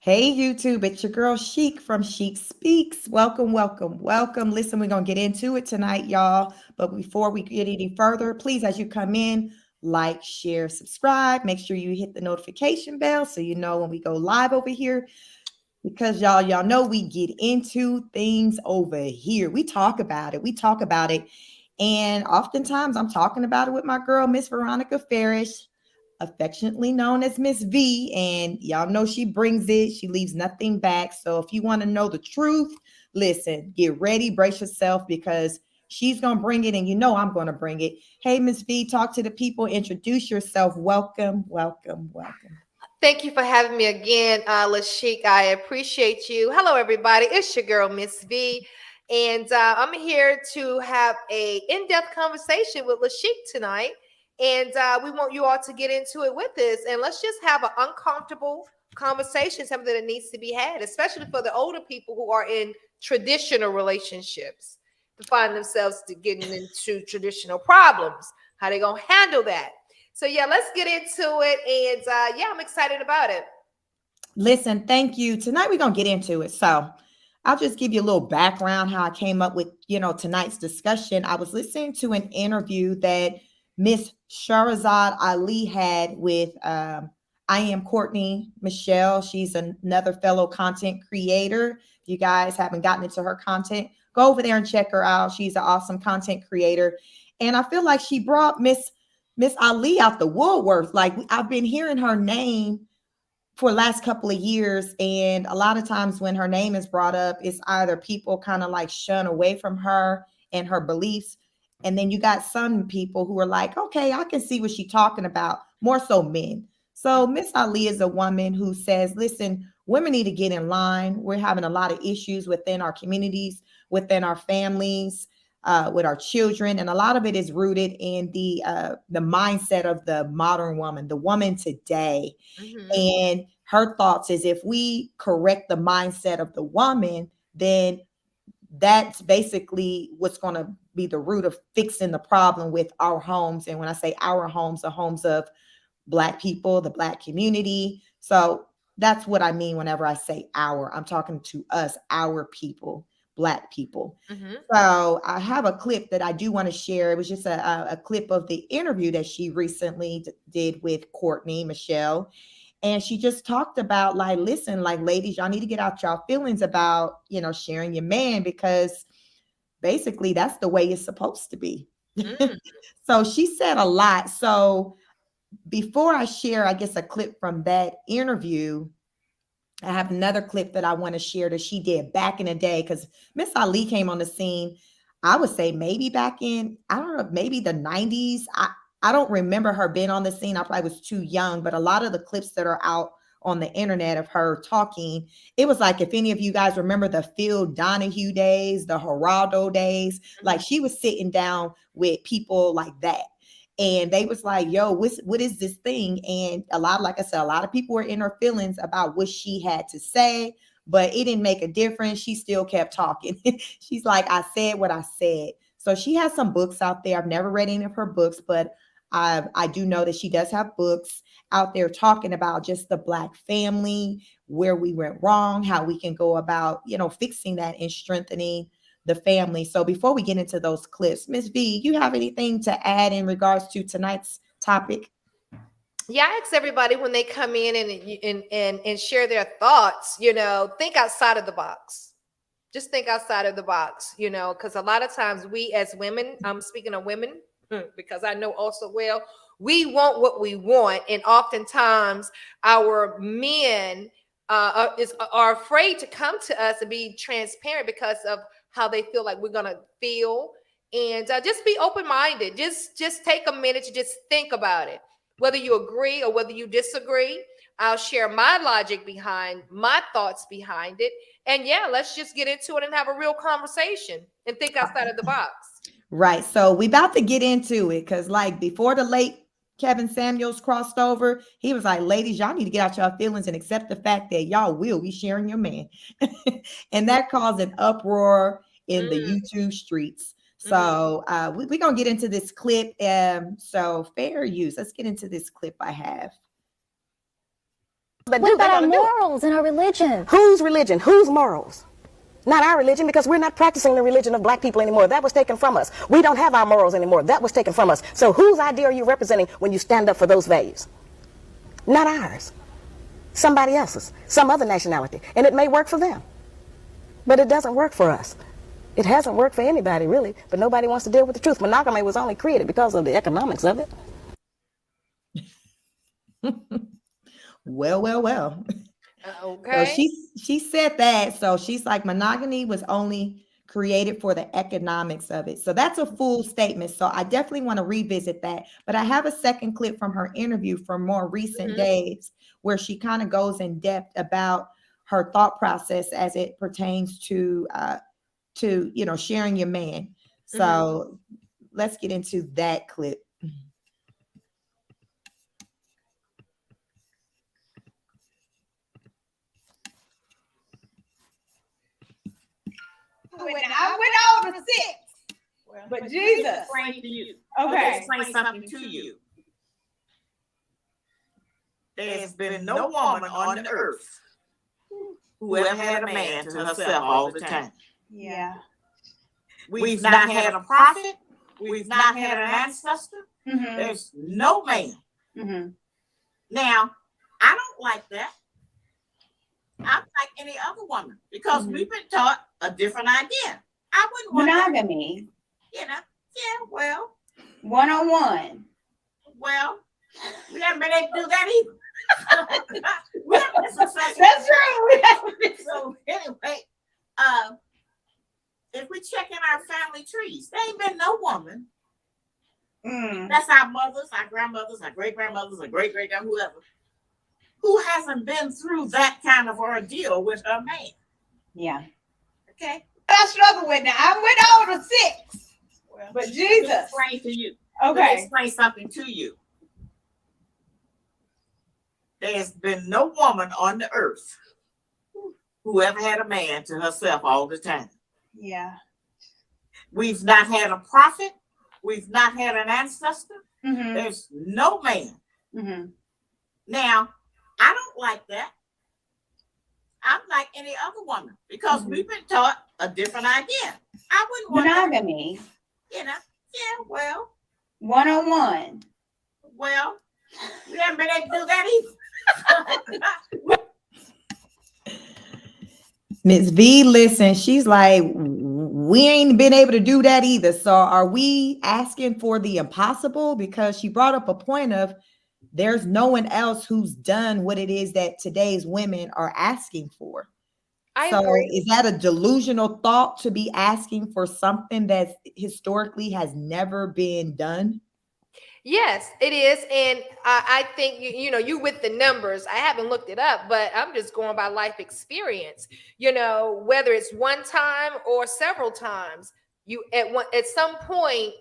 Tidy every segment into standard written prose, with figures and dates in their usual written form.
Hey YouTube, it's your girl Chic from Chic Speaks. Welcome, welcome, welcome. Listen, we're going to get into it tonight, y'all. But before we get any further, please, as you come in, like, share, subscribe. Make sure you hit the notification bell so you know when we go live over here. Because y'all know we get into things over here. We talk about it. We talk about it. And oftentimes I'm talking about it with my girl, Miss Veronica Farish, affectionately known as Miss V. And y'all know she brings it. She leaves nothing back. So if you want to know the truth, listen, get ready, brace yourself because she's going to bring it and you know I'm going to bring it. Hey, Miss V, talk to the people, introduce yourself. Welcome, welcome, welcome. Thank you for having me again, Lashik. I appreciate you. Hello, everybody. It's your girl, Miss V, and I'm here to have a in-depth conversation with Lashik tonight. And we want you all to get into it with us, and let's just have an uncomfortable conversation, something that needs to be had, especially for the older people who are in traditional relationships, to find themselves to getting into traditional problems. How they gonna handle that? So yeah, let's get into it, and yeah, I'm excited about it. Listen, thank you. Tonight we're gonna get into it. So I'll just give you a little background how I came up with, tonight's discussion. I was listening to an interview that Miss Sharazad Ali had with I am Courtney Michelle. She's another fellow content creator. If you guys haven't gotten into her content, go over there and check her out. She's an awesome content creator. And I feel like she brought Miss Ali out the woodwork. Like I've been hearing her name for the last couple of years. And a lot of times when her name is brought up, it's either people kind of like shun away from her and her beliefs. And then you got some people who are like, okay, I can see what she's talking about, more so men. So Miss Ali is a woman who says, listen, women need to get in line. We're having a lot of issues within our communities, within our families, with our children, and a lot of it is rooted in the mindset of the modern woman, the woman today. Mm-hmm. And her thoughts is if we correct the mindset of the woman, then that's basically what's going to be the root of fixing the problem with our homes. And when I say our homes, the homes of Black people, the Black community. So that's what I mean whenever I say our. I'm talking to us, our people, Black people. Mm-hmm. So I have a clip that I do want to share. It was just a clip of the interview that she recently did with Courtney Michelle. And she just talked about like, listen, like ladies, y'all need to get out y'all feelings about, sharing your man because basically that's the way it's supposed to be. Mm. So she said a lot. So before I share, I guess, a clip from that interview, I have another clip that I want to share that she did back in the day because Miss Ali came on the scene. I would say maybe back in, I don't know, maybe the 90s. I don't remember her being on the scene. I probably was too young, but a lot of the clips that are out on the internet of her talking, it was like if any of you guys remember the Phil Donahue days, the Geraldo days, like Mm-hmm. she was sitting down with people like that and they was like, yo, what is this thing? And like I said, a lot of people were in her feelings about what she had to say, but it didn't make a difference. She still kept talking. She's like, I said what I said. So she has some books out there. I've never read any of her books, but I do know that she does have books out there talking about just the Black family, where we went wrong, how we can go about, fixing that and strengthening the family. So before we get into those clips, Miss V, you have anything to add in regards to tonight's topic? Yeah, I ask everybody when they come in and share their thoughts. Think outside of the box. Just think outside of the box. Because a lot of times we as women, I'm speaking of women because I know also well, we want what we want, and oftentimes our men are afraid to come to us and be transparent because of how they feel like we're gonna feel. And just be open minded. Just take a minute to just think about it, whether you agree or whether you disagree. I'll share my logic behind my thoughts behind it. And yeah, let's just get into it and have a real conversation and think outside of the box. Right. So we about to get into it because like before the late Kevin Samuels crossed over, he was like, ladies, y'all need to get out y'all feelings and accept the fact that y'all will be sharing your man. And that caused an uproar in the Mm, YouTube streets. mhm. So we're going to get into this clip. So fair use. Let's get into this clip I have. What about our morals and our religion? Whose religion? Whose morals? Not our religion, because we're not practicing the religion of black people anymore. That was taken from us. We don't have our morals anymore. That was taken from us. So whose idea are you representing when you stand up for those values? Not ours. Somebody else's. Some other nationality. And it may work for them. But it doesn't work for us. It hasn't worked for anybody, really. But nobody wants to deal with the truth. Monogamy was only created because of the economics of it. Well. Okay. So she said that. So she's like, monogamy was only created for the economics of it. So that's a full statement. So I definitely want to revisit that. But I have a second clip from her interview from more recent days where she kind of goes in depth about her thought process as it pertains to sharing your man. So let's get into that clip. I went over 6. But Jesus. Explain to you. Okay. Explain something to you. There's been no woman on the earth who ever had a man to herself all the time. Yeah. We've not had a prophet. We've not had an ancestor. Mm-hmm. There's no man. Mm-hmm. Now, I don't like that. I'm like any other woman because we've been taught a different idea. I wouldn't want Monogamy. yeah, well, 101. well, we haven't been able to do that either. We haven't been successful. That's true. So anyway, if we check in our family trees, there ain't been no woman. That's our mothers, our grandmothers, our great-grandmothers, our great-great-grand, whoever, who hasn't been through that kind of ordeal with her man. Yeah. Okay? I struggle with that. I went over 6. Well, But Jesus. let me explain to you. Okay. Let me explain something to you. There's been no woman on the earth who ever had a man to herself all the time. Yeah. We've not had a prophet. We've not had an ancestor. Mm-hmm. There's no man. Mm-hmm. Now, I don't like that. I'm like any other woman because we've been taught a different idea. I wouldn't want Monogamy. well, 101. well, we haven't been able to do that either. Ms. V, listen, she's like, we ain't been able to do that either. So are we asking for the impossible? Because she brought up a point of there's no one else who's done what it is that today's women are asking for. I So agree. is that a delusional thought to be asking for something that historically has never been done? Yes, it is. And I think, you with the numbers, I haven't looked it up, but I'm just going by life experience, whether it's one time or several times, at some point,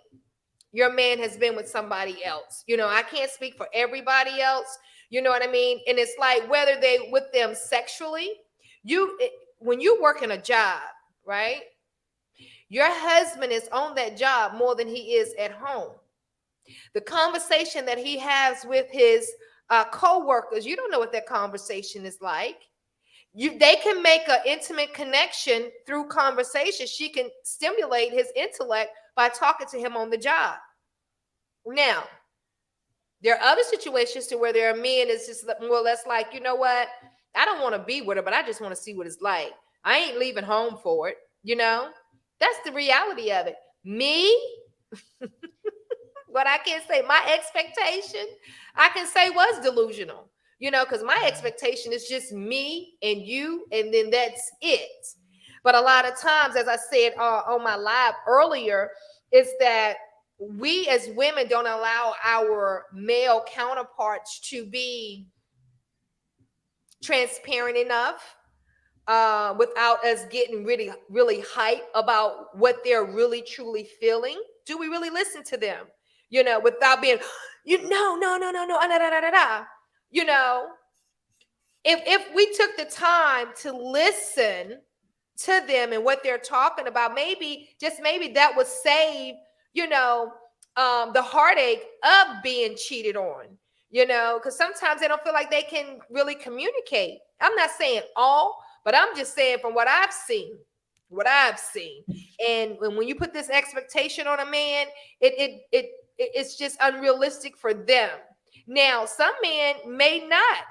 your man has been with somebody else. I can't speak for everybody else. You know what I mean? And it's like whether they with them sexually, when you work in a job, right? Your husband is on that job more than he is at home. The conversation that he has with his co-workers, you don't know what that conversation is like. They can make an intimate connection through conversation. She can stimulate his intellect by talking to him on the job. Now, there are other situations to where there are men it's just more or less like, you know what? I don't want to be with her, but I just want to see what it's like. I ain't leaving home for it. That's the reality of it. Me, what I can say, my expectation, I can say was delusional, because my expectation is just me and you, and then that's it. But a lot of times, as I said on my live earlier, is that we as women don't allow our male counterparts to be transparent enough without us getting really, really hype about what they're really, truly feeling. Do we really listen to them? Without being, no, if we took the time to listen to them and what they're talking about, maybe that would save, the heartache of being cheated on. because sometimes they don't feel like they can really communicate. I'm not saying all, but I'm just saying from what I've seen. And when you put this expectation on a man, it's just unrealistic for them. Now, some men may not,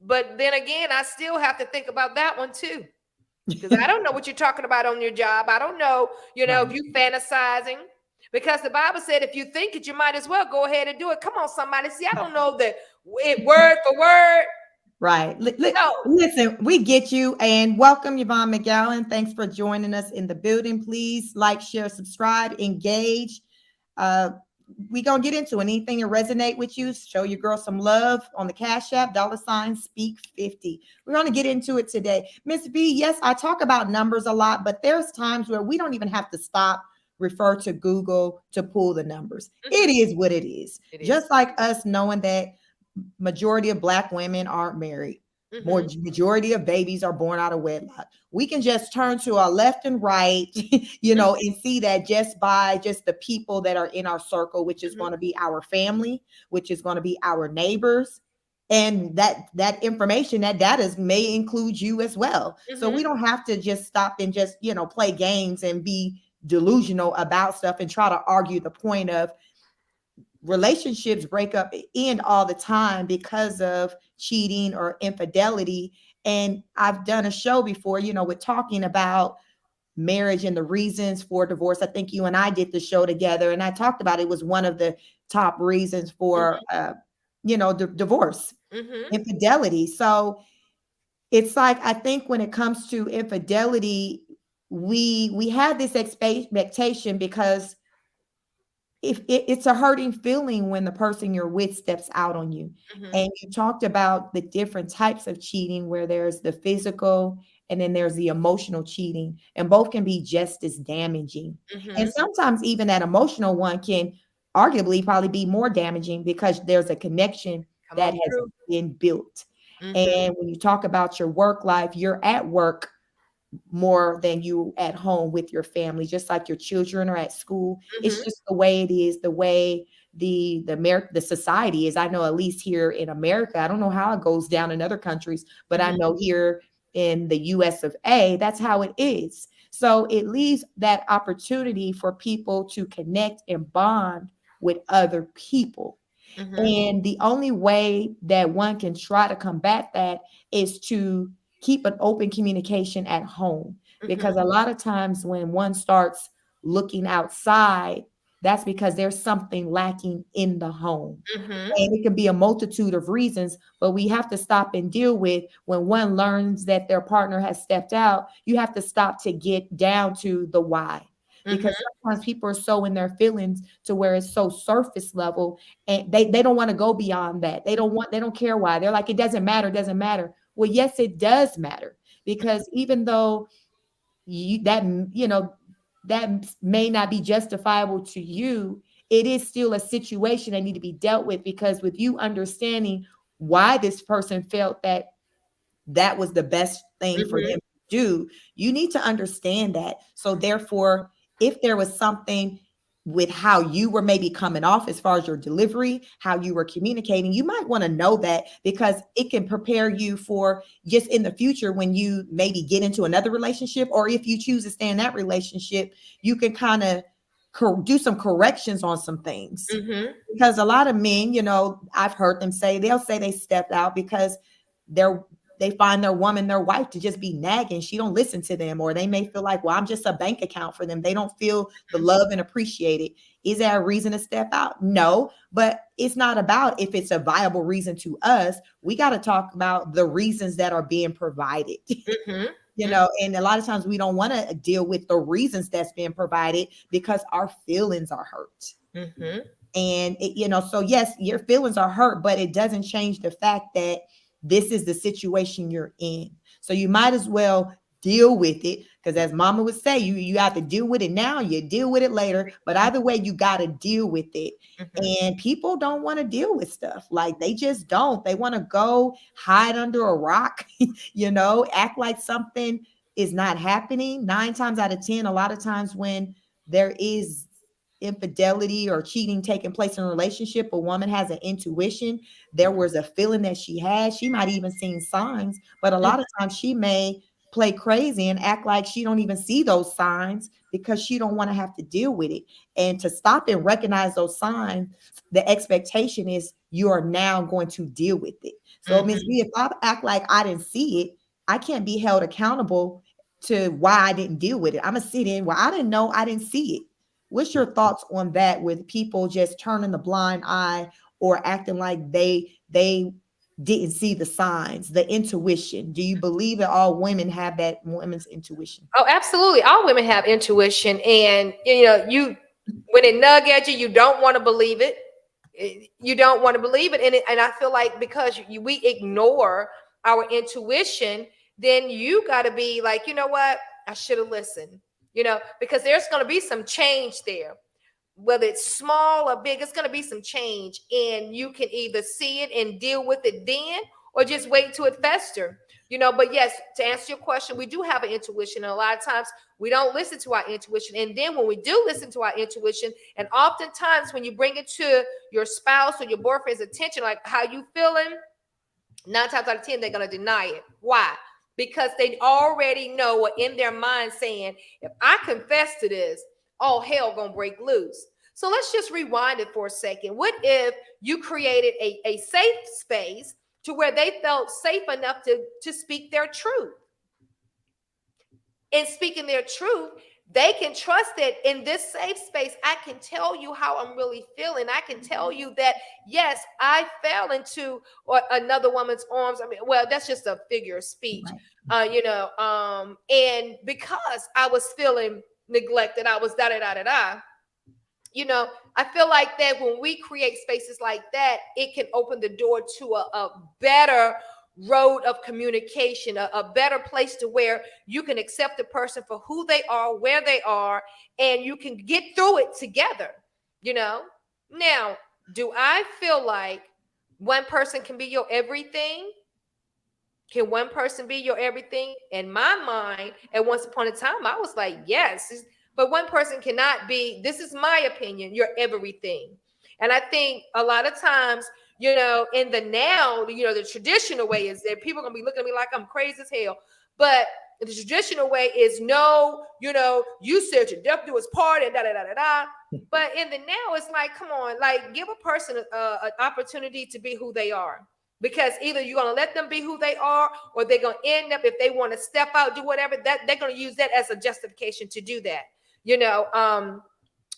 but then again, I still have to think about that one too. Because I don't know what you're talking about on your job. I don't know, Right. if you fantasizing. Because the Bible said if you think it, you might as well go ahead and do it. Come on, somebody. See, I don't know that word for word. Right. No. Listen, we get you, and welcome, Yvonne McGowan. Thanks for joining us in the building. Please like, share, subscribe, engage. Uh, we gonna get into anything that resonate with you. Show your girl some love on the Cash App, $speak50. We're gonna get into it today. Miss B, yes, I talk about numbers a lot, but there's times where we don't even have to stop, refer to Google to pull the numbers. It is what it is. Just like us knowing that majority of Black women aren't married. Majority of babies are born out of wedlock. We can just turn to our left and right, and see that just by just the people that are in our circle, which is going to be our family, which is going to be our neighbors. And that information, that data may include you as well. So we don't have to just stop and just, play games and be delusional about stuff and try to argue the point of relationships break up, end all the time because of cheating or infidelity. And I've done a show before, with talking about marriage and the reasons for divorce. I think you and I did the show together, and I talked about it was one of the top reasons for, divorce, infidelity. So it's like, I think when it comes to infidelity, we have this expectation because if it's a hurting feeling when the person you're with steps out on you. And you talked about the different types of cheating, where there's the physical and then there's the emotional cheating, and both can be just as damaging. And sometimes even that emotional one can arguably probably be more damaging because there's a connection that has been built. And when you talk about your work life, you're at work more than you at home with your family, just like your children are at school. It's just the way it is, the way the society is. I know at least here in America, I don't know how it goes down in other countries, but I know here in the US of A, that's how it is. So it leaves that opportunity for people to connect and bond with other people. And the only way that one can try to combat that is to keep an open communication at home. Because a lot of times when one starts looking outside, that's because there's something lacking in the home. And it can be a multitude of reasons, but we have to stop and deal with when one learns that their partner has stepped out, you have to stop to get down to the why. Because sometimes people are so in their feelings to where it's so surface level, and they don't want to go beyond that. They don't care why. They're like, it doesn't matter. Well, yes, it does matter, because even though that may not be justifiable to you, it is still a situation that need to be dealt with, because with you understanding why this person felt that was the best thing for them to do, you need to understand that. So therefore, if there was something with how you were maybe coming off as far as your delivery, how you were communicating, you might want to know that, because it can prepare you for just in the future when you maybe get into another relationship, or if you choose to stay in that relationship, you can kind of do some corrections on some things. Because a lot of men, I've heard them say, they'll say they stepped out because they find their woman, their wife, to just be nagging. She don't listen to them, or they may feel like, well, I'm just a bank account for them. They don't feel the love and appreciate it. Is there a reason to step out? No, but it's not about if it's a viable reason to us. We got to talk about the reasons that are being provided. And a lot of times we don't want to deal with the reasons that's being provided because our feelings are hurt. And so yes, your feelings are hurt, but it doesn't change the fact that this is the situation you're in. So you might as well deal with it, because as mama would say, you have to deal with it now, you deal with it later, but either way, you got to deal with it. And people don't want to deal with stuff. Like, they just don't. They want to go hide under a rock, act like something is not happening. 9 times out of 10, a lot of times when there is infidelity or cheating taking place in a relationship, a woman has an intuition. There was a feeling that she had. She might even seen signs, but a lot of times she may play crazy and act like she don't even see those signs because she don't want to have to deal with it. And to stop and recognize those signs, the expectation is you are now going to deal with it. So Ms. B, if I act like I didn't see it, I can't be held accountable to why I didn't deal with it. I'm gonna sit in, well, I didn't know, I didn't see it. What's your thoughts on that, with people just turning the blind eye or acting like they didn't see the signs, the intuition? Do you believe that all women have that women's intuition? Oh, absolutely. All women have intuition, and you when it nug at you, you don't want to believe it. You don't want to believe it, and I feel like because we ignore our intuition, then you got to be like, you know what, I should have listened. Because there's going to be some change there, whether it's small or big. It's going to be some change, and you can either see it and deal with it then, or just wait till it fester. But yes, to answer your question, we do have an intuition, and a lot of times we don't listen to our intuition. And then when we do listen to our intuition, and oftentimes when you bring it to your spouse or your boyfriend's attention, like, how you feeling, 9 times out of 10 they're going to deny it. Why? Because they already know, or in their mind saying, if I confess to this, all hell gonna break loose. So let's just rewind it for a second. What if you created a safe space to where they felt safe enough to speak their truth? In speaking their truth, they can trust that in this safe space, I can tell you how I'm really feeling. I can tell you that, yes, I fell into another woman's arms. I mean, well, that's just a figure of speech, and because I was feeling neglected, I was da-da-da-da-da. I feel like that when we create spaces like that, it can open the door to a better road of communication, a better place to where you can accept the person for who they are, where they are, and you can get through it together. Now, do I feel like one person can be your everything? Can one person be your everything? In my mind, at once upon a time, I was like, yes, but one person cannot be, this is my opinion, your everything. And I think a lot of times, in the now, the traditional way is that people are going to be looking at me like I'm crazy as hell. But the traditional way is, no, you said your death do his part and da-da-da-da-da. But in the now, it's like, come on, like, give a person an opportunity to be who they are. Because either you're going to let them be who they are, or they're going to end up, if they want to step out, do whatever, that they're going to use that as a justification to do that.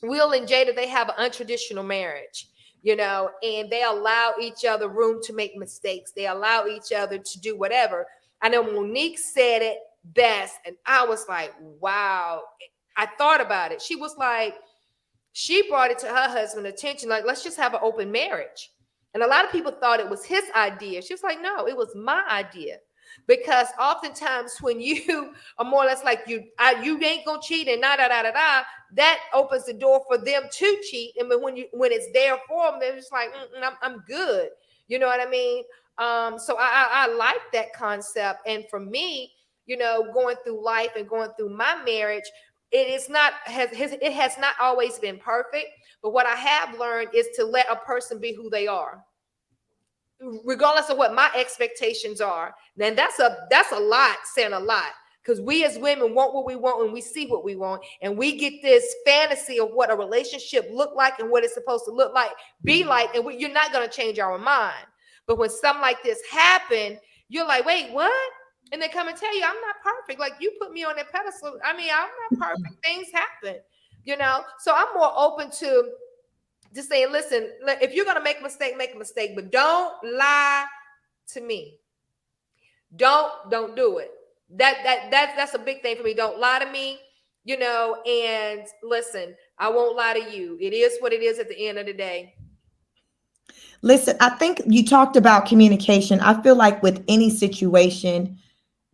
Will and Jada, they have an untraditional marriage, and they allow each other room to make mistakes. They allow each other to do whatever. I know Monique said it best, and I was like, wow. I thought about it. She was like, she brought it to her husband's attention, like, let's just have an open marriage. And a lot of people thought it was his idea. She was like, no, it was my idea. Because oftentimes when you are more or less like, you ain't gonna cheat and da-da-da-da-da, that opens the door for them to cheat. And when it's there for them, they're just like, I'm good. You know what I mean? So I like that concept. And for me, going through life and going through my marriage, it has not always been perfect. But what I have learned is to let a person be who they are, regardless of what my expectations are. Then that's a lot, saying a lot, because we as women want what we want and we see what we want, and we get this fantasy of what a relationship look like and what it's supposed to look like, be like, and you're not going to change our mind. But when something like this happen, you're like, wait, what? And they come and tell you, I'm not perfect. Like, you put me on that pedestal. I mean, I'm not perfect. Things happen, So I'm more open to just saying, listen, if you're going to make a mistake, make a mistake, but don't lie to me. Don't do it. That's a big thing for me. Don't lie to me, and listen, I won't lie to you. It is what it is at the end of the day. Listen, I think you talked about communication. I feel like with any situation,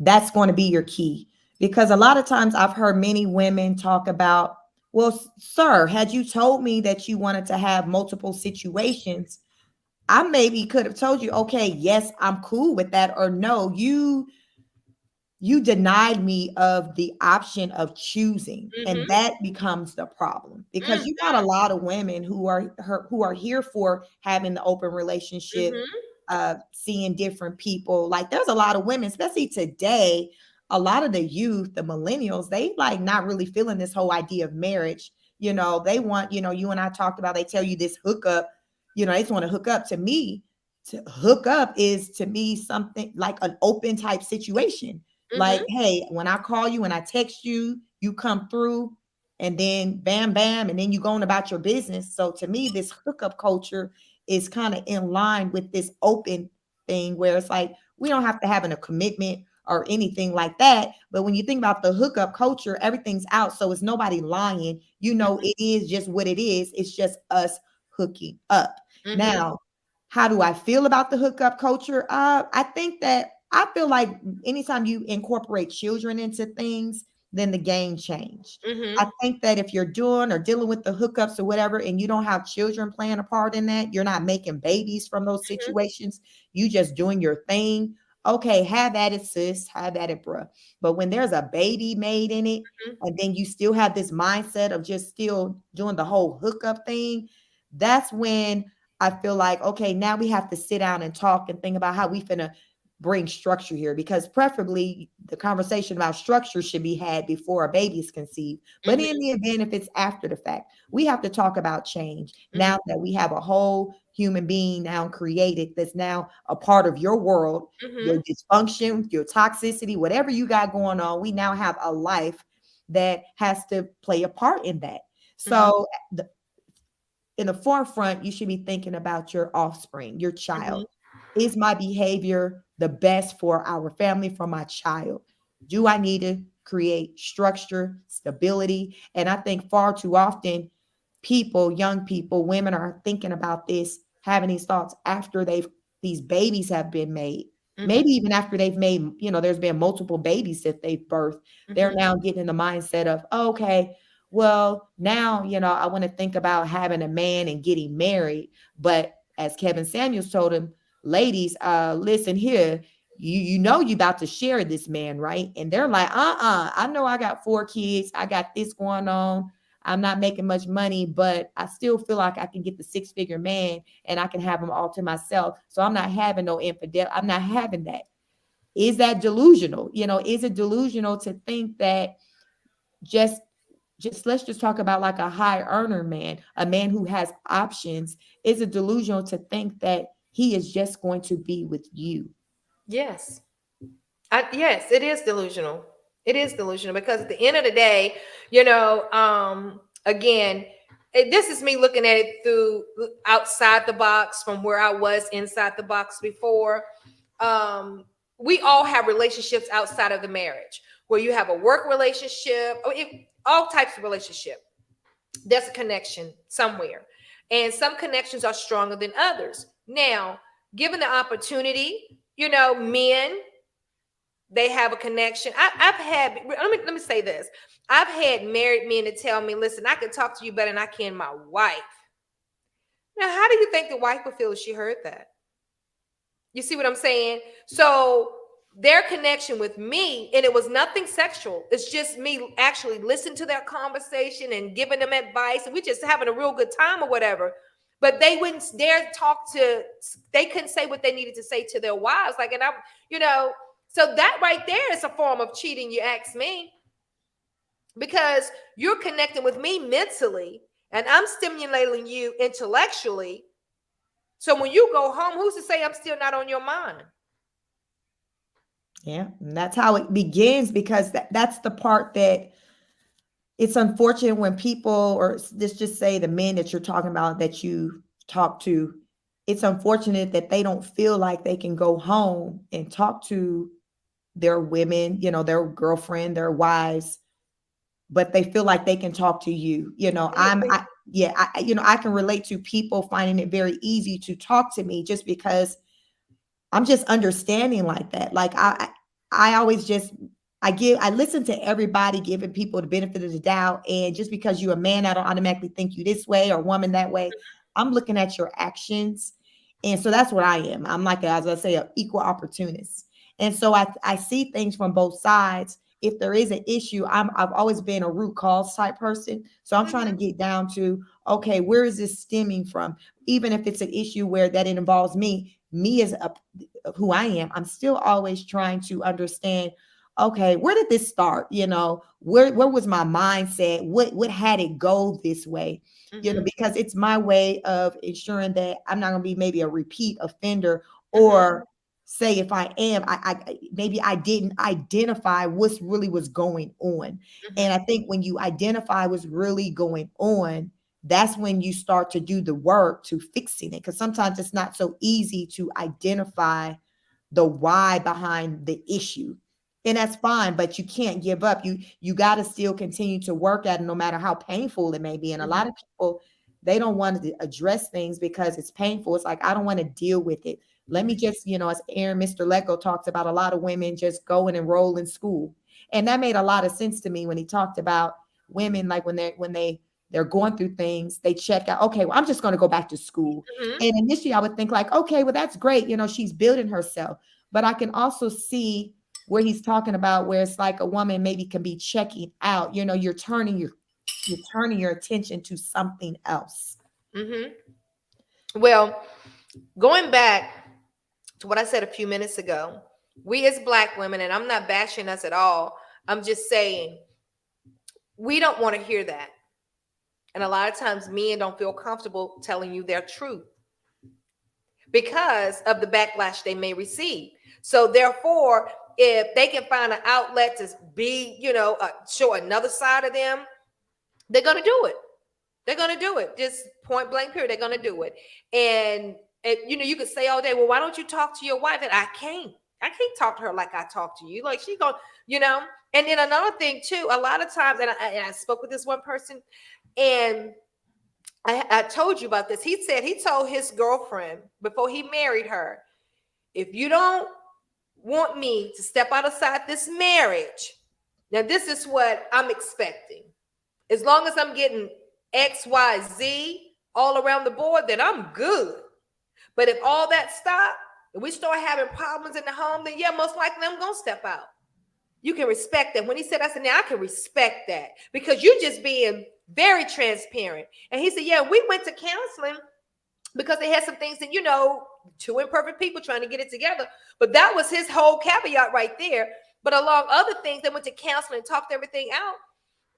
that's going to be your key, because a lot of times I've heard many women talk about, well, sir, had you told me that you wanted to have multiple situations, I maybe could have told you, okay, yes, I'm cool with that. Or no, you you denied me of the option of choosing, and Mm-hmm. that becomes the problem, because you got a Mm-hmm. lot of women who are here for having the open relationship, Mm-hmm. seeing different people. Like, there's a lot of women, especially today, a lot of the youth, the millennials, they like not really feeling this whole idea of marriage. They want, you and I talked about, they tell you this hookup, they just want to hook up. To me, to hook up is, to me, something like an open type situation. Like, Mm-hmm. hey, when I call you and I text you, you come through, and then bam, bam, and then you going about your business. So to me, this hookup culture is kind of in line with this open thing, where it's like we don't have to have a commitment or anything like that. But when you think about the hookup culture, everything's out. So it's nobody lying. It is just what it is. It's just us hooking up. Mm-hmm. Now, how do I feel about the hookup culture? I think that I feel like anytime you incorporate children into things, then the game changed. I Mm-hmm. think that if you're doing or dealing with the hookups or whatever, and you don't have children playing a part in that, you're not making babies from those situations, you just doing your thing. Okay, have at it, sis. Have at it, bruh. But when there's a baby made in it, and then you still have this mindset of just still doing the whole hookup thing, that's when I feel like, okay, now we have to sit down and talk and think about how we finna bring structure here, because preferably the conversation about structure should be had before a baby is conceived. But in Mm-hmm. the event, if it's after the fact, we have to talk about change Mm-hmm. now that we have a whole human being now created, that's now a part of your world, your Mm-hmm. dysfunction, your toxicity, whatever you got going on. We now have a life that has to play a part in that. Mm-hmm. So in the forefront, you should be thinking about your offspring, your child. Is my behavior the best for our family, for my child? Do I need to create structure, stability? And I think far too often, people, young people, women are thinking about this, having these thoughts after these babies have been made. Mm-hmm. Maybe even after they've made, there's been multiple babies that they've birthed. They're Mm-hmm. now getting in the mindset of, oh, okay, well, now, I want to think about having a man and getting married. But as Kevin Samuels told him, ladies, listen here, you about to share this man, right? And they're like, I know I got 4 kids, I got this going on, I'm not making much money, but I still feel like I can get the 6-figure man and I can have him all to myself. So I'm not having no infidel. I'm not having that. Is that delusional? Is it delusional to think that just let's just talk about like a high earner man, a man who has options? Is it delusional to think that he is just going to be with you? Yes. Yes, it is delusional. It is delusional because at the end of the day, again, this is me looking at it through outside the box from where I was inside the box before. We all have relationships outside of the marriage where you have a work relationship, all types of relationship. There's a connection somewhere, and some connections are stronger than others. Now, given the opportunity, men, they have a connection. I've had, let me say this. I've had married men to tell me, listen, I can talk to you better than I can my wife. Now, how do you think the wife would feel if she heard that? You see what I'm saying? So their connection with me, and it was nothing sexual. It's just me actually listening to their conversation and giving them advice, and we just having a real good time or whatever. But they wouldn't dare they couldn't say what they needed to say to their wives. Like, and so that right there is a form of cheating, you ask me, because you're connecting with me mentally and I'm stimulating you intellectually. So when you go home, who's to say I'm still not on your mind? Yeah, and that's how it begins, because that's the part that it's unfortunate when people, or let's just say the men that you're talking about that you talk to, it's unfortunate that they don't feel like they can go home and talk to their women, their girlfriend, their wives, but they feel like they can talk to you. I can relate to people finding it very easy to talk to me just because I'm just understanding like that. Like I always just I listen to everybody, giving people the benefit of the doubt. And just because you're a man, I don't automatically think you this way or woman that way. I'm looking at your actions. And so that's what I am. I'm like, as I say, an equal opportunist. And so I see things from both sides. If there is an issue, I've always been a root cause type person. So I'm trying to get down to, okay, where is this stemming from? Even if it's an issue where that it involves me as who I am, I'm still always trying to understand, okay, where did this start? Where was my mindset? What had it go this way? Because it's my way of ensuring that I'm not going to be maybe a repeat offender, or say if I am, I maybe I didn't identify what's really was going on. And I think when you identify what's really going on, that's when you start to do the work to fixing it. Because sometimes it's not so easy to identify the why behind the issue. And that's fine, but you can't give up. You got to still continue to work at it, no matter how painful it may be. And a lot of people, they don't want to address things because it's painful. It's like, I don't want to deal with it. Let me just, as Aaron, Mr. Lego talks about, a lot of women just go and enroll in school. And that made a lot of sense to me when he talked about women, like when they're going through things, they check out, okay, well, I'm just going to go back to school. And initially I would think like, okay, well, that's great. She's building herself. But I can also see where he's talking about where it's like a woman maybe can be checking out, you're turning your attention to something else. Well, going back to what I said a few minutes ago, we as Black women, and I'm not bashing us at all, I'm just saying we don't want to hear that. And a lot of times men don't feel comfortable telling you their truth because of the backlash they may receive. So therefore, if they can find an outlet to be, show another side of them, they're going to do it. They're going to do it. Just point blank period. They're going to do it. And you could say all day, well, why don't you talk to your wife? And I can't talk to her like I talk to you. Like she going, and then another thing too, a lot of times, and I spoke with this one person, and I told you about this. He said he told his girlfriend before he married her, if you don't want me to step outside this marriage, now this is what I'm expecting. As long as I'm getting X, Y, Z all around the board, then I'm good. But if all that stop, and we start having problems in the home, then yeah, most likely I'm gonna step out. You can respect that. When he said, I said, now I can respect that because you're just being very transparent. And he said, yeah, we went to counseling because they had some things that, two imperfect people trying to get it together. But that was his whole caveat right there. But along other things, they went to counseling and talked everything out.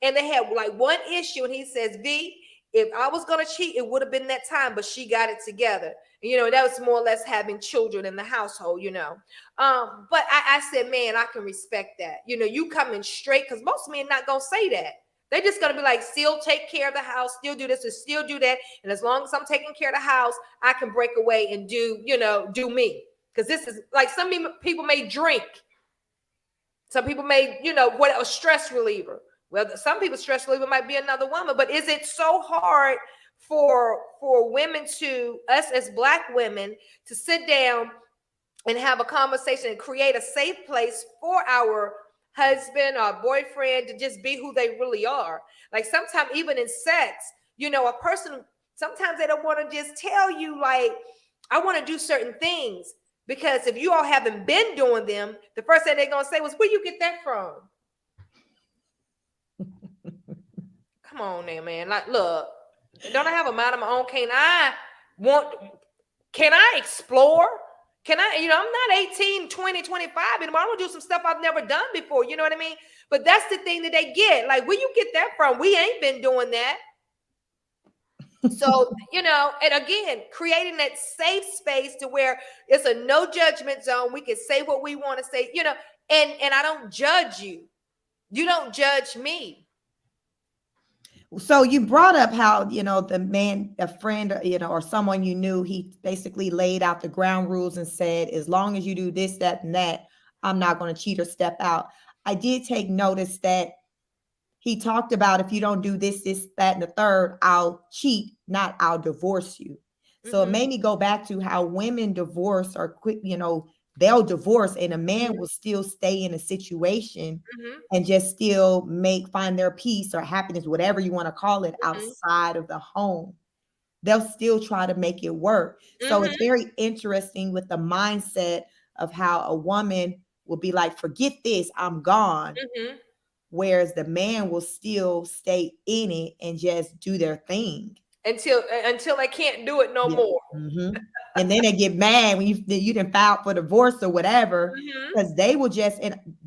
And they had like one issue. And he says, V, if I was going to cheat, it would have been that time, but she got it together. That was more or less having children in the household, But I said, man, I can respect that. You coming straight, because most men not going to say that. They're just going to be like, still take care of the house, still do this and still do that. And as long as I'm taking care of the house, I can break away and do me. Because this is like some people may drink. Some people may, what a stress reliever. Well, some people's stress reliever might be another woman. But is it so hard for women us as Black women to sit down and have a conversation and create a safe place for our husband or boyfriend to just be who they really are? Like sometimes even in sex, a person, sometimes they don't want to just tell you like, I want to do certain things, because if you all haven't been doing them, the first thing they're going to say was, where you get that from? Come on now, man. Like, look, don't I have a mind of my own? Can I explore? Can I, I'm not 18, 20, 25 anymore. I want to do some stuff I've never done before. You know what I mean? But that's the thing that they get. Like, where you get that from? We ain't been doing that. So, and again, creating that safe space to where it's a no judgment zone. We can say what we want to say, and I don't judge you. You don't judge me. So you brought up how, the man, a friend, or someone you knew, he basically laid out the ground rules and said, as long as you do this, that, and that, I'm not going to cheat or step out. I did take notice that he talked about, if you don't do this, that, and the third, I'll cheat, not I'll divorce you. So it made me go back to how women divorce or quick, they'll divorce and a man will still stay in a situation and just still find their peace or happiness, whatever you want to call it, outside of the home. They'll still try to make it work. So it's very interesting with the mindset of how a woman will be like, forget this, I'm gone. Mm-hmm. Whereas the man will still stay in it and just do their thing. Until they can't do it no Yeah. more. Mm-hmm. And then they get mad when you didn't file for divorce or whatever, Mm-hmm. because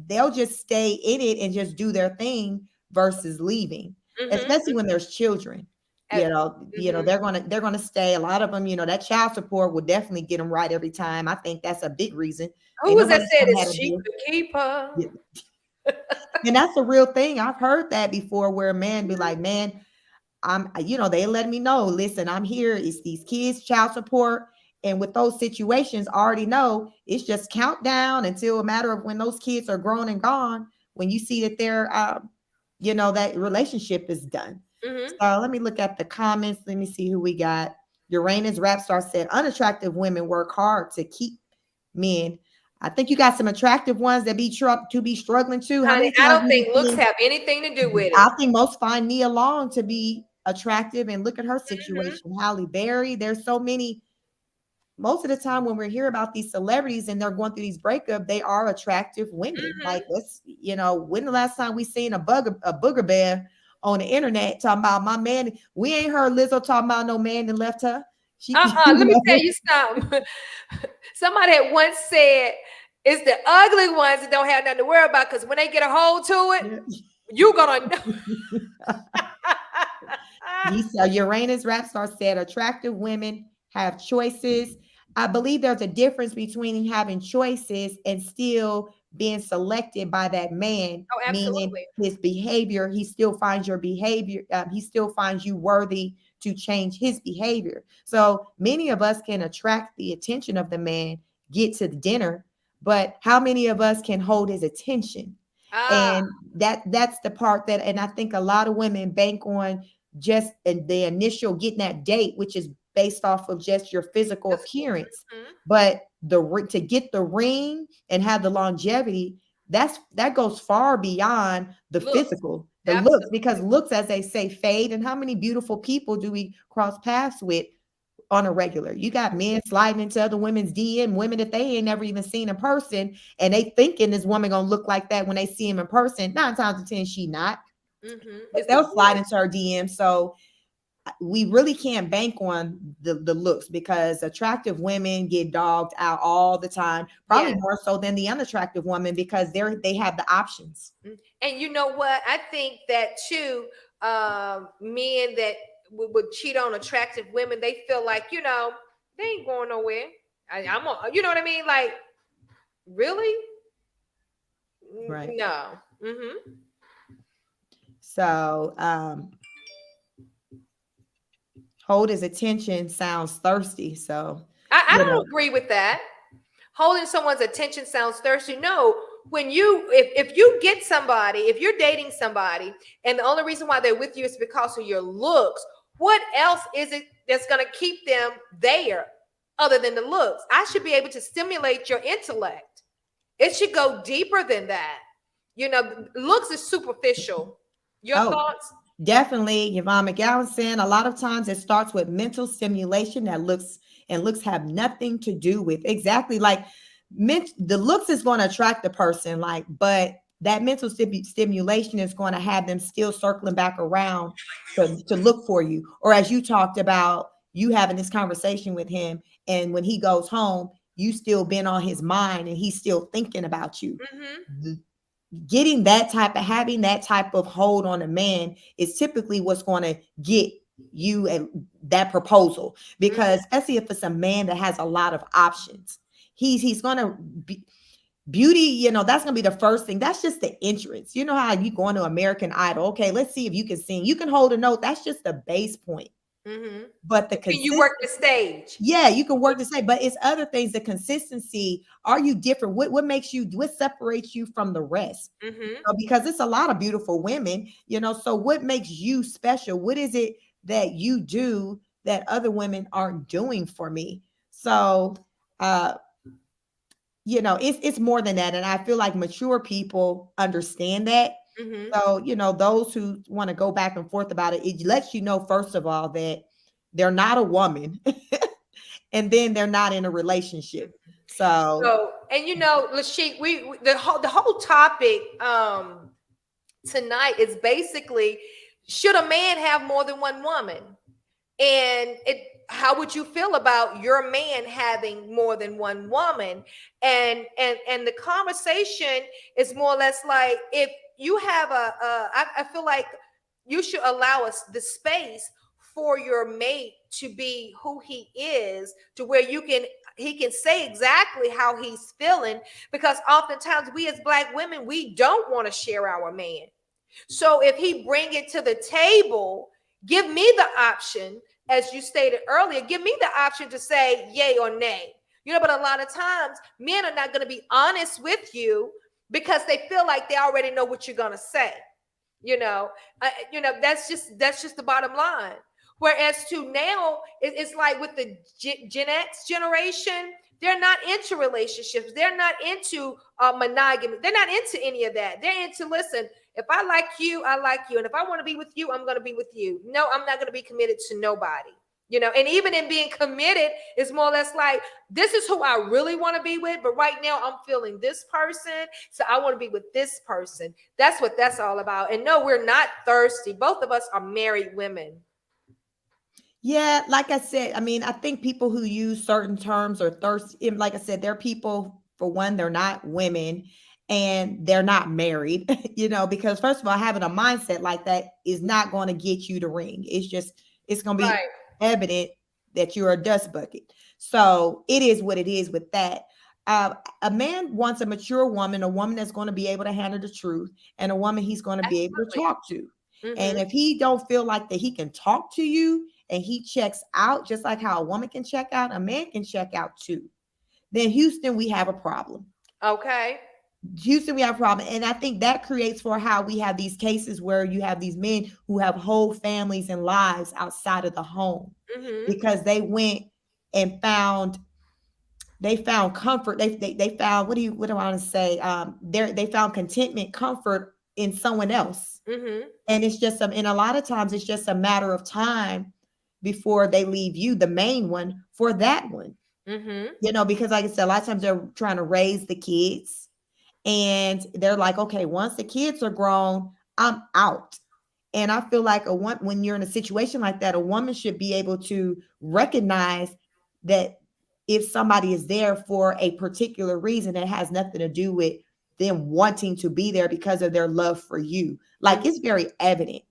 they'll just stay in it and just do their thing versus leaving, especially when there's children. Mm-hmm. They're gonna stay. A lot of them, that child support will definitely get them right every time. I think that's a big reason. Who Ain't was that nobody said gonna it's have to sheep deal. to keep her? Yeah. And that's a real thing. I've heard that before, where a man be like, man, they let me know, listen, I'm here. It's these kids, child support. And with those situations, I already know it's just countdown until a matter of when those kids are grown and gone. When you see that they're, that relationship is done. Mm-hmm. So let me look at the comments. Let me see who we got. Uranus Rap Star said, unattractive women work hard to keep men. I think you got some attractive ones that be struggling too. How Honey, many I times don't do you think looks see? have anything to do with I it. think most find Nia Long to be attractive, and look at her Mm-hmm. situation. Halle Berry. There's so many. Most of the time when we hear about these celebrities and they're going through these breakups, they are attractive women. Mm-hmm. Like, when the last time we seen a booger bear on the internet talking about my man? We ain't heard Lizzo talking about no man that left her. She, Let me tell you something. Somebody had once said it's the ugly ones that don't have nothing to worry about, because when they get a hold to it, you're gonna know. Uranus Rap Star said attractive women have choices. I believe there's a difference between having choices and still being selected by that man, Oh, meaning absolutely. his behavior. He still finds your behavior. He still finds you worthy to change his behavior. So many of us can attract the attention of the man, get to the dinner, but how many of us can hold his attention? Ah, And that's the part that, and I think a lot of women bank on just in the initial getting that date, which is based off of just your physical appearance. mhm. But to get the ring and have the longevity, that goes far beyond the Looks. physical, the looks, because Absolutely. looks, as they say, fade. And how many beautiful people do we cross paths with on a regular? You got men sliding into other women's DM, women that they ain't never even seen in person, and they thinking this woman gonna look like that when they see him in person. 9 times out of 10, she not. Mm-hmm. But It's the they'll slide voice. into her DM. So we really can't bank on the looks, because attractive women get dogged out all the time, probably Yes. more so than the unattractive woman, because they have the options. And you know what? I think that too, men that would cheat on attractive women, they feel like, they ain't going nowhere. You know what I mean? Like, really? Right. No. Mm-hmm. So hold his attention sounds thirsty. So I don't agree with that. Holding someone's attention sounds thirsty. No, if you get somebody, if you're dating somebody, and the only reason why they're with you is because of your looks, what else is it that's going to keep them there other than the looks? I should be able to stimulate your intellect. It should go deeper than that. Looks is superficial. Your thoughts? Definitely, Yvonne McGowan saying a lot of times it starts with mental stimulation that looks have nothing to do with exactly like the looks is going to attract the person, like, but that mental stimulation is going to have them still circling back around to look for you. Or as you talked about, you having this conversation with him, and when he goes home, you still been on his mind and he's still thinking about you. Mm-hmm. Having that type of hold on a man is typically what's going to get you that proposal, because especially if it's a man that has a lot of options, he's going to be beauty, that's going to be the first thing. That's just the entrance. You know how you going to American Idol, okay, let's see if you can sing, you can hold a note, that's just the base point. Mm-hmm. But Can you work the stage? Yeah, you can work the same, but it's other things. The consistency. Are you different? What makes you? What separates you from the rest? Mm-hmm. Because it's a lot of beautiful women, So what makes you special? What is it that you do that other women aren't doing for me? So, it's more than that, and I feel like mature people understand that. Mm-hmm. So, those who want to go back and forth about it, it lets you know, first of all, that they're not a woman and then they're not in a relationship. So So, and Lashik, the whole topic tonight is basically, should a man have more than one woman? And how would you feel about your man having more than one woman? And the conversation is more or less like, if you have I feel like you should allow us the space for your mate to be who he is, to where he can say exactly how he's feeling, because oftentimes we as Black women, we don't want to share our man. So if he bring it to the table, give me the option, as you stated earlier, give me the option to say yay or nay. But a lot of times men are not going to be honest with you because they feel like they already know what you're going to say. That's just the bottom line. Whereas to now, it's like with the Gen X generation, they're not into relationships. They're not into monogamy. They're not into any of that. They're into, listen, if I like you, I like you. And if I want to be with you, I'm going to be with you. No, I'm not going to be committed to nobody. And even in being committed, it's more or less like, this is who I really want to be with. But right now I'm feeling this person, so I want to be with this person. That's what that's all about. And no, we're not thirsty. Both of us are married women. yeah, like I said, I mean, I think people who use certain terms are thirsty. Like I said, they're people, for one, they're not women and they're not married, because first of all, having a mindset like that is not going to get you to ring. It's going to be Right. evident that you're a dust bucket. So it is what it is with that. A man wants a mature woman, a woman that's going to be able to handle the truth, and a woman he's going to be able to Absolutely. talk to. And Mhm. if he don't feel like that he can talk to you and he checks out, just like how a woman can check out, a man can check out too, then Houston, we have a problem. Okay. Houston, we have a problem. And I think that creates for how we have these cases where you have these men who have whole families and lives outside of the home Mhm. because they went and found comfort. They found, what do I want to say? They found contentment, comfort in someone else. Mhm. And it's just and a lot of times it's just a matter of time before they leave you, the main one, for that one. Mhm. Because like I said, a lot of times they're trying to raise the kids and they're like, okay, once the kids are grown, I'm out. And I feel like when you're in a situation like that, a woman should be able to recognize that if somebody is there for a particular reason, it has nothing to do with them wanting to be there because of their love for you. Like, it's very evident.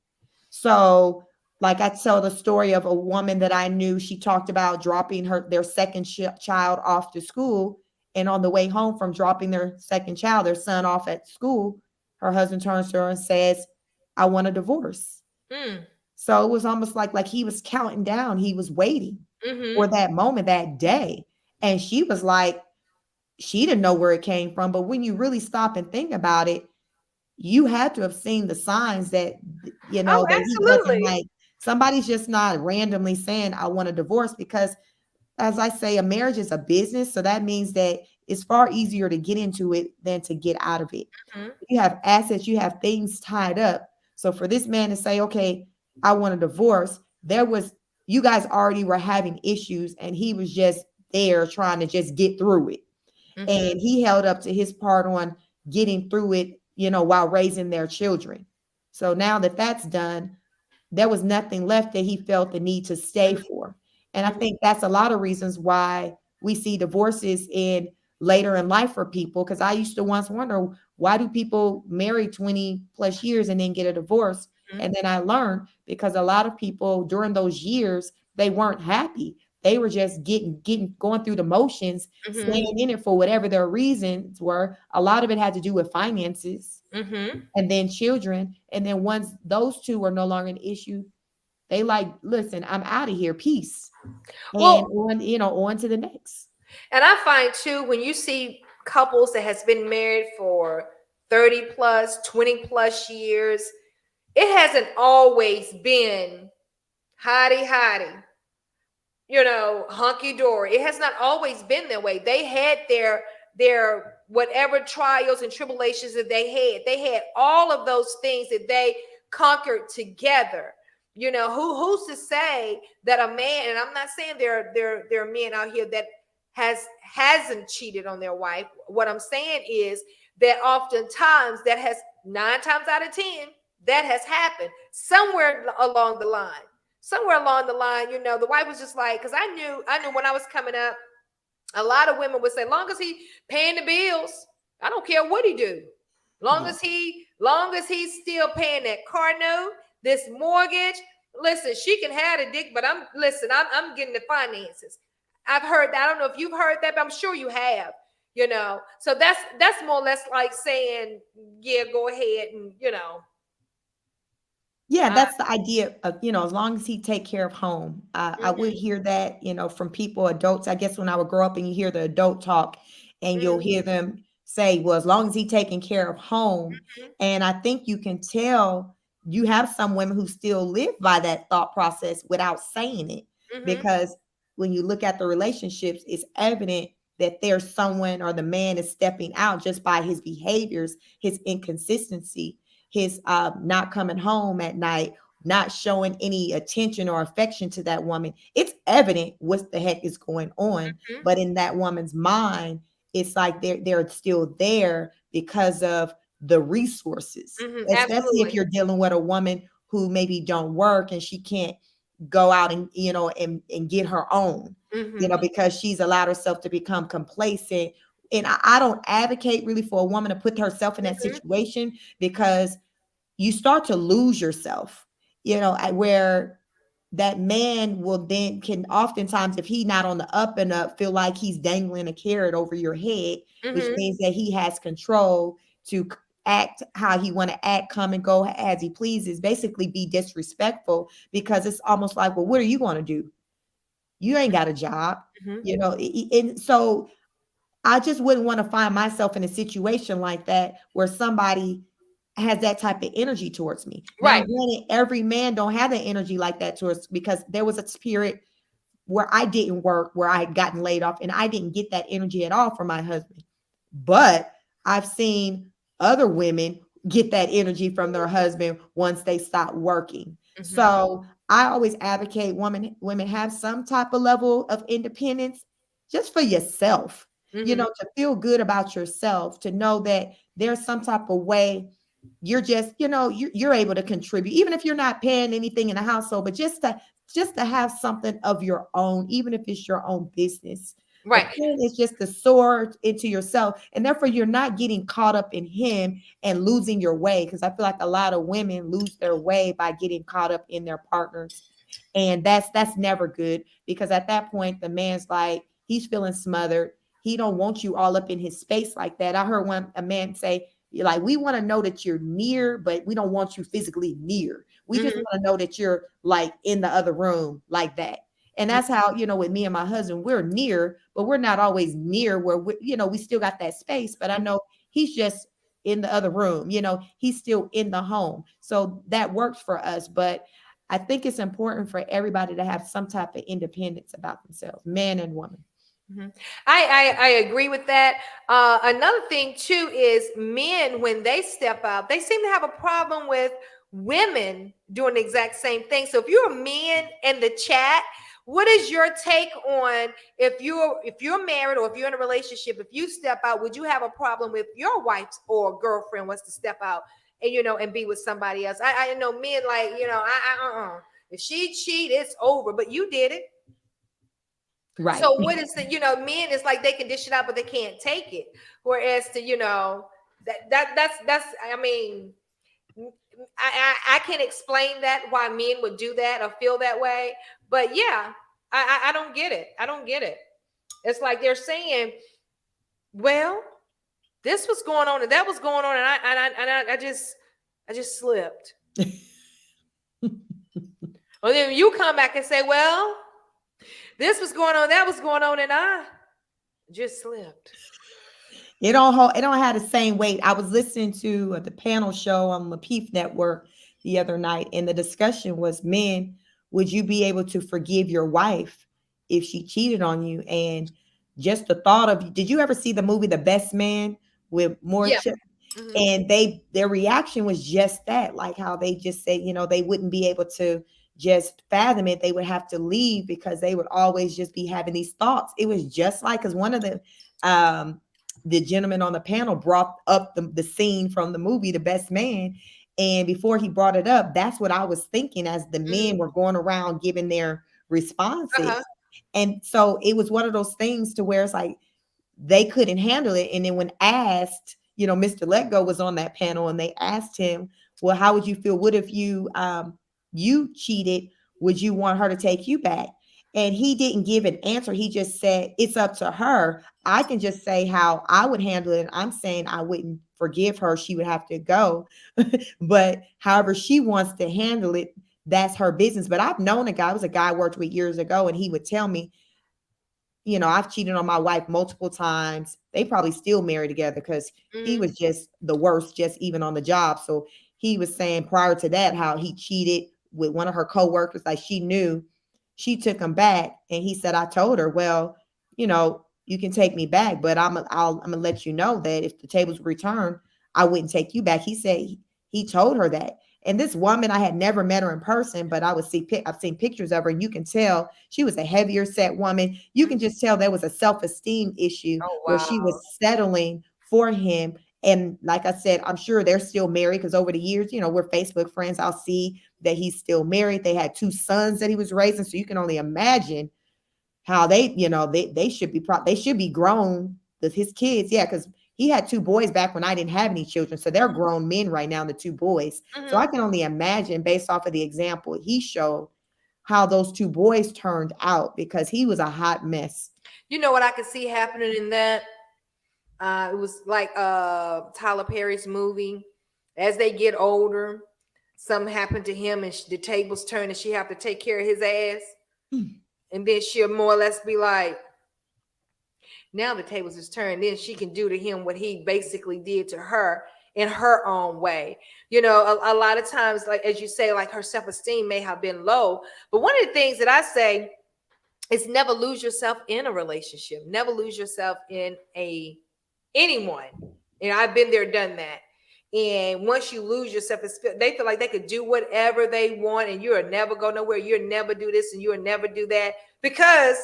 So, like, I tell the story of a woman that I knew. She talked about dropping their second child off to school, and on the way home from dropping their second child, their son, off at school, her husband turns to her and says, I want a divorce. Mm. So it was almost like he was counting down. He was waiting for Mhm. that moment, that day. And she was like, she didn't know where it came from. But when you really stop and think about it, you had to have seen the signs that, Oh, that he wasn't absolutely. like, somebody's just not randomly saying, I want a divorce, because as I say, a marriage is a business. So that means that it's far easier to get into it than to get out of it. Mhm. You have assets, you have things tied up. So for this man to say, okay, I want a divorce, you guys already were having issues and he was just there trying to just get through it. Mhm. And he held up to his part on getting through it, while raising their children. So now that that's done, there was nothing left that he felt the need to stay for. And I Mhm. think that's a lot of reasons why we see divorces in later in life for people. Because I used to once wonder, why do people marry 20 plus years and then get a divorce? Mhm. And then I learned, because a lot of people during those years, they weren't happy. They were just going through the motions, Mhm. staying in it for whatever their reasons were. A lot of it had to do with finances Mhm. and then children. And then once those two are no longer an issue, they like, listen, I'm out of here. Peace. And Well, on to the next. and I find too, when you see couples that has been married for 30 plus, 20 plus years, it hasn't always been hotty, hunky dory. It has not always been that way. They had their whatever trials and tribulations that they had. They had all of those things that they conquered together. Who's to say that a man, and I'm not saying there are men out here that hasn't cheated on their wife. What I'm saying is that oftentimes that has 9 times out of 10 that has happened somewhere along the line. Somewhere along the line, the wife was just like, because I knew when I was coming up, a lot of women would say, long as he paying the bills, I don't care what he do. Long as he's still paying that car note, this mortgage. Listen, she can have a dick, but I'm getting the finances. I've heard that. I don't know if you've heard that, but I'm sure you have. So that's more or less like saying, yeah, go ahead and Yeah, that's the idea of, as long as he take care of home. I would hear that, from people, adults. I guess when I would grow up and you hear the adult talk and you'll hear them say, well, as long as he taking care of home. And I think you can tell you have some women who still live by that thought process without saying it. Because when you look at the relationships, it's evident that there's someone or the man is stepping out just by his behaviors, his inconsistency, his not coming home at night, not showing any attention or affection to that woman. It's evident what the heck is going on. But in that woman's mind, it's like they're still there because of the resources, especially absolutely. if you're dealing with a woman who maybe don't work and she can't go out and and get her own, because she's allowed herself to become complacent. And I don't advocate really for a woman to put herself in that situation, because you start to lose yourself, where that man will then can oftentimes, if he not on the up and up, feel like he's dangling a carrot over your head, which means that he has control to act how he want to act, come and go as he pleases, basically be disrespectful, because it's almost like, well, what are you going to do? You ain't got a job, and so I just wouldn't want to find myself in a situation like that where somebody has that type of energy towards me. Right. Now, granted, every man don't have that energy like that towards, because there was a period where I didn't work, where I had gotten laid off, and I didn't get that energy at all from my husband. But I've seen other women get that energy from their husband once they stop working. So I always advocate women have some type of level of independence just for yourself, to feel good about yourself, to know that there's some type of way you're just, you're able to contribute, even if you're not paying anything in the household, but just to have something of your own, even if it's your own business. Right. The point is just to soar into yourself, and therefore you're not getting caught up in him and losing your way. Because I feel like a lot of women lose their way by getting caught up in their partners, and that's never good, because at that point the man's like, he's feeling smothered. He don't want you all up in his space like that. I heard a man say, like, we want to know that you're near, but we don't want you physically near. We just want to know that you're like in the other room like that. And that's how, with me and my husband, we're near, but we're not always near where we still got that space. But I know he's just in the other room, he's still in the home. So that works for us. But I think it's important for everybody to have some type of independence about themselves, man and woman. I agree with that. Another thing too is men, when they step out, they seem to have a problem with women doing the exact same thing. So if you're a man in the chat, what is your take on if you're married or if you're in a relationship, if you step out, would you have a problem with your wife or girlfriend wants to step out and and be with somebody else? I know men like, if she cheat, it's over, but you did it. Right. So what is the, men is like they can dish it out, but they can't take it. Whereas to, that's I mean, I can't explain that why men would do that or feel that way. But yeah, I don't get it. I don't get it. It's like they're saying, well, this was going on and that was going on, and I just slipped. Well, then you come back and say, well, this was going on, that was going on, and I just slipped. It don't have the same weight. I was listening to the panel show on the Peef Network the other night, and the discussion was, men, would you be able to forgive your wife if she cheated on you? And just the thought of, did you ever see the movie The Best Man with Morris? Yeah. And their reaction was just that, like how they just said, they wouldn't be able to just fathom it. They would have to leave because they would always just be having these thoughts. It was just like, because one of the gentleman on the panel brought up the scene from the movie The Best Man, and before he brought it up, that's what I was thinking as the men were going around giving their responses. And so it was one of those things to where it's like they couldn't handle it. And then when asked, Mr. Letgo was on that panel, and they asked him, well, how would you feel? What if you cheated? Would you want her to take you back? And he didn't give an answer. He just said, it's up to her. I can just say how I would handle it. I'm saying I wouldn't forgive her. She would have to go. But however she wants to handle it, that's her business. But I've known a guy, it was a guy I worked with years ago, and he would tell me, I've cheated on my wife multiple times. They probably still married together because he was just the worst, just even on the job. So he was saying prior to that, how he cheated with one of her coworkers. Like, she knew, she took him back. And he said, I told her, well, you can take me back, but I'm gonna let you know that if the tables return, I wouldn't take you back. He said he told her that. And this woman, I had never met her in person, but I've seen pictures of her, and you can tell she was a heavier set woman. You can just tell there was a self-esteem issue where she was settling for him. And like I said, I'm sure they're still married, because over the years, we're Facebook friends. I'll see that he's still married. They had 2 sons that he was raising. So you can only imagine how they should be grown, his kids. Yeah, because he had 2 boys back when I didn't have any children. So they're grown men right now, the 2 boys. So I can only imagine, based off of the example he showed, how those 2 boys turned out, because he was a hot mess. You know what I could see happening in that? It was like Tyler Perry's movie. As they get older, something happened to him, and the tables turn, and she have to take care of his ass. And then she'll more or less be like, now the tables is turned. Then she can do to him what he basically did to her in her own way. A lot of times, like, as you say, like, her self-esteem may have been low. But one of the things that I say is never lose yourself in a relationship. Never lose yourself in anyone. I've been there, done that. And once you lose yourself, they feel like they could do whatever they want, and you'll never go nowhere. You'll never do this, and you'll never do that, because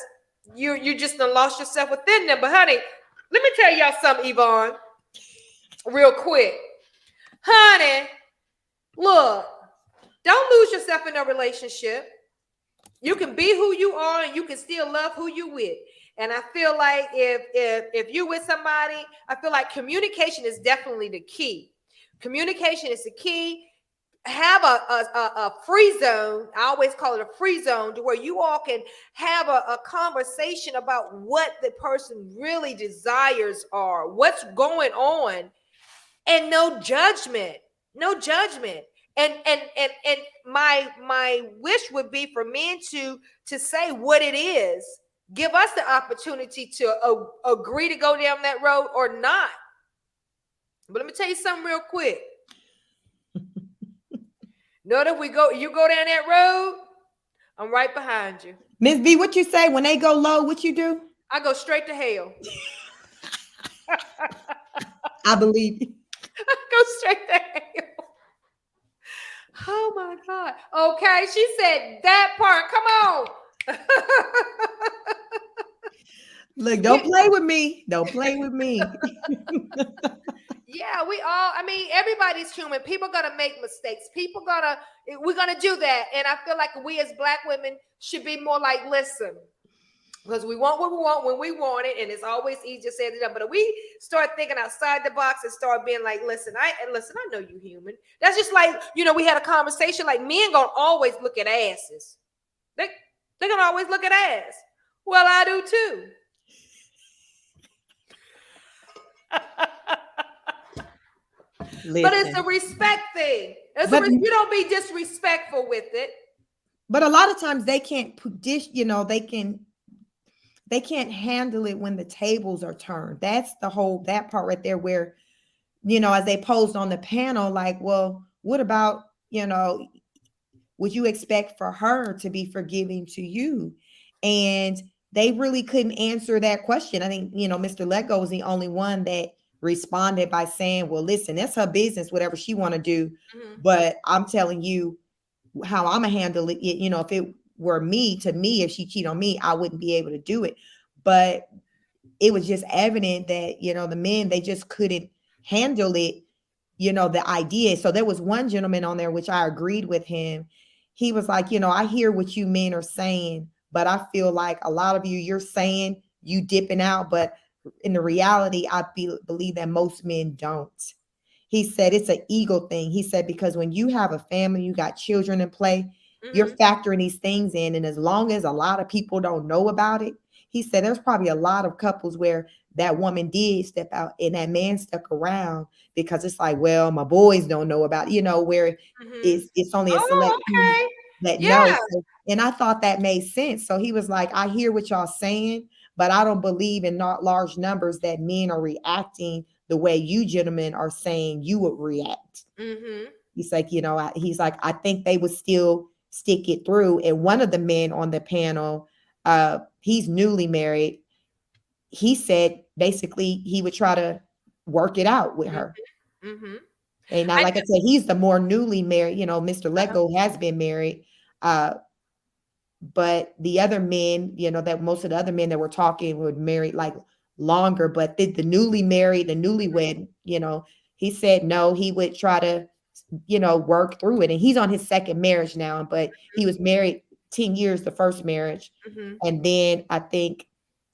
you just done lost yourself within them. But honey, let me tell y'all something, Yvonne, real quick. Honey, look, don't lose yourself in a relationship. You can be who you are, and you can still love who you with. And I feel like if you with somebody, I feel like communication is definitely the key. Communication is the key. Have a free zone. I always call it a free zone, to where you all can have a conversation about what the person really desires are, what's going on, and no judgment. And my wish would be for men to say what it is. Give us the opportunity to agree to go down that road or not. But let me tell you something real quick. Know that you go down that road, I'm right behind you. Miss B, what you say when they go low? What you do? I go straight to hell. I believe you. I go straight to hell. Oh my God. Okay, she said that part. Come on. Look, don't play with me. Don't play with me. Yeah, everybody's human. People gonna make mistakes. We're gonna do that. And I feel like we as Black women should be more like, listen, because we want what we want when we want it, and it's always easier said than done. But if we start thinking outside the box and start being like, listen, I know you human. That's just like, we had a conversation, like, men gonna always look at asses. They're gonna always look at ass. Well, I do too. But it's a respect thing. You don't be disrespectful with it. But a lot of times they can't they can't handle it when the tables are turned. That's that part right there where, as they posed on the panel, like, well, what about, would you expect for her to be forgiving to you? And they really couldn't answer that question. I think, Mr. Letgo was the only one that responded by saying, well, listen, that's her business, whatever she want to do. But I'm telling you, how I'm gonna handle it. If it were me, to me, if she cheat on me, I wouldn't be able to do it. But it was just evident that, the men, they just couldn't handle it, the idea. So there was one gentleman on there, which I agreed with him. He was like, I hear what you men are saying, but I feel like a lot of you're saying you dipping out, but in the reality, I believe that most men don't. He said it's an ego thing. He said, because when you have a family, you got children in play, you're factoring these things in. And as long as a lot of people don't know about it, he said there's probably a lot of couples where that woman did step out and that man stuck around because it's like, well, my boys don't know about, where it's only a select Oh, few okay. that know. Yeah. And I thought that made sense. So he was like, I hear what y'all saying, but I don't believe in not large numbers that men are reacting the way you gentlemen are saying you would react. He's like, I think they would still stick it through. And one of the men on the panel, he's newly married. He said basically he would try to work it out with her. And now, I like I said, he's the more newly married. Mr. Lego has been married. But the other men, that most of the other men that were talking were married like longer, but the newly married, the newlywed, he said no, he would try to, work through it. And he's on his second marriage now, but he was married 10 years, the first marriage. And then I think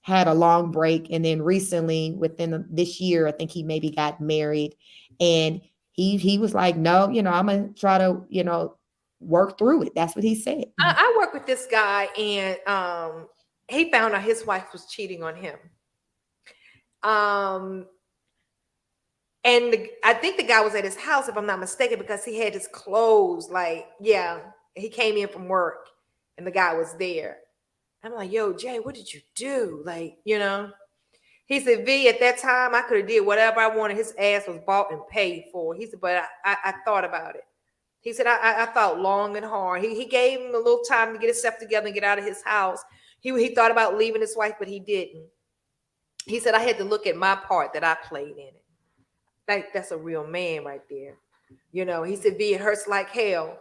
had a long break. And then recently within this year, I think he maybe got married, and he was like, no, I'm going to try to, work through it. That's what he said. I work with this guy, and he found out his wife was cheating on him. And I think the guy was at his house, if I'm not mistaken, because he had his clothes. Like, yeah, he came in from work, and the guy was there. I'm like, yo, Jay, what did you do? Like, He said, V, at that time, I could have did whatever I wanted. His ass was bought and paid for. He said, but I thought about it. He said, I thought long and hard. He gave him a little time to get himself together and get out of his house. He thought about leaving his wife, but he didn't. He said, I had to look at my part that I played in it. Like, that's a real man right there. He said, V, it hurts like hell.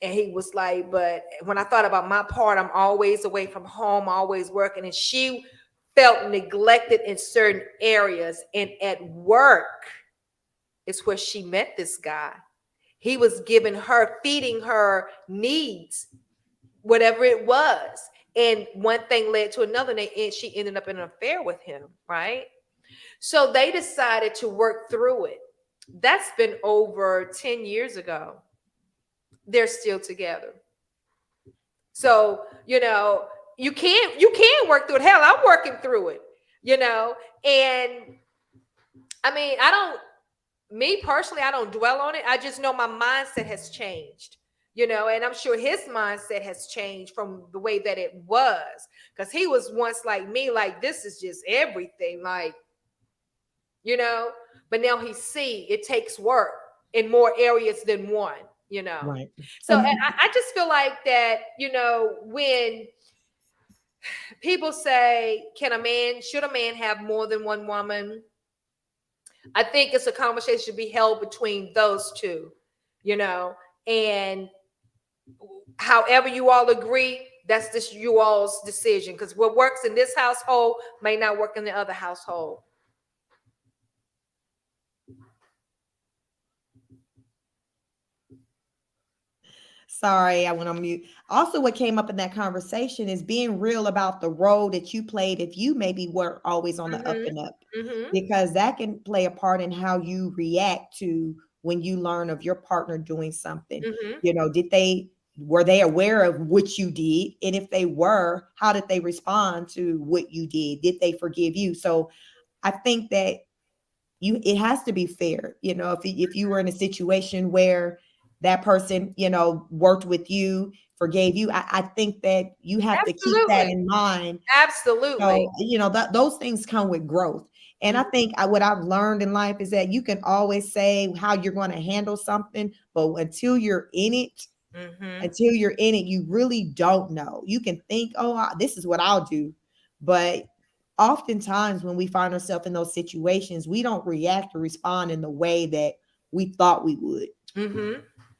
And he was like, but when I thought about my part, I'm always away from home, always working. And she felt neglected in certain areas. And at work is where she met this guy. He was giving her, feeding her needs, whatever it was. And one thing led to another, and she ended up in an affair with him, right? So they decided to work through it. That's been over 10 years ago. They're still together. So, you can work through it. Hell, I'm working through it, and I mean, me personally, I don't dwell on it. I just know my mindset has changed, and I'm sure his mindset has changed from the way that it was, because he was once like me, like, this is just everything, like, but now he see it takes work in more areas than one, Right. So I just feel like that, when people say, should a man have more than one woman? I think it's a conversation to be held between those two, and however you all agree, that's just you all's decision, because what works in this household may not work in the other household. Sorry, I went on mute. Also, what came up in that conversation is being real about the role that you played if you maybe weren't always on the up and up, because that can play a part in how you react to when you learn of your partner doing something. Were they aware of what you did? And if they were, how did they respond to what you did? Did they forgive you? So I think that it has to be fair. If you were in a situation where that person, worked with you, forgave you, I think that you have to keep that in mind. Absolutely. So, those things come with growth. And I think what I've learned in life is that you can always say how you're going to handle something, but until you're in it, you really don't know. You can think, oh, this is what I'll do. But oftentimes when we find ourselves in those situations, we don't react or respond in the way that we thought we would.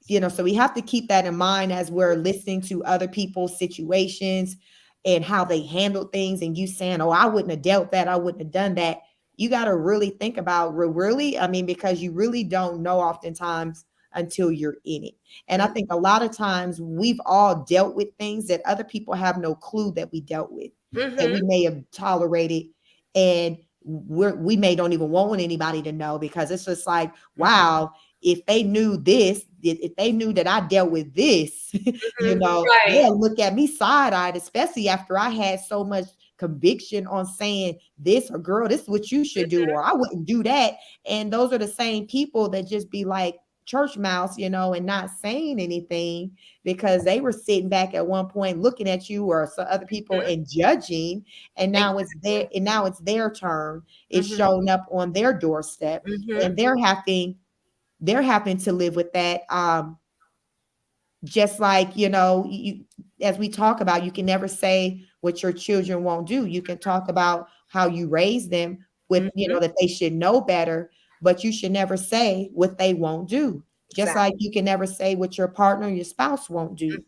so we have to keep that in mind as we're listening to other people's situations and how they handle things. And you saying, oh, I wouldn't have dealt that. I wouldn't have done that. You got to really think about really, I mean, because you really don't know oftentimes until you're in it. And I think a lot of times we've all dealt with things that other people have no clue that we dealt with, that we may have tolerated. And we may don't even want anybody to know, because it's just like, wow, if they knew this, if they knew that I dealt with this, Right. they'll look at me side-eyed, especially after I had so much conviction on saying this, or girl, this is what you should do, or I wouldn't do that. And those are the same people that just be like church mouse, and not saying anything, because they were sitting back at one point looking at you or some other people and judging. And now it's their turn. It's showing up on their doorstep, and they're having to live with that. Just like, as we talk about, you can never say what your children won't do. You can talk about how you raise them with, that they should know better, but you should never say what they won't do. Just like you can never say what your partner, your spouse won't do.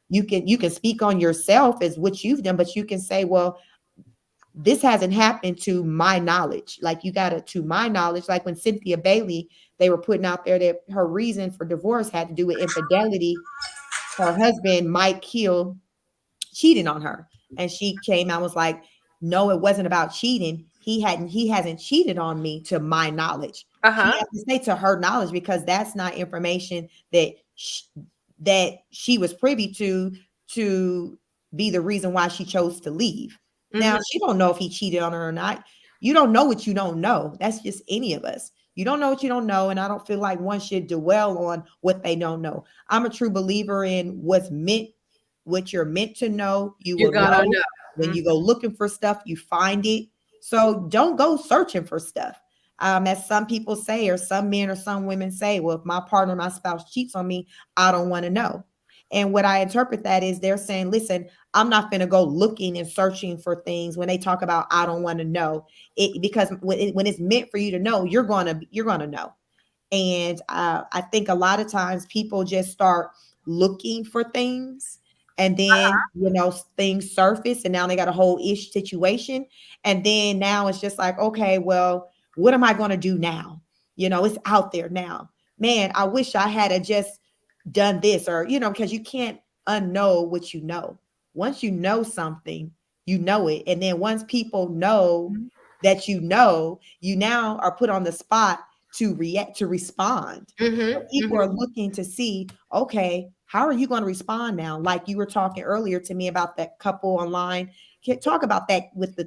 You can speak on yourself as what you've done, but you can say, well, this hasn't happened to my knowledge. Like, you got to my knowledge, like when Cynthia Bailey, they were putting out there that her reason for divorce had to do with infidelity. Her husband, Mike Hill, cheated on her. And she came out and was like, no, it wasn't about cheating. He hasn't cheated on me to my knowledge. She has to say to her knowledge, because that's not information that she was privy to be the reason why she chose to leave. Now, she don't know if he cheated on her or not. You don't know what you don't know. That's just any of us. You don't know what you don't know. And I don't feel like one should dwell on what they don't know. I'm a true believer in what you're meant to know. You will know. When you go looking for stuff, you find it. So don't go searching for stuff. As some people say, or some men or some women say, well, if my partner, my spouse cheats on me, I don't want to know. And what I interpret that is they're saying, listen, I'm not going to go looking and searching for things when they talk about, I don't want to know it, because when it's meant for you to know, you're going to know. And I think a lot of times people just start looking for things, and then, things surface, and now they got a whole ish situation. And then now it's just like, okay, well, what am I going to do now? It's out there now. Man, I wish I had just done this, or, because you can't unknow what you know. Once you know something, you know it. And then once people know that you now are put on the spot to react, to respond. So people are looking to see, okay, how are you going to respond now? Like you were talking earlier to me about that couple online. Can talk about that with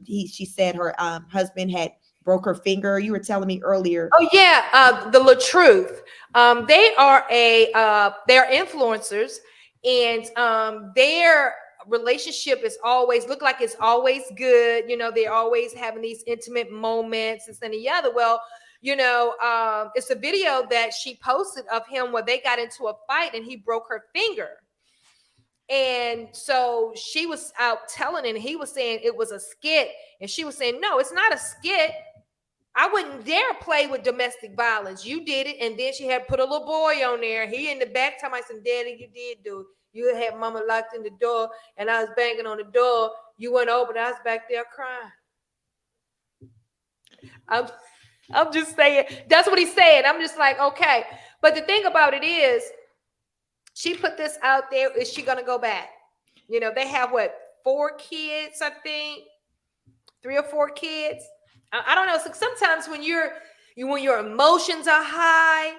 she said her husband had broke her finger. You were telling me earlier. Oh yeah, the LaTruth. They are they're influencers, and their relationship is always look like it's always good. They're always having these intimate moments, this and the other. Well, it's a video that she posted of him where they got into a fight and he broke her finger. And so she was out telling, and he was saying it was a skit, and she was saying, no, it's not a skit. I wouldn't dare play with domestic violence. You did it. And then she had put a little boy on there. He in the back telling me, some daddy, you did do it. You had mama locked in the door, and I was banging on the door. You went open, I was back there crying. I'm just saying, that's what he said. I'm just like, okay. But the thing about it is, she put this out there. Is she going to go back? They have 4 kids, I think, 3 or 4 kids. I don't know. So sometimes when your emotions are high,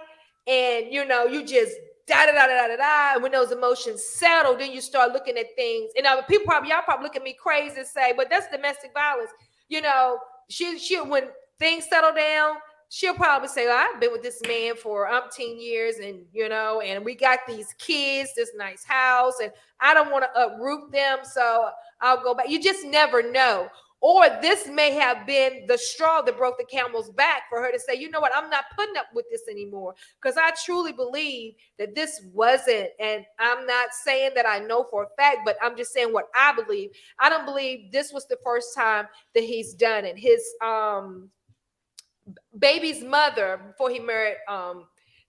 and you just and when those emotions settle, then you start looking at things. And y'all probably look at me crazy and say, but that's domestic violence. She when things settle down, she'll probably say, I've been with this man for umpteen years, and and we got these kids, this nice house, and I don't want to uproot them, so I'll go back. You just never know. Or this may have been the straw that broke the camel's back for her to say, you know what, I'm not putting up with this anymore. Because I truly believe that this wasn't, and I'm not saying that I know for a fact, but I'm just saying what I believe. I don't believe this was the first time that he's done it. His baby's mother, before he married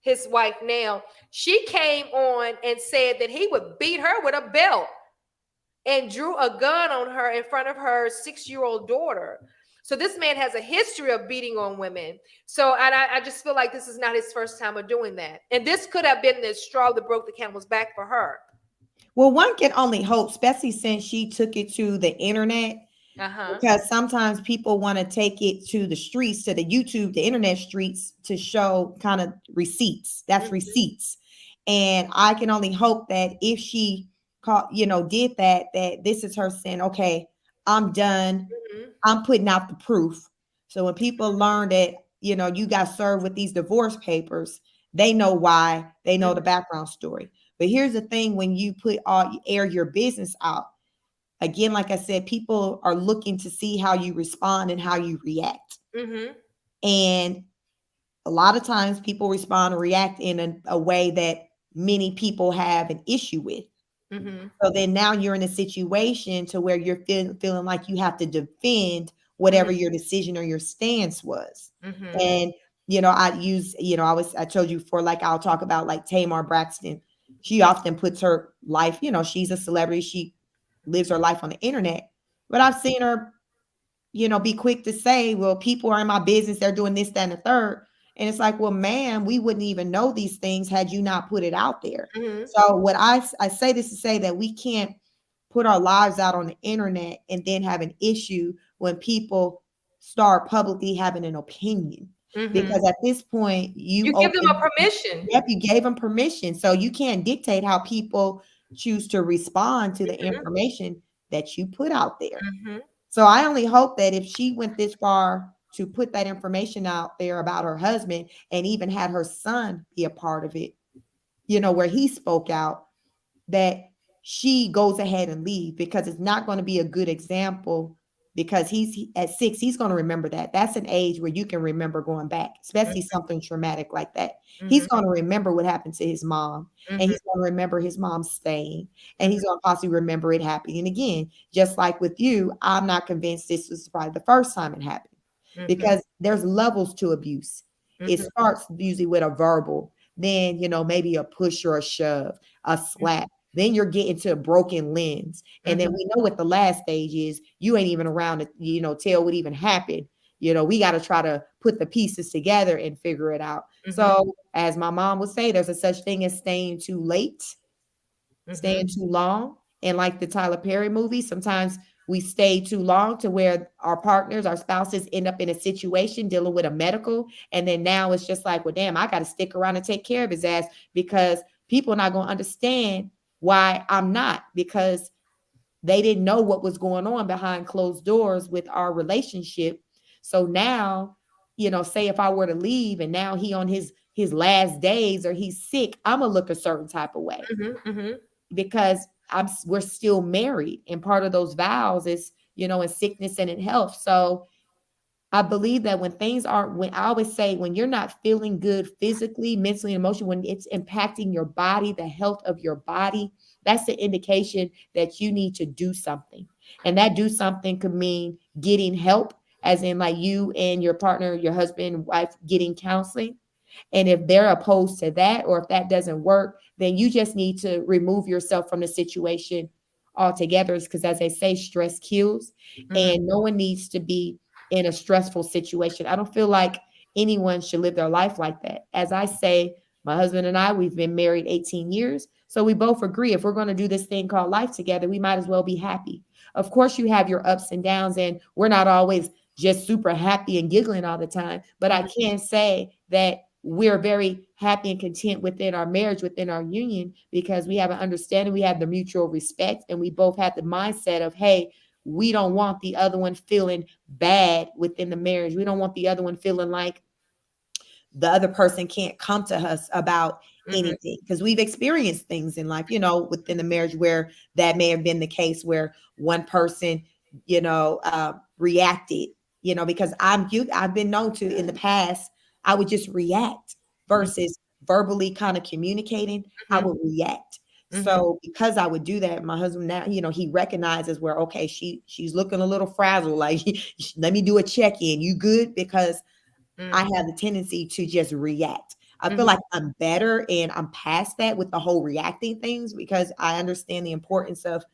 his wife now, she came on and said that he would beat her with a belt and drew a gun on her in front of her 6-year-old daughter. So this man has a history of beating on women. So I just feel like this is not his first time of doing that. And this could have been the straw that broke the camel's back for her. Well, one can only hope, especially since she took it to the internet, because sometimes people want to take it to the streets, to the YouTube, the internet streets, to show kind of receipts. That's receipts. And I can only hope that if she did that this is her saying, okay, I'm done. I'm putting out the proof. So when people learn that, you got served with these divorce papers, they know why, they know the background story. But here's the thing, when you air your business out, again, like I said, people are looking to see how you respond and how you react. And a lot of times people respond and react in a way that many people have an issue with. So then now you're in a situation to where you're feeling like you have to defend whatever your decision or your stance was. And, I told you before, like, I'll talk about like Tamar Braxton. She often puts her life, she's a celebrity. She lives her life on the internet, but I've seen her, be quick to say, well, people are in my business. They're doing this, that, and the third. And it's like, well, man, we wouldn't even know these things had you not put it out there. So what I say this to say that we can't put our lives out on the internet and then have an issue when people start publicly having an opinion. Because at this point, you give them a permission. Yep, you gave them permission. So you can't dictate how people choose to respond to the information that you put out there. So I only hope that if she went this far to put that information out there about her husband and even had her son be a part of it, where he spoke out, that she goes ahead and leave, because it's not going to be a good example, because he's at 6, he's going to remember that. That's an age where you can remember going back, especially something traumatic like that. He's going to remember what happened to his mom, and he's going to remember his mom staying, and he's going to possibly remember it happening again. Just like with you, I'm not convinced this was probably the first time it happened, because there's levels to abuse. It starts usually with a verbal, then, maybe a push or a shove, a slap. Then you're getting to broken limbs. And then we know what the last stage is. You ain't even around to, tell what even happened. We got to try to put the pieces together and figure it out. So as my mom would say, there's a such thing as staying too late, staying too long. And like the Tyler Perry movie, sometimes we stay too long to where our partners, our spouses end up in a situation dealing with a medical. And then now it's just like, well, damn, I got to stick around and take care of his ass, because people are not going to understand why I'm not, because they didn't know what was going on behind closed doors with our relationship. So now, say if I were to leave and now he on his last days or he's sick, I'm gonna look a certain type of way, because we're still married, and part of those vows is, in sickness and in health. So I believe that when I always say, when you're not feeling good physically, mentally, emotionally, when it's impacting your body, the health of your body, that's the indication that you need to do something. And that do something could mean getting help, as in like you and your partner, your husband, wife, getting counseling. And if they're opposed to that, or if that doesn't work, then you just need to remove yourself from the situation altogether. Because as they say, stress kills, and no one needs to be in a stressful situation. I don't feel like anyone should live their life like that. As I say, my husband and I, we've been married 18 years. So we both agree, if we're going to do this thing called life together, we might as well be happy. Of course, you have your ups and downs, and we're not always just super happy and giggling all the time. But I can say that we're very happy and content within our marriage, within our union, because we have an understanding, we have the mutual respect, and we both have the mindset of, hey, we don't want the other one feeling bad within the marriage. We don't want the other one feeling like the other person can't come to us about anything, because we've experienced things in life, within the marriage where that may have been the case, where one person, reacted, because I've been known to in the past, I would just react versus verbally kind of communicating. I would react. So because I would do that, my husband now, he recognizes where, okay, she's looking a little frazzled. Like, let me do a check-in. You good? Because I have the tendency to just react. I feel like I'm better and I'm past that with the whole reacting things because I understand the importance of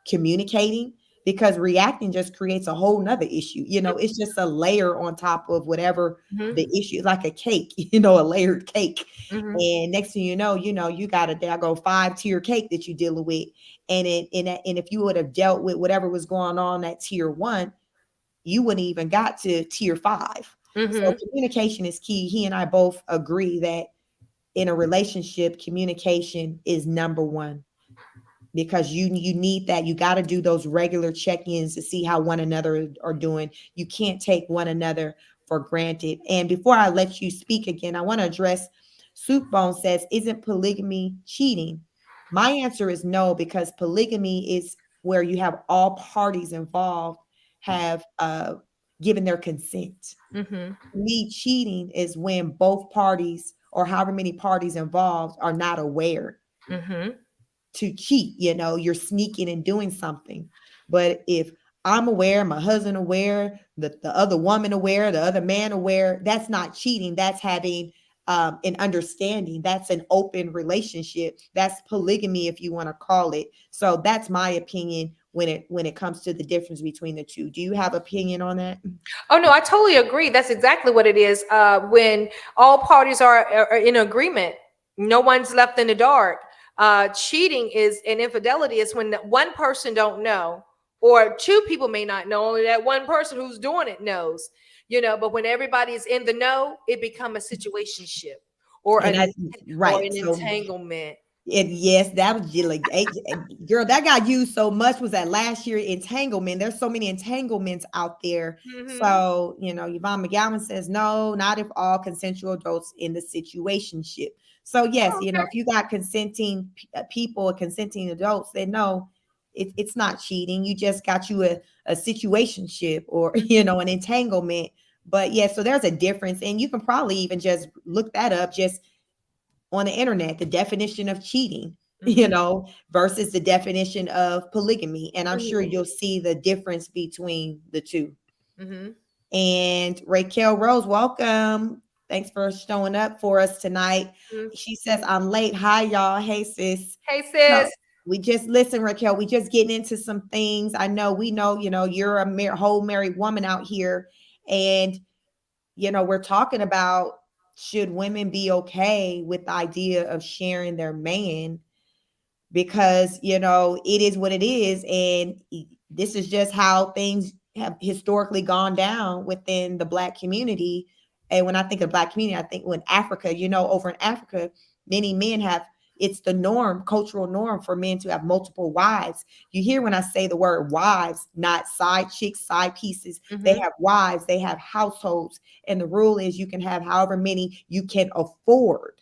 communicating because reacting just creates a whole nother issue. It's just a layer on top of whatever the issue is, like a cake, a layered cake. And next thing you know, you got a daggone 5-tier cake that you're dealing with. And if you would have dealt with whatever was going on at tier 1, you wouldn't even got to tier 5. So communication is key. He and I both agree that in a relationship, communication is number 1 because you need that. You got to do those regular check-ins to see how one another are doing. You can't take one another for granted. And before I let you speak again, I want to address Soup Bone says, isn't polygamy cheating? My answer is no, because polygamy is where you have all parties involved have given their consent. Me, cheating is when both parties or however many parties involved are not aware to cheat. You're sneaking and doing something. But if I'm aware, my husband aware, the other woman aware, the other man aware, that's not cheating. That's having an understanding. That's an open relationship. That's polygamy, if you want to call it. So that's my opinion when it comes to the difference between the two. Do you have opinion on that? Oh no, I totally agree. That's exactly what it is. When all parties are in agreement, no one's left in the dark. Cheating is and infidelity is when one person don't know, or two people may not know, only that one person who's doing it knows. But when everybody is in the know, it becomes a situationship or an entanglement. Yes, that was like, girl, that got used so much. Was that last year? Entanglement. There's so many entanglements out there. So, Yvonne McGowan says, no, not if all consensual adults in the situationship. So, yes, if you got consenting people, consenting adults, then no, it's not cheating. You just got you a situationship or, an entanglement. But yeah, so there's a difference. And you can probably even just look that up just on the internet, the definition of cheating, versus the definition of polygamy. And I'm sure you'll see the difference between the two. And Raquel Rose, welcome. Thanks for showing up for us tonight. She says, I'm late. Hi, y'all. Hey, sis. Hey, sis. We just listen, Raquel. We just getting into some things. I know, we know, you're a whole married woman out here. And, we're talking about, should women be okay with the idea of sharing their man? Because, it is what it is. And this is just how things have historically gone down within the Black community. And when I think of Black community, I think when Africa, over in Africa, many men it's the norm, cultural norm for men to have multiple wives. You hear when I say the word wives, not side chicks, side pieces. They have wives, they have households. And the rule is you can have however many you can afford.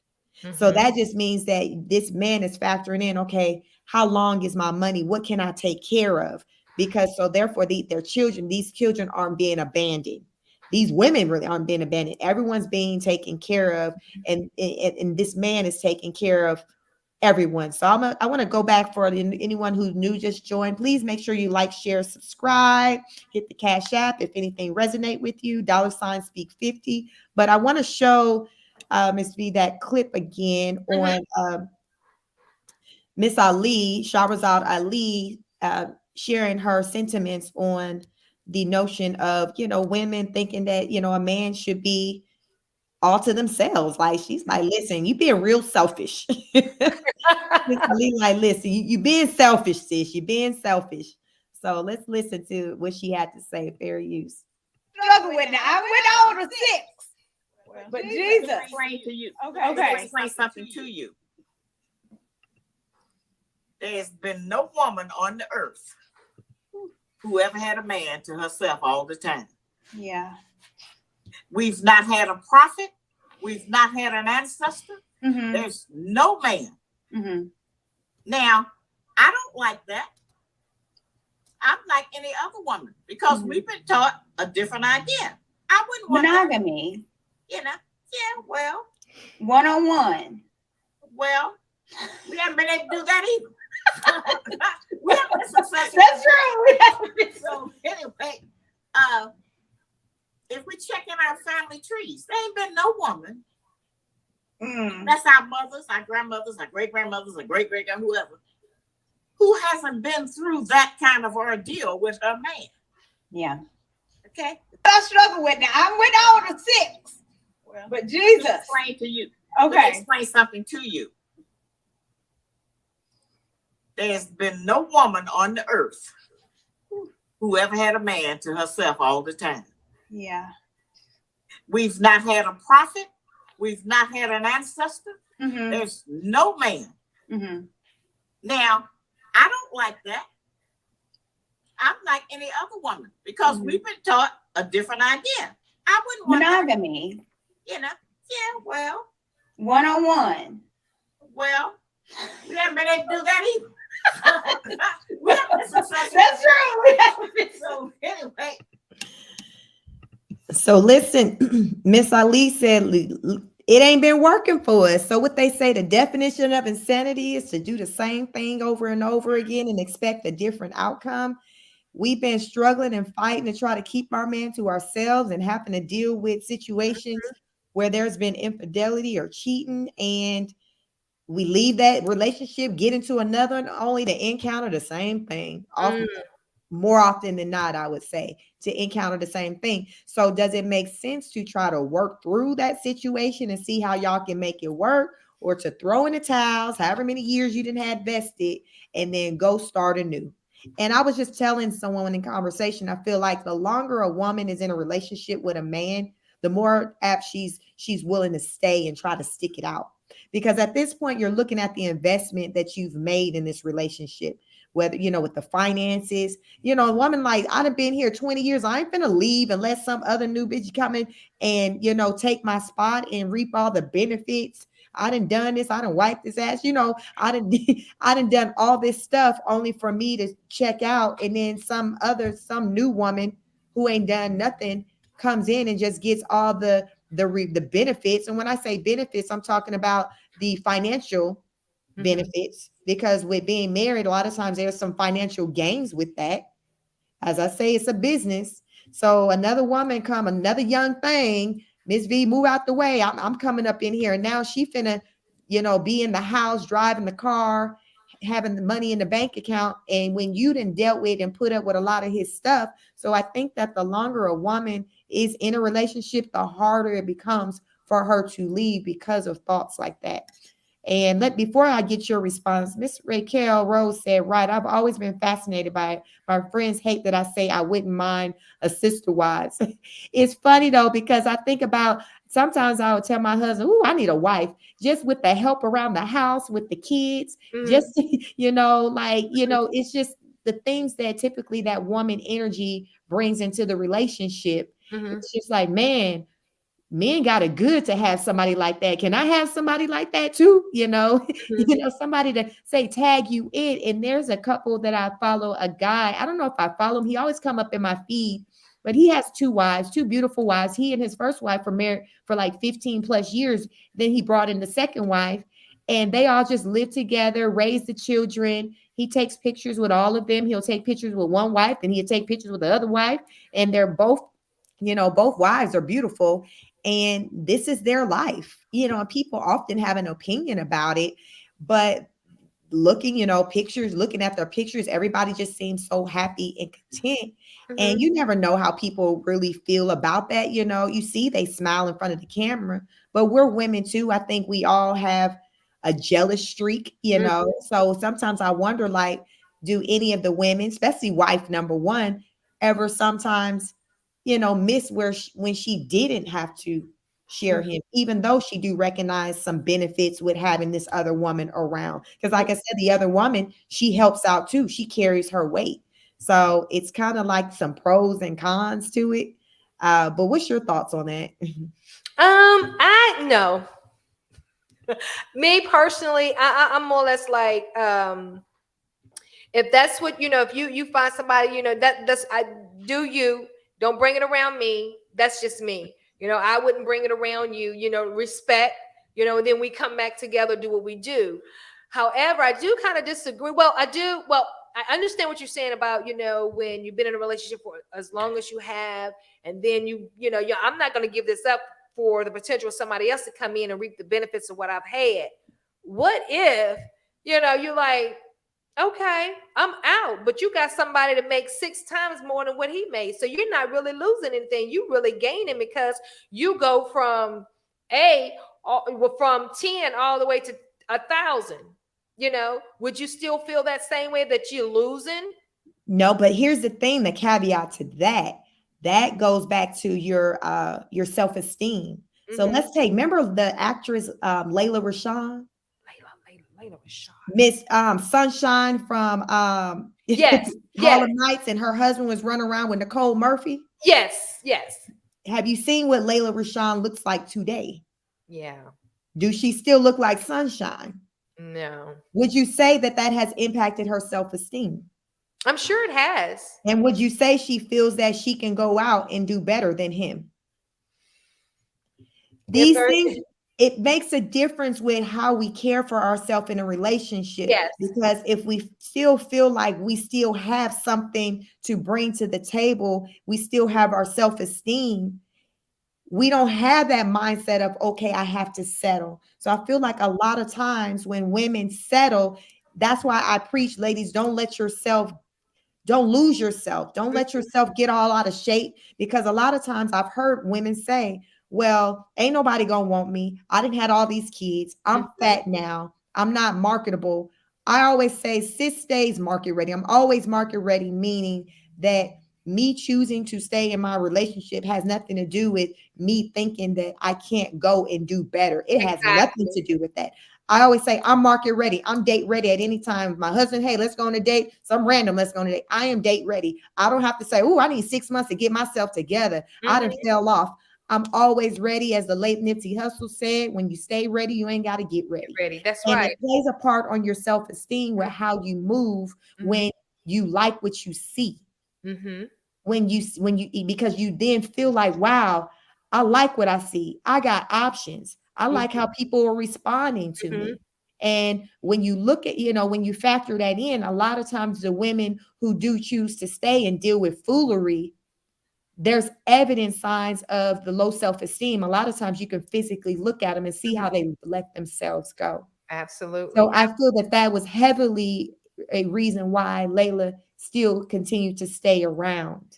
So that just means that this man is factoring in, okay, how long is my money? What can I take care of? Because so therefore their children, these children aren't being abandoned. These women really aren't being abandoned. Everyone's being taken care of. And this man is taking care of everyone. So I want to go back for anyone who new just joined. Please make sure you like, share, subscribe, hit the Cash App if anything resonate with you. $speak50. But I want to show Ms. V that clip again on Miss Ali, Sharazad Ali, sharing her sentiments on the notion of women thinking that a man should be all to themselves. Like she's like, listen, you being real selfish. Like, listen, you being selfish, sis. You're being selfish. So let's listen to what she had to say. Fair use. Struggle with that. I went over 6. But Jesus. Explain to you. Okay. Explain something to you. There's been no woman on the earth who ever had a man to herself all the time. Yeah. We've not had a prophet. We've not had an ancestor. There's no man. Now, I don't like that. I'm like any other woman because we've been taught a different idea. I wouldn't want monogamy. Yeah, well. One-on-one. Well, we haven't been able to do that either. We haven't been successful. That's true. So anyway, if we check in our family trees, there ain't been no woman That's our mothers, our grandmothers, our great grandmothers, our great great whoever. Who hasn't been through that kind of ordeal with a man? Yeah. Okay. I struggle with that. I'm with all the six. Well, But Jesus. let me explain to you. Okay. Let me explain something to you. There's been no woman on the earth who ever had a man to herself all the time. Yeah. We've not had a prophet. We've not had an ancestor. There's no man. Now, I don't like that. I'm like any other woman because we've been taught a different idea. I wouldn't want monogamy. That, yeah, well. One-on-one. Well, we haven't been able to do that either. We haven't been successful. That's true. We haven't been So anyway. So listen, Miss Ali said it ain't been working for us. So what they say, the definition of insanity is to do the same thing over and over again and expect a different outcome. We've been struggling and fighting to try to keep our man to ourselves and having to deal with situations where there's been infidelity or cheating, and we leave that relationship, get into another, and only to encounter the same thing. More often than not, I would say, to encounter the same thing. So does it make sense to try to work through that situation and see how y'all can make it work, or to throw in the towels, however many years you didn't have vested, and then go start anew? And I was just telling someone in conversation, I feel like the longer a woman is in a relationship with a man, the more apt she's willing to stay and try to stick it out. Because at this point, you're looking at the investment that you've made in this relationship, whether, with the finances, a woman like, I'd have been here 20 years. I ain't gonna leave unless some other new bitch come in and, take my spot and reap all the benefits. I done this. I done wiped this ass. I done done all this stuff only for me to check out. And then some new woman who ain't done nothing comes in and just gets all the benefits. And when I say benefits, I'm talking about the financial benefits, because with being married, a lot of times there's some financial gains with that. As I say, it's a business. So another woman come, another young thing, Miss V, move out the way. I'm coming up in here, and now she finna, be in the house, driving the car, having the money in the bank account. And when you done dealt with and put up with a lot of his stuff. So I think that the longer a woman is in a relationship, the harder it becomes for her to leave because of thoughts like that. And before I get your response, Miss Raquel Rose said, right, I've always been fascinated by it. My friends hate that I say I wouldn't mind a sister wives. It's funny though, because I think about, sometimes I would tell my husband, I need a wife, just with the help around the house with the kids, just, it's just the things that typically that woman energy brings into the relationship. It's just like, man, men got it good to have somebody like that. Can I have somebody like that too? Somebody to say, tag you in. And there's a couple that I follow, a guy, I don't know if I follow him. He always come up in my feed, but he has two wives, two beautiful wives. He and his first wife were married for like 15 plus years. Then he brought in the second wife, and they all just live together, raise the children. He takes pictures with all of them. He'll take pictures with one wife, and he'll take pictures with the other wife. And they're both, both wives are beautiful. And this is their life, people often have an opinion about it, but looking, looking at their pictures, everybody just seems so happy and content. And you never know how people really feel about that. You see, they smile in front of the camera, but we're women too. I think we all have a jealous streak, so sometimes I wonder, like, do any of the women, especially wife number one, ever sometimes miss when she didn't have to share him, even though she do recognize some benefits with having this other woman around? Because like I said, the other woman, she helps out too. She carries her weight. So it's kind of like some pros and cons to it. But what's your thoughts on that? I know. Me personally, I'm more or less like, if that's what, if you find somebody, that's, don't bring it around me. That's just me. I wouldn't bring it around you, respect, then we come back together, do what we do. However, I do kind of disagree. I understand what you're saying about, when you've been in a relationship for as long as you have, and then I'm not going to give this up for the potential of somebody else to come in and reap the benefits of what I've had. What if, you know, you're like, okay, I'm out, but you got somebody to make 6 times more than what he made. So you're not really losing anything. You really gaining because you go from from 10 all the way to 1,000. You know, would you still feel that same way that you're losing? No, but here's the thing, the caveat to that. That goes back to your self-esteem. So let's take, remember the actress Layla Rashawn? Layla Rashawn. Miss Sunshine from Yes, Harlem Nights, and her husband was running around with Nicole Murphy. Yes. Have you seen what Layla Rashawn looks like today? Yeah. Do she still look like Sunshine? No. Would you say that has impacted her self-esteem? I'm sure it has. And would you say she feels that she can go out and do better than him? These things, it makes a difference with how we care for ourselves in a relationship. Yes. Because if we still feel like we still have something to bring to the table, we still have our self-esteem, we don't have that mindset of, okay, I have to settle. So I feel like a lot of times when women settle, that's why I preach, ladies, don't lose yourself. Don't let yourself get all out of shape, because a lot of times I've heard women say, well, ain't nobody gonna want me. I didn't have all these kids. I'm fat now. I'm not marketable. I always say, sis stays market ready. I'm always market ready, meaning that me choosing to stay in my relationship has nothing to do with me thinking that I can't go and do better. It has nothing to do with that. I always say I'm market ready. I'm date ready at any time. My husband, hey, let's go on a date. Some random, let's go on a date. I am date ready. I don't have to say, oh, I need 6 months to get myself together. I done fell off. I'm always ready. As the late Nipsey Hussle said, when you stay ready, you ain't got to get ready. That's and right. It plays a part on your self-esteem with how you move when you like what you see. When you because you then feel like, wow, I like what I see. I got options. I like how people are responding to me. And when you look at, when you factor that in, a lot of times the women who do choose to stay and deal with foolery, there's evident signs of the low self-esteem. A lot of times you can physically look at them and see how they let themselves go. Absolutely. So I feel that was heavily a reason why Layla still continued to stay around.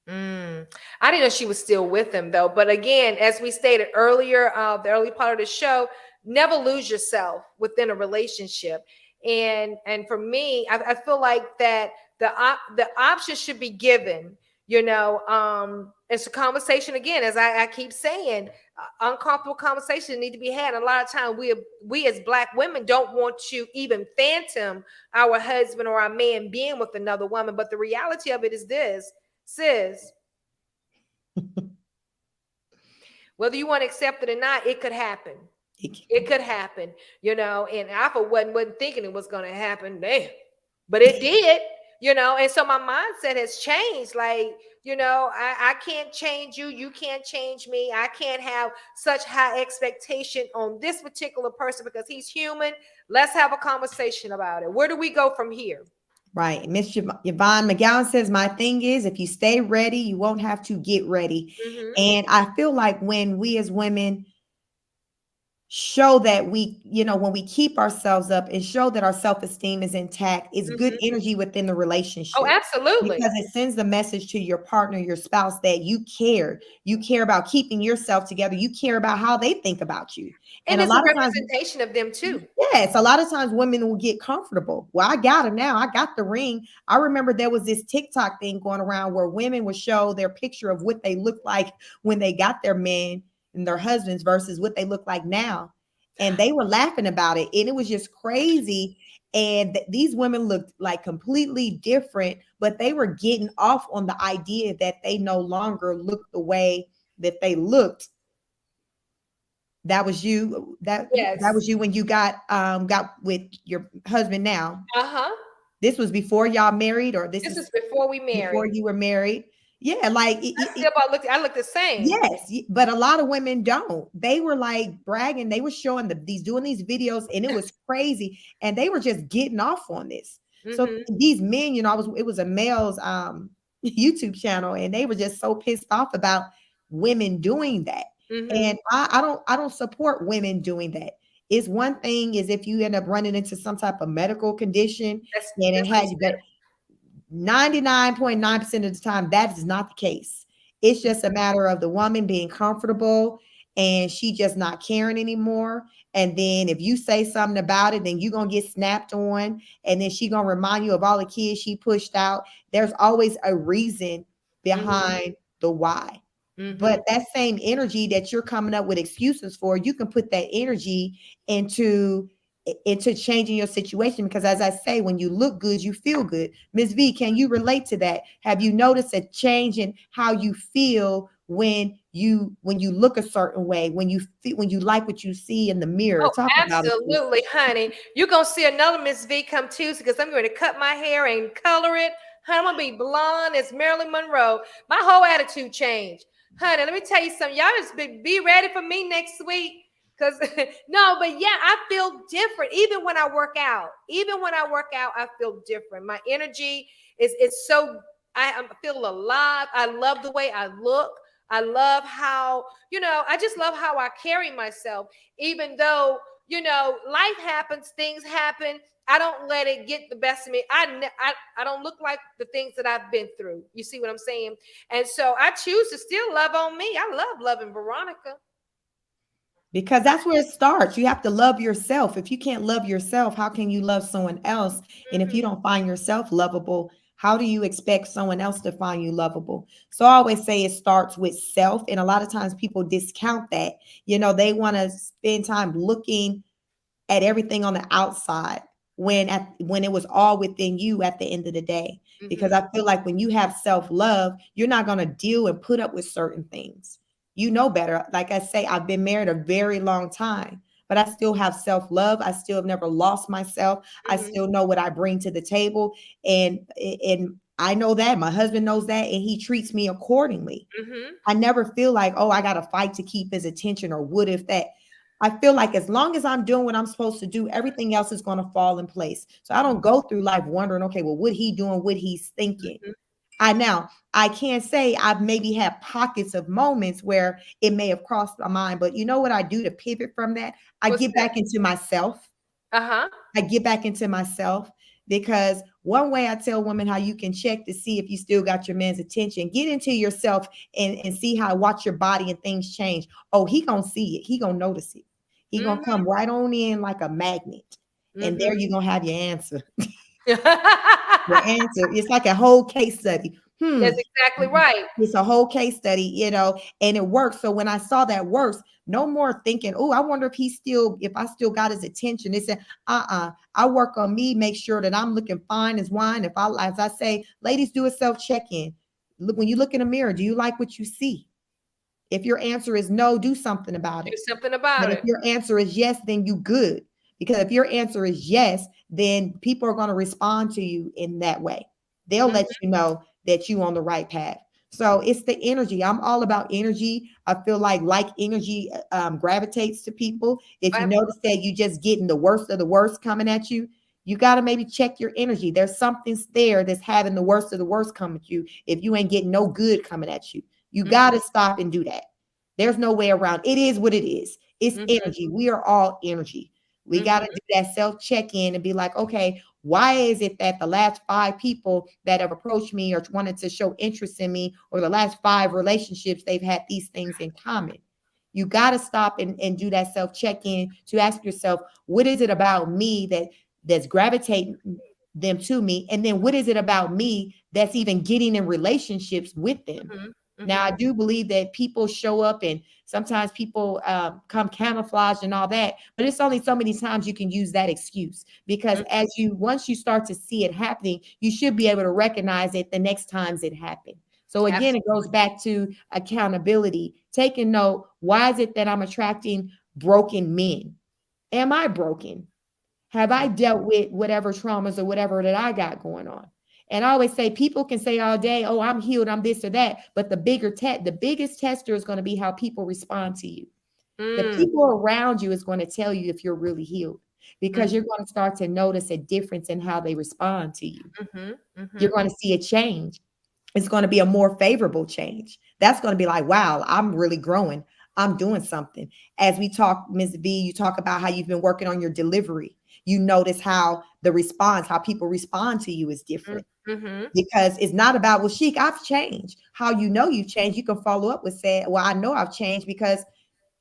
I didn't know she was still with him though. But again, as we stated earlier, the early part of the show, never lose yourself within a relationship. And for me, I feel like that the option should be given. It's a conversation again, as I keep saying, uncomfortable conversations need to be had. A lot of times we as Black women don't want to even phantom our husband or our man being with another woman. But the reality of it is this, sis, whether you want to accept it or not, it could happen. It could happen, and I wasn't thinking it was going to happen. Damn. But it did, and so my mindset has changed. Like, I can't change you. You can't change me. I can't have such high expectation on this particular person because he's human. Let's have a conversation about it. Where do we go from here? Right. Miss Yvonne McGowan says, my thing is, if you stay ready, you won't have to get ready. And I feel like when we as women show that we, when we keep ourselves up and show that our self-esteem is intact, it's good energy within the relationship. Oh, absolutely. Because it sends the message to your partner, your spouse, that you care about keeping yourself together. You care about how they think about you. And it's a representation of them too. Yes. A lot of times women will get comfortable. Well, I got him now. I got the ring. I remember there was this TikTok thing going around where women would show their picture of what they looked like when they got their men and their husbands versus what they look like now. And they were laughing about it. And it was just crazy. And these women looked like completely different, but they were getting off on the idea that they no longer looked the way that they looked. That was you. That was you when you got with your husband now. This was before y'all married, or this is before we married. Before you were married. Yeah, like I look the same. Yes, but a lot of women don't. They were like bragging. They were showing doing these videos, and it was crazy. And they were just getting off on this. So these men, it was a male's YouTube channel, and they were just so pissed off about women doing that. And I don't support women doing that. It's one thing is if you end up running into some type of medical condition and it That's what he had you, but 99.9% of the time, that is not the case. It's just a matter of the woman being comfortable and she just not caring anymore. And then if you say something about it, then you're gonna get snapped on, and then she gonna remind you of all the kids she pushed out. There's always a reason behind the why. But that same energy that you're coming up with excuses for, you can put that energy into changing your situation. Because as I say, when you look good, you feel good. Ms. V, can you relate to that? Have you noticed a change in how you feel when you look a certain way, when you feel, when you like what you see in the mirror? Oh, Talk about it, please. absolutely, honey. You're gonna see another Miss V come Tuesday because I'm going to cut my hair and color it. Honey, I'm gonna be blonde as Marilyn Monroe. My whole attitude changed. Honey, let me tell you something. Y'all just be ready for me next week. Cause no, but yeah, I feel different. Even when I work out, I feel different. My energy is so I feel alive. I love the way I look. I love how, I just love how I carry myself, even though, life happens, things happen. I don't let it get the best of me. I don't look like the things that I've been through. You see what I'm saying? And so I choose to still love on me. I love loving Veronica. Because that's where it starts. You have to love yourself. If you can't love yourself, how can you love someone else? And if you don't find yourself lovable, how do you expect someone else to find you lovable? So I always say it starts with self. And a lot of times people discount that. They want to spend time looking at everything on the outside when it was all within you at the end of the day. Because I feel like when you have self-love, you're not going to deal and put up with certain things. You know better. Like I say, I've been married a very long time, but I still have self-love. I still have never lost myself. I still know what I bring to the table. And I know that my husband knows that, and he treats me accordingly. I never feel like, oh, I got to fight to keep his attention, or what if that. I feel like as long as I'm doing what I'm supposed to do, everything else is going to fall in place. So I don't go through life wondering, okay, well, what he doing, what he's thinking. I can't say I've maybe had pockets of moments where it may have crossed my mind, but you know what I do to pivot from that? I What's get that? back into myself. Uh-huh. I get back into myself, because one way I tell women how you can check to see if you still got your man's attention, get into yourself and see how, watch your body and things change. Oh, he gonna see it. He gonna notice it. He gonna come right on in like a magnet. And there you gonna have your answer. Your answer. It's like a whole case study. That's exactly right. It's a whole case study, and it works. So when I saw that works, no more thinking, oh, I wonder if I still got his attention. They said, I work on me, make sure that I'm looking fine as wine. As I say, ladies, do a self-check-in. Look, when you look in the mirror, do you like what you see? If your answer is no, do something about it. Do something about But it. if your answer is yes, then you good. Because if your answer is yes, then people are going to respond to you in that way. They'll let you know that you're on the right path. So it's the energy. I'm all about energy. I feel like energy gravitates to people. If you notice that you just getting the worst of the worst coming at you, you got to maybe check your energy. There's something there that's having the worst of the worst come at you. If you ain't getting no good coming at you, you got to stop and do that. There's no way around. It is what it is. It's energy. We are all energy. We got to do that self-check-in and be like, okay, why is it that the last 5 people that have approached me or wanted to show interest in me, or the last 5 relationships, they've had these things in common? You got to stop and do that self-check-in to ask yourself, what is it about me that's gravitating them to me? And then what is it about me that's even getting in relationships with them? Now, I do believe that people show up, and sometimes people come camouflaged and all that, but it's only so many times you can use that excuse, because once you start to see it happening, you should be able to recognize it the next times it happened. So again, it goes back to accountability. Taking note, why is it that I'm attracting broken men? Am I broken? Have I dealt with whatever traumas or whatever that I got going on? And I always say, people can say all day, oh, I'm healed, I'm this or that. But the biggest tester is going to be how people respond to you. The people around you is going to tell you if you're really healed, because you're going to start to notice a difference in how they respond to you. You're going to see a change. It's going to be a more favorable change. That's going to be like, wow, I'm really growing. I'm doing something. As we talk, Ms. V, you talk about how you've been working on your delivery. You notice how the response, how people respond to you is different. Mm-hmm. Because it's not about, well, Sheik, I've changed. How you know you've changed, you can follow up with saying, well, I know I've changed because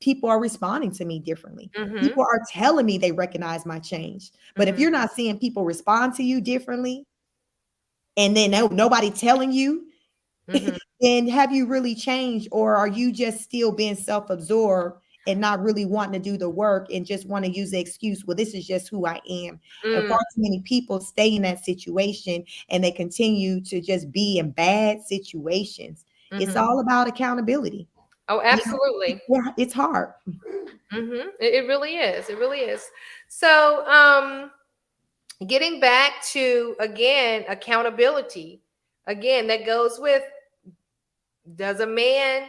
people are responding to me differently. Mm-hmm. People are telling me they recognize my change. But if you're not seeing people respond to you differently, and then nobody telling you, Mm-hmm. then have you really changed, or are you just still being self-absorbed and not really wanting to do the work and just want to use the excuse, well, this is just who I am. And far too many people stay in that situation and they continue to just be in bad situations. It's all about accountability. Oh, absolutely. It's hard. It really is. It really is. So, getting back to, again, accountability, again, that goes with, does a man,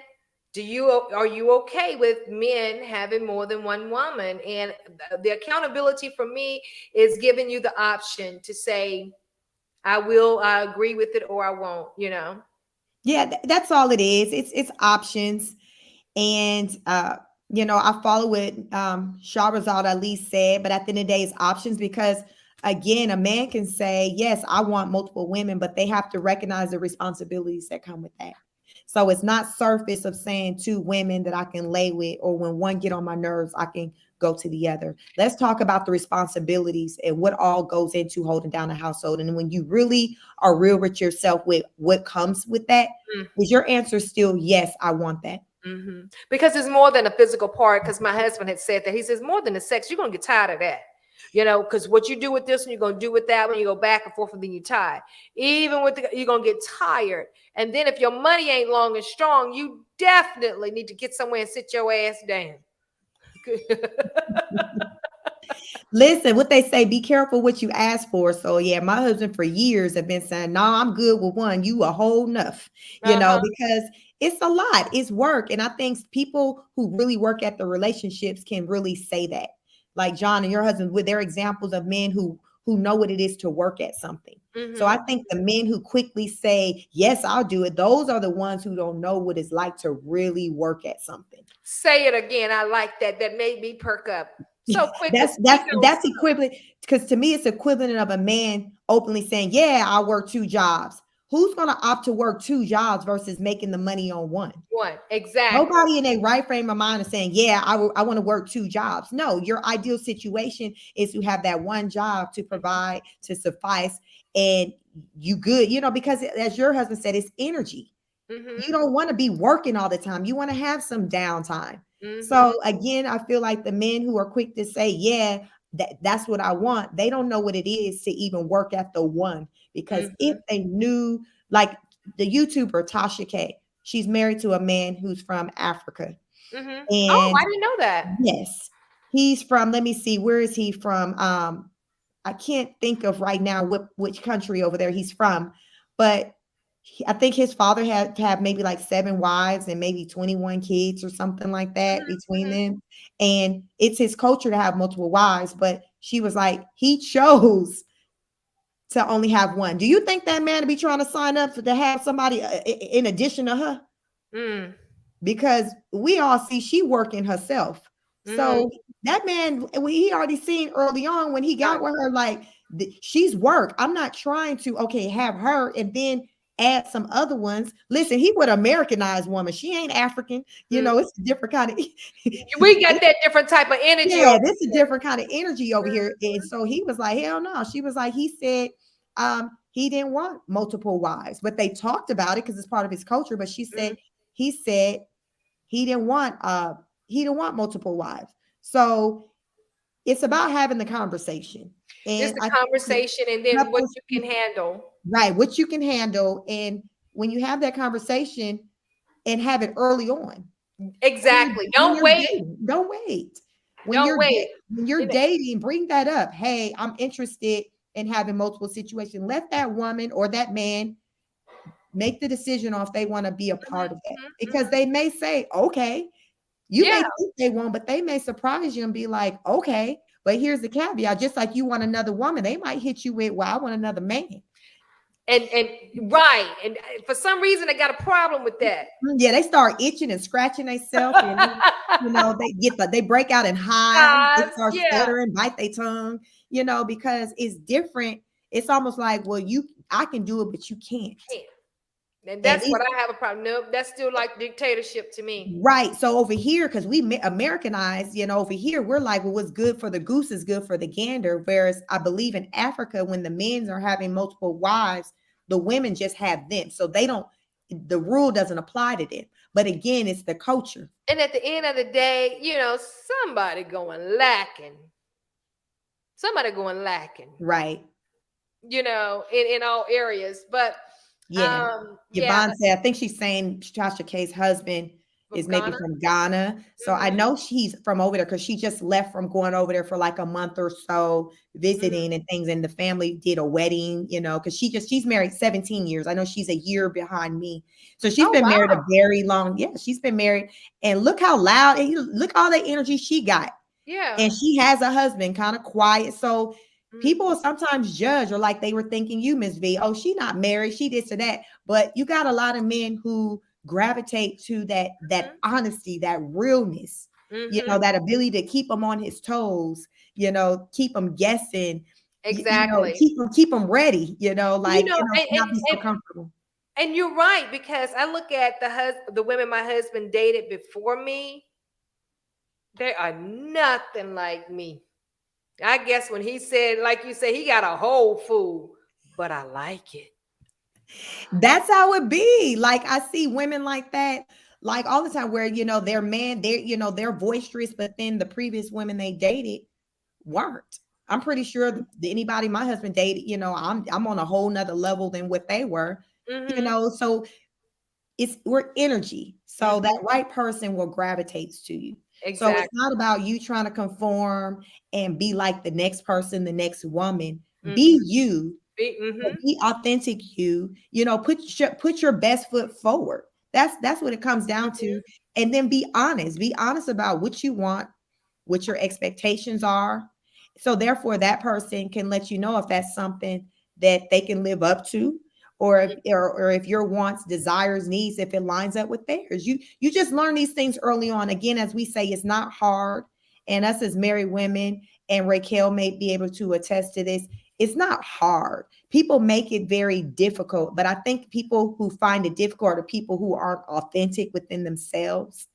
are you okay with men having more than one woman? And the accountability for me is giving you the option to say, I agree with it, or I won't, Yeah, that's all it is. It's options. And I follow what Sharazad Ali said, but at the end of the day, it's options, because again, a man can say, yes, I want multiple women, but they have to recognize the responsibilities that come with that. So it's not surface of saying two women that I can lay with, or when one get on my nerves, I can go to the other. Let's talk about the responsibilities and what all goes into holding down a household. And when you really are real with yourself with what comes with that, is your answer still, yes, I want that? Because it's more than a physical part. Because my husband had said that. He says, more than the sex, you're going to get tired of that. Because what you do with this one, you're going to do with that one. You go back and forth, and then you tie. Even with you're going to get tired. And then if your money ain't long and strong, you definitely need to get somewhere and sit your ass down. Listen, what they say, be careful what you ask for. So yeah, my husband for years have been saying, no, I'm good with one. You a whole enough, because it's a lot. It's work. And I think people who really work at the relationships can really say that. Like John and your husband, with their examples of men who know what it is to work at something. So I think the men who quickly say, yes, I'll do it, those are the ones who don't know what it's like to really work at something. Say it again. I like that. That made me perk up. So quick. That's equivalent, because to me, it's equivalent of a man openly saying, yeah, I work two jobs. Who's going to opt to work two jobs versus making the money on one? Exactly. Nobody in a right frame of mind is saying, yeah, I want to work two jobs. No, your ideal situation is to have that one job to provide, to suffice, and you good, because as your husband said, it's energy. You don't want to be working all the time. You want to have some downtime. So again, I feel like the men who are quick to say, yeah, that's what I want, they don't know what it is to even work at the one. Because if they knew, like the YouTuber Tasha K, she's married to a man who's from Africa. And I didn't know that. Yes, he's from, let me see, where is he from? I can't think of right now which country over there he's from, but I think his father had to have maybe like 7 wives and maybe 21 kids or something like that between them. And it's his culture to have multiple wives, but she was like, he chose to only have one. Do you think that man to be trying to sign up to have somebody in addition to her? Because we all see she working herself. So that man, he already seen early on when he got with her, like she's work. I'm not trying to have her and then add some other ones. Listen, he would Americanize woman. She ain't African. It's a different kind of. We got that different type of energy. Yeah, this is a different kind of energy over here. And so he was like, hell no. She was like, he said he didn't want multiple wives, but they talked about it because it's part of his culture. But she said he said he didn't want multiple wives. So it's about having the conversation. And just the conversation, and then what you can handle. Right, what you can handle. And when you have that conversation and have it early on. Exactly. Don't wait. Don't wait. When you're dating, bring that up. Hey, I'm interested in having multiple situations. Let that woman or that man make the decision on if they want to be a part of that. Because they may say, okay, you may think they won't, but they may surprise you and be like, okay, but here's the caveat. Just like you want another woman, they might hit you with, well, I want another man. And right. And for some reason, I got a problem with that. Yeah, they start itching and scratching themselves, and they break out in hives. They start Yeah. stuttering, bite their tongue, because it's different. It's almost like, well, I can do it, but you can't. And And that's what I have a problem. Nope, that's still like dictatorship to me. right. So over here, because we Americanized, over here, we're like, well, what's good for the goose is good for the gander. Whereas I believe in Africa, when the men are having multiple wives, the women just have them. So the rule doesn't apply to them. But again, it's the culture. And at the end of the day, somebody going lacking. Somebody going lacking. Right. In all areas. But yeah. Yvonne said, I think she's saying Tasha K's husband is maybe from Ghana. So I know she's from over there because she just left from going over there for like a month or so visiting and things. And the family did a wedding, because she's married 17 years. I know she's a year behind me. So she's been married a very long. Yeah, she's been married. And look how loud, and look all the energy she got. Yeah. And she has a husband, kind of quiet. So people will sometimes judge, or like they were thinking you, Miss V, oh, she not married, she this or that. But you got a lot of men who gravitate to that honesty, that realness, that ability to keep him on his toes, keep him guessing. Exactly. Keep them ready, not be so comfortable. And you're right, because I look at the women my husband dated before me, they are nothing like me. I guess when he said, like you said, he got a whole fool, but I like it. That's how it be. Like I see women like that, like all the time, where they're man, they're boisterous, but then the previous women they dated weren't. I'm pretty sure anybody my husband dated, I'm on a whole nother level than what they were. So we're energy. So that right person will gravitate to you. Exactly. So it's not about you trying to conform and be like the next person, the next woman. Be you. Be authentic you. Put your best foot forward. That's what it comes down to. And then be honest. Be honest about what you want, what your expectations are. So therefore, that person can let you know if that's something that they can live up to, or if your wants, desires, needs, if it lines up with theirs. You just learn these things early on. Again, as we say, it's not hard. And us as married women, and Raquel may be able to attest to this, it's not hard. People make it very difficult. But I think people who find it difficult are the people who aren't authentic within themselves.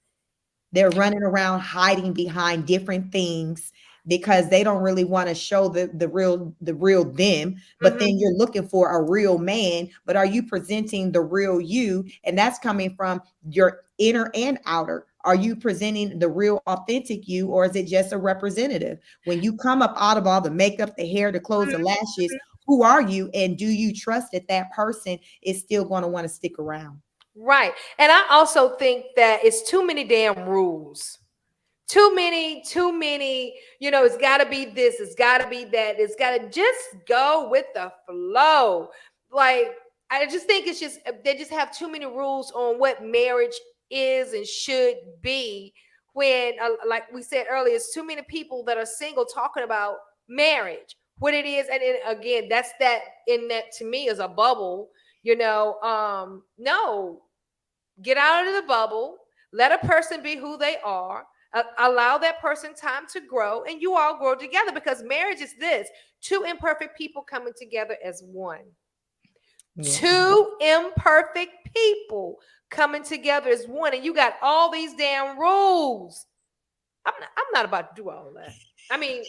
They're running around hiding behind different things because they don't really want to show the real them. But then you're looking for a real man. But are you presenting the real you? And that's coming from your inner and outer. Are you presenting the real authentic you, or is it just a representative? When you come up out of all the makeup, the hair, the clothes, the lashes, who are you? And do you trust that person is still going to want to stick around? Right. And I also think that it's too many damn rules. Too many, it's got to be this, it's got to be that, it's got to just go with the flow. Like, I just think they just have too many rules on what marriage is and should be, when, like we said earlier, it's too many people that are single talking about marriage, what it is. And again, that to me is a bubble, no, get out of the bubble, let a person be who they are. Allow that person time to grow, and you all grow together, because marriage is this: two imperfect people coming together as one. Yeah. Two imperfect people coming together as one, and you got all these damn rules. I'm not about to do all that. I mean,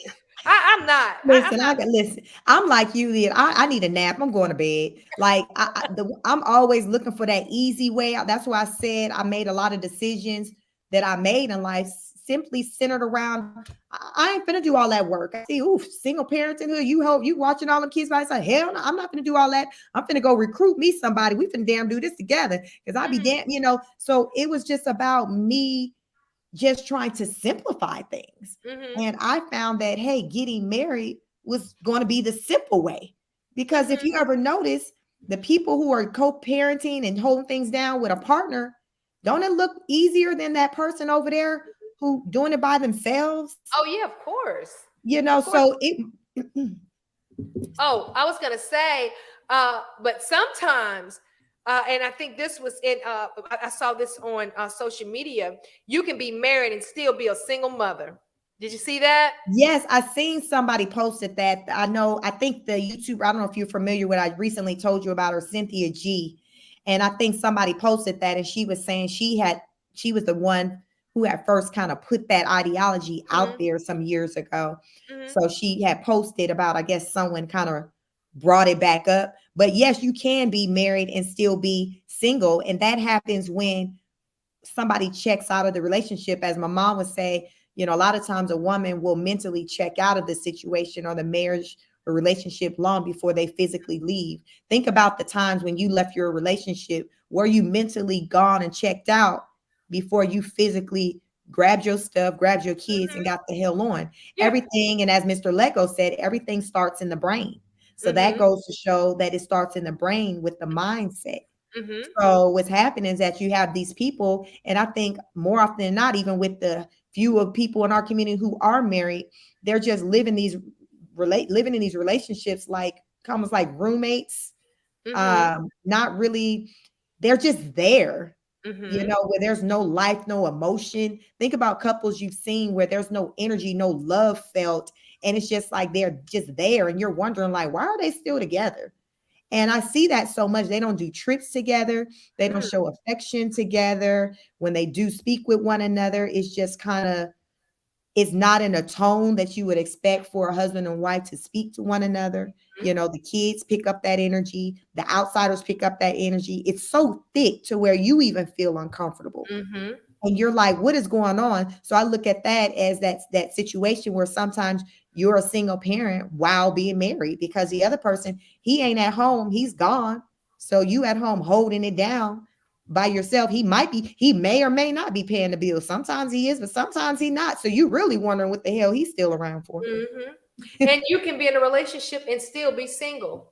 I'm not. Listen. I'm like you, Leah. I need a nap. I'm going to bed. Like I'm always looking for that easy way out. That's why I said I made a lot of decisions that I made in life simply centered around, I ain't finna do all that work. I see, single parenthood, you watching all them kids by yourself. Hell no, I'm not finna do all that. I'm finna go recruit me somebody. We finna damn do this together, because I be damn, So it was just about me just trying to simplify things. And I found that, hey, getting married was going to be the simple way. Because if you ever notice, the people who are co-parenting and holding things down with a partner, don't it look easier than that person over there who doing it by themselves? Oh yeah, of course. So Oh, I was gonna say, but sometimes, and I think this was in. I saw this on social media. You can be married and still be a single mother. Did you see that? Yes, I seen somebody posted that. I know, I think the YouTuber, I don't know if you're familiar with, I recently told you about her, Cynthia G. And I think somebody posted that and she was saying she was the one who had first kind of put that ideology out Mm-hmm. there some years ago. Mm-hmm. So she had posted about, I guess someone kind of brought it back up. But yes, you can be married and still be single. And that happens when somebody checks out of the relationship. As my mom would say, you know, a lot of times a woman will mentally check out of the situation or the marriage or relationship long before they physically leave. Think about the times when you left your relationship. Were you mentally gone and checked out before you physically grabbed your stuff, grabbed your kids, and got the hell on? Yeah. Everything, and as Mr. Lego said, everything starts in the brain. So that Mm-hmm. goes to show that it starts in the brain with the mindset. Mm-hmm. So what's happening is that you have these people, and I think more often than not, even with the few of people in our community who are married, they're just living in these relationships like almost like roommates. Mm-hmm. Not really, they're just there, you Mm-hmm. know, where there's no life, no emotion. Think about couples you've seen where there's no energy, no love felt, and it's just like they're just there, and you're wondering like, why are they still together? And I see that so much. They don't do trips together. They don't show affection together. When they do speak with one another, it's just kind of, it's not in a tone that you would expect for a husband and wife to speak to one another. You know, the kids pick up that energy, the outsiders pick up that energy. It's so thick to where you even feel uncomfortable. Mm-hmm. And you're like, what is going on? So I look at that as that situation where sometimes you're a single parent while being married because the other person, he ain't at home, he's gone. So you at home holding it down by yourself. He may or may not be paying the bills. Sometimes he is, but sometimes he not. So you really wondering what the hell he's still around for. Mm-hmm. And you can be in a relationship and still be single.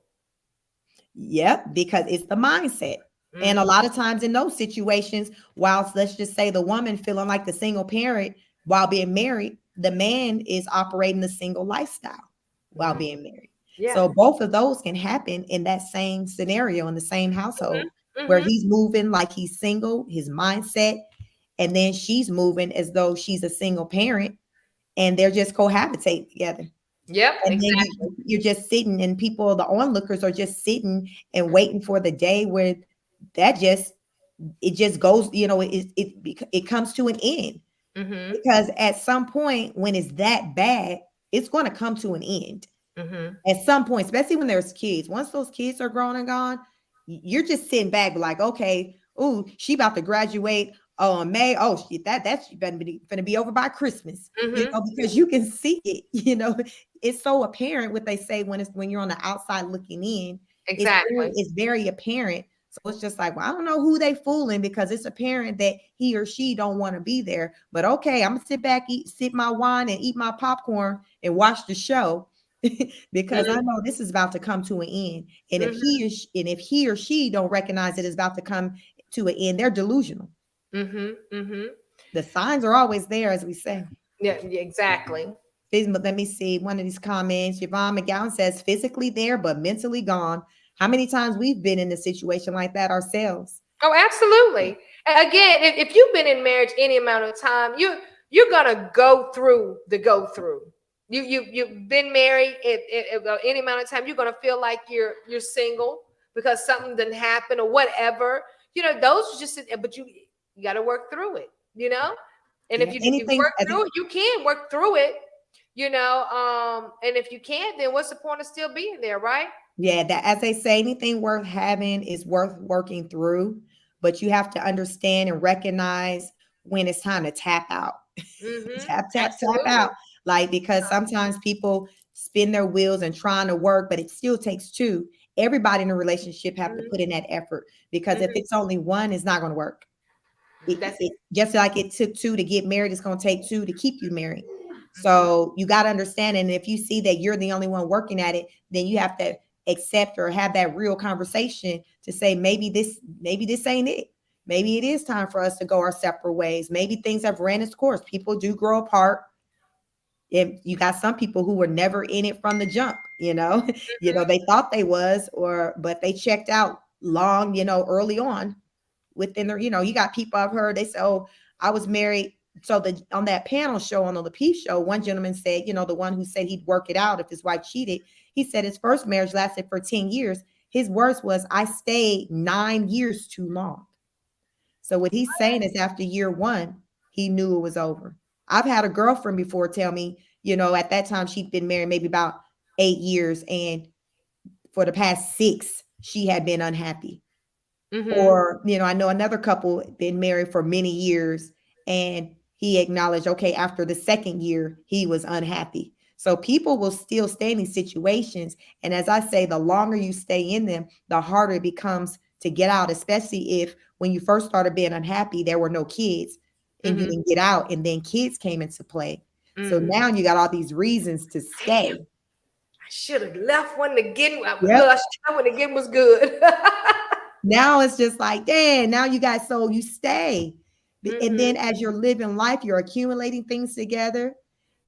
Yep, because it's the mindset. And a Mm-hmm. lot of times in those situations, whilst let's just say the woman feeling like the single parent while being married, the man is operating the single lifestyle while being married. Yeah. So both of those can happen in that same scenario in the same household where Mm-hmm. he's moving like he's single, his mindset, and then she's moving as though she's a single parent and they're just cohabitating together. Yep. And then Exactly. you're just sitting, and people, the onlookers, are just sitting and waiting for the day where that just it just goes. You know, it comes to an end Mm-hmm. because at some point when it's that bad, it's going to come to an end. Mm-hmm. At some point, especially when there's kids. Once those kids are grown and gone, you're just sitting back like, okay, oh, she about to graduate on May. Oh, shit, that's gonna be over by Christmas, you Mm-hmm. know, because you can see it, you know, it's so apparent what they say when you're on the outside looking in. Exactly. It's very apparent. So it's just like, well, I don't know who they fooling because it's apparent that he or she don't want to be there. But okay, I'm gonna sit back, sip my wine and eat my popcorn and watch the show because I know this is about to come to an end. And Mm-hmm. if he or she don't recognize it is about to come to an end, they're delusional. Mm-hmm. Mm-hmm. The signs are always there, as we say. Yeah, yeah, exactly. But let me see one of these comments. Yvonne McGowan says physically there, but mentally gone. How many times we've been in a situation like that ourselves? Oh, absolutely. Again, if you've been in marriage any amount of time, you're gonna go through the go through. You've been married any amount of time, you're gonna feel like you're single because something didn't happen or whatever. You know, those are just, but you got to work through it. You know, and Yeah, if you anything work through it, you can work through it. You know, and if you can't, then what's the point of still being there, right? yeah, that as they say, anything worth having is worth working through, but you have to understand and recognize when it's time to tap out. Mm-hmm. Tap Absolutely. out. Like, because sometimes people spin their wheels and trying to work, but it still takes two. Everybody in a relationship have to Mm-hmm. put in that effort because if Mm-hmm. it's only one, it's not going to work. That's Just like it took two to get married, it's going to take two to keep you married. Mhm. So you got to understand. And if you see that you're the only one working at it, then you have to accept or have that real conversation to say, maybe this ain't it. Maybe it is time for us to go our separate ways. Maybe things have ran its course. People do grow apart. if you got some people who were never in it from the jump, Mhm. they thought they was, but they checked out long, early on within their, you got people I've heard, they say, oh, I was married. So on that panel show, on the Peep show, one gentleman said, the one who said he'd work it out if his wife cheated, he said his first marriage lasted for 10 years. His words was, I stayed 9 years too long. So what he's saying is after year one, he knew it was over. I've had a girlfriend before tell me, at that time she'd been married maybe about 8 years, and for the past 6, she had been unhappy. Mhm. Or, I know another couple been married for many years, and he acknowledged, okay, after the second year, he was unhappy. So people will still stay in these situations. And as I say, the longer you stay in them, the harder it becomes to get out, especially if when you first started being unhappy, there were no kids and you Mhm. didn't get out, and then kids came into play. So Mm. now you got all these reasons to stay. Damn. I should have left when the getting. Yep. Look, I should have when the getting was good. Now it's just like, dang, now you got, so you stay. And then Mhm. as you're living life, you're accumulating things together,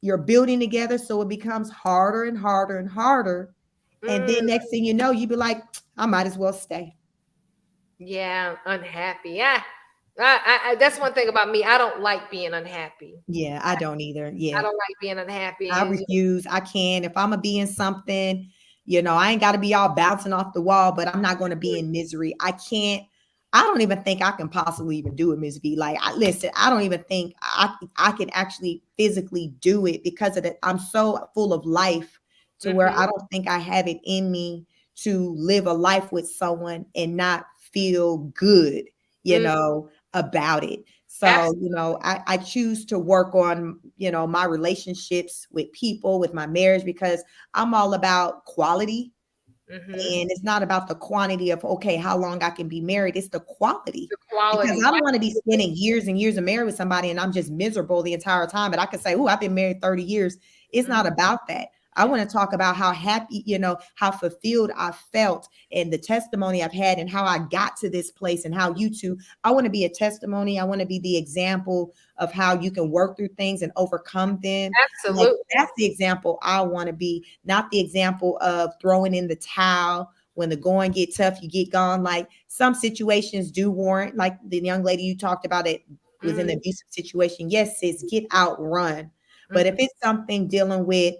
you're building together. So it becomes harder and harder and harder. And then Mm. next thing you know, you be like, I might as well stay. Yeah, unhappy. Yeah, I that's one thing about me. I don't like being unhappy. Yeah, I don't either. I Yeah. don't like being unhappy. I refuse. I can. If I'm gonna be in something, I ain't got to be all bouncing off the wall, but I'm not going to be in misery. I can't. I don't even think I can possibly even do it, Ms. V. Like, listen, I don't even think I can actually physically do it because of that. I'm so full of life to where Mhm. I don't think I have it in me to live a life with someone and not feel good, Mm. about it. So, Absolutely. I choose to work on, my relationships with people, with my marriage, because I'm all about quality. Mhm. And it's not about the quantity of, okay, how long I can be married. It's the quality. The Because quality. I don't want to be Absolutely. spending years and years of married with somebody and I'm just miserable the entire time. But I can say, oh, I've been married 30 years. It's not Mhm. about that. I want to talk about how happy, how fulfilled I felt and the testimony I've had and how I got to this place and how you two, I want to be a testimony. I want to be the example of how you can work through things and overcome them. Like, Absolutely. that's the example I want to be, not the example of throwing in the towel. When the going get tough, you get gone. Like, some situations do warrant, like the young lady you talked about, it was in an Mhm. abusive situation. Yes, sis, get out, run. But if Mhm. it's something dealing with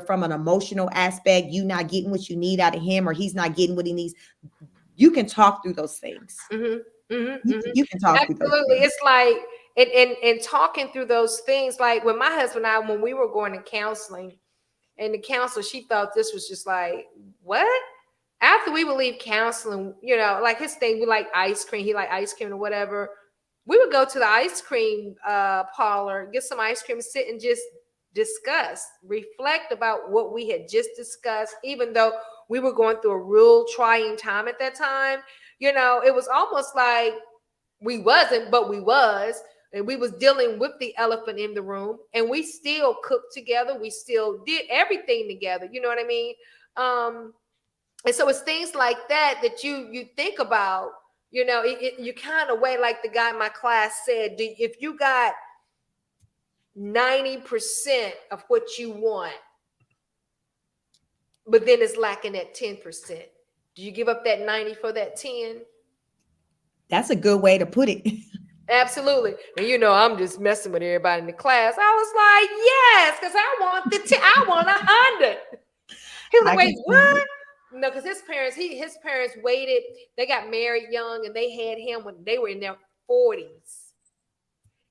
from an emotional aspect, you not getting what you need out of him or he's not getting what he needs, you can talk through those things. Mhm. Mhm. You Mhm. you can talk through those Absolutely. things. It's like and talking through those things. Like when my husband and I, when we were going to counseling, and the counselor, she thought this was just like, what? After we would leave counseling, like his thing, we like ice cream. He like ice cream or whatever. We would go to the ice cream parlor, get some ice cream, sit and just discuss, reflect about what we had just discussed, even though we were going through a real trying time at that time. It was almost like we wasn't, but we was. And we was dealing with the elephant in the room, and we still cooked together. We still did everything together. You know what I mean? And so it's things like that that you think about. You kind of weigh, like the guy in my class said, if you got 90% of what you want, but then it's lacking that 10%, do you give up that 90 for that 10? That's a good way to put it. Absolutely. And I'm just messing with everybody in the class. I was like, yes, because I want I want 100. He was I like, can wait, see what? it. No, because his parents waited. They got married young, and they had him when they were in their 40s.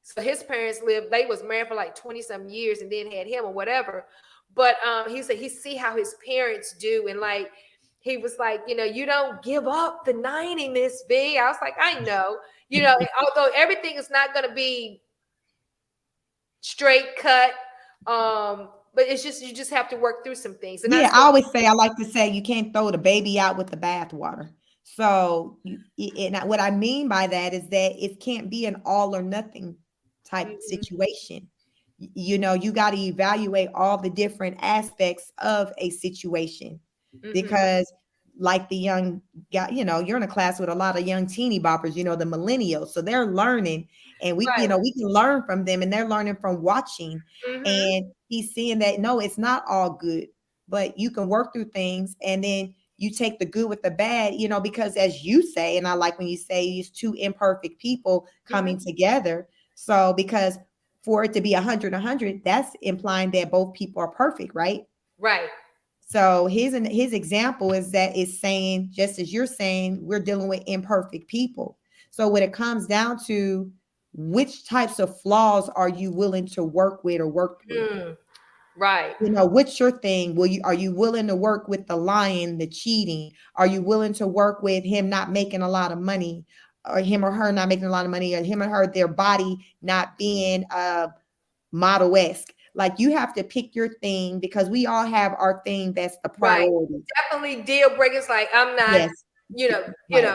So his parents they was married for like 20-some years and then had him or whatever. But he said he see how his parents do, and like he was like, you don't give up the 90, Miss V. I was like, I know, although everything is not going to be straight cut, but it's just, you just have to work through some things. And I Yeah, said, I like to say you can't throw the baby out with the bathwater. So, and what I mean by that is that it can't be an all or nothing type mhm, situation. You got to evaluate all the different aspects of a situation, mhm, because like the young guy, you're in a class with a lot of young teeny boppers, the millennials. So they're learning, and we, Right. we can learn from them, and they're learning from watching. Mhm. And he's seeing that no, it's not all good, but you can work through things, and then you take the good with the bad, because as you say, and I like when you say it's two imperfect people coming together. So because for it to be 100, that's implying that both people are perfect, right? Right. So his example is saying, just as you're saying, we're dealing with imperfect people. So when it comes down to which types of flaws are you willing to work with or work through? Right. What's your thing? Are you willing to work with the lying, the cheating? Are you willing to work with him not making a lot of money, or him or her not making a lot of money, or him or her, their body not being model-esque? Like, you have to pick your thing, because we all have our thing that's the Right. priority. Definitely deal breakers. Like, I'm not, Yes. Right.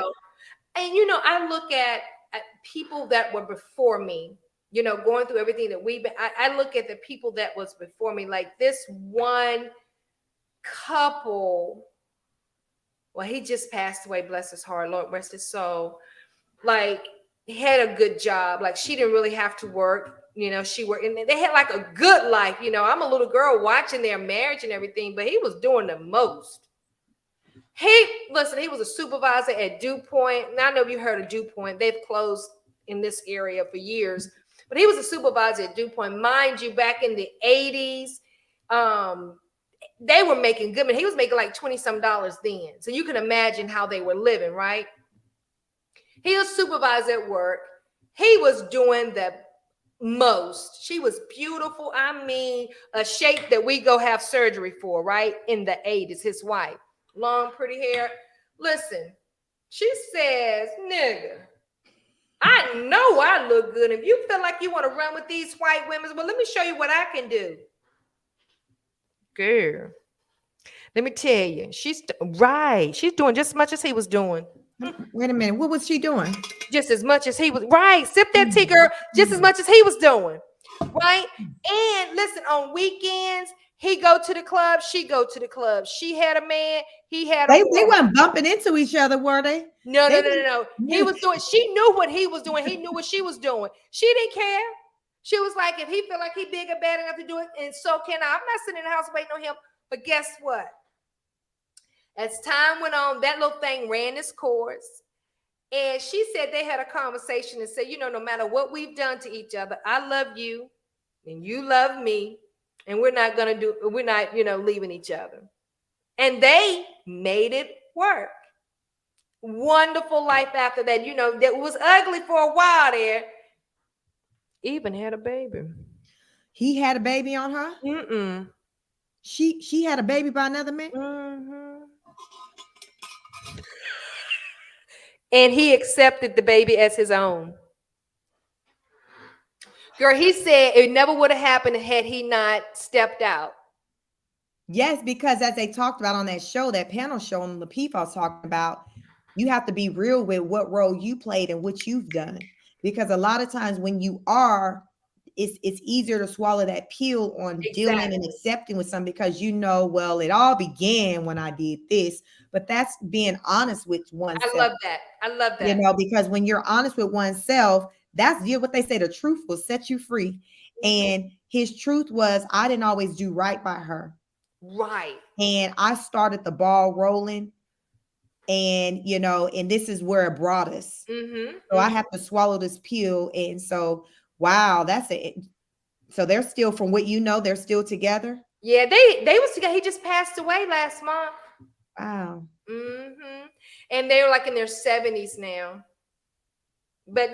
and I look at people that were before me, going through everything that we've been. I look at the people that was before me, like this one couple. Well, he just passed away, bless his heart, Lord rest his soul. Like, he had a good job. Like, she didn't really have to work. She worked, and they had like a good life. I'm a little girl watching their marriage and everything, but he was doing the most. He was a supervisor at DuPont. Now, I know you heard of DuPont. They've closed in this area for years, but he was a supervisor at DuPont. Mind you, back in the 80s, they were making good money. He was making like $20-some then. So you can imagine how they were living, right? He was supervisor at work. He was doing the most. She was beautiful. I mean, a shape that we go have surgery for, right? In the 80s, his wife. Long, pretty hair. Listen, she says, nigga, I know I look good. If you feel like you want to run with these white women, well, let me show you what I can do. Girl, let me tell you, she's doing just as much as he was doing. Wait a minute. What was she doing? Just as much as he was. Right. Sip that tea, girl. Just as much as he was doing. Right. And listen, on weekends, he go to the club. She go to the club. She had a man. He had a They woman. weren't bumping into each other, were they? No. No. He was doing. She knew what he was doing. He knew what she was doing. She didn't care. She was like, if he feel like he big and bad enough to do it, and so can I. I'm not sitting in the house waiting on him. But guess what? As time went on, that little thing ran its course. And she said they had a conversation and said, no matter what we've done to each other, I love you and you love me. And we're not leaving each other. And they made it work. Wonderful life after that. That was ugly for a while there. Even had a baby. He had a baby on her? Mm-mm. She had a baby by another man? Mm-hmm. And he accepted the baby as his own. Girl, he said it never would have happened had he not stepped out. Yes, because as they talked about on that show, that panel show on the PFA was talking about, you have to be real with what role you played and what you've done. Because a lot of times when you are, it's easier to swallow that pill on dealing and accepting with something, because well, it all began when I did this. But that's being honest with oneself. I love that. Because when you're honest with oneself, that's what they say, the truth will set you free. And his truth was, I didn't always do right by her. Right. And I started the ball rolling. And, and this is where it brought us. Mm-hmm. So I have to swallow this pill. And so, wow, that's it. So they're still, from what they're still together? Yeah, they was together. He just passed away last month. Wow. Mm-hmm. And they were like in their 70s now. But,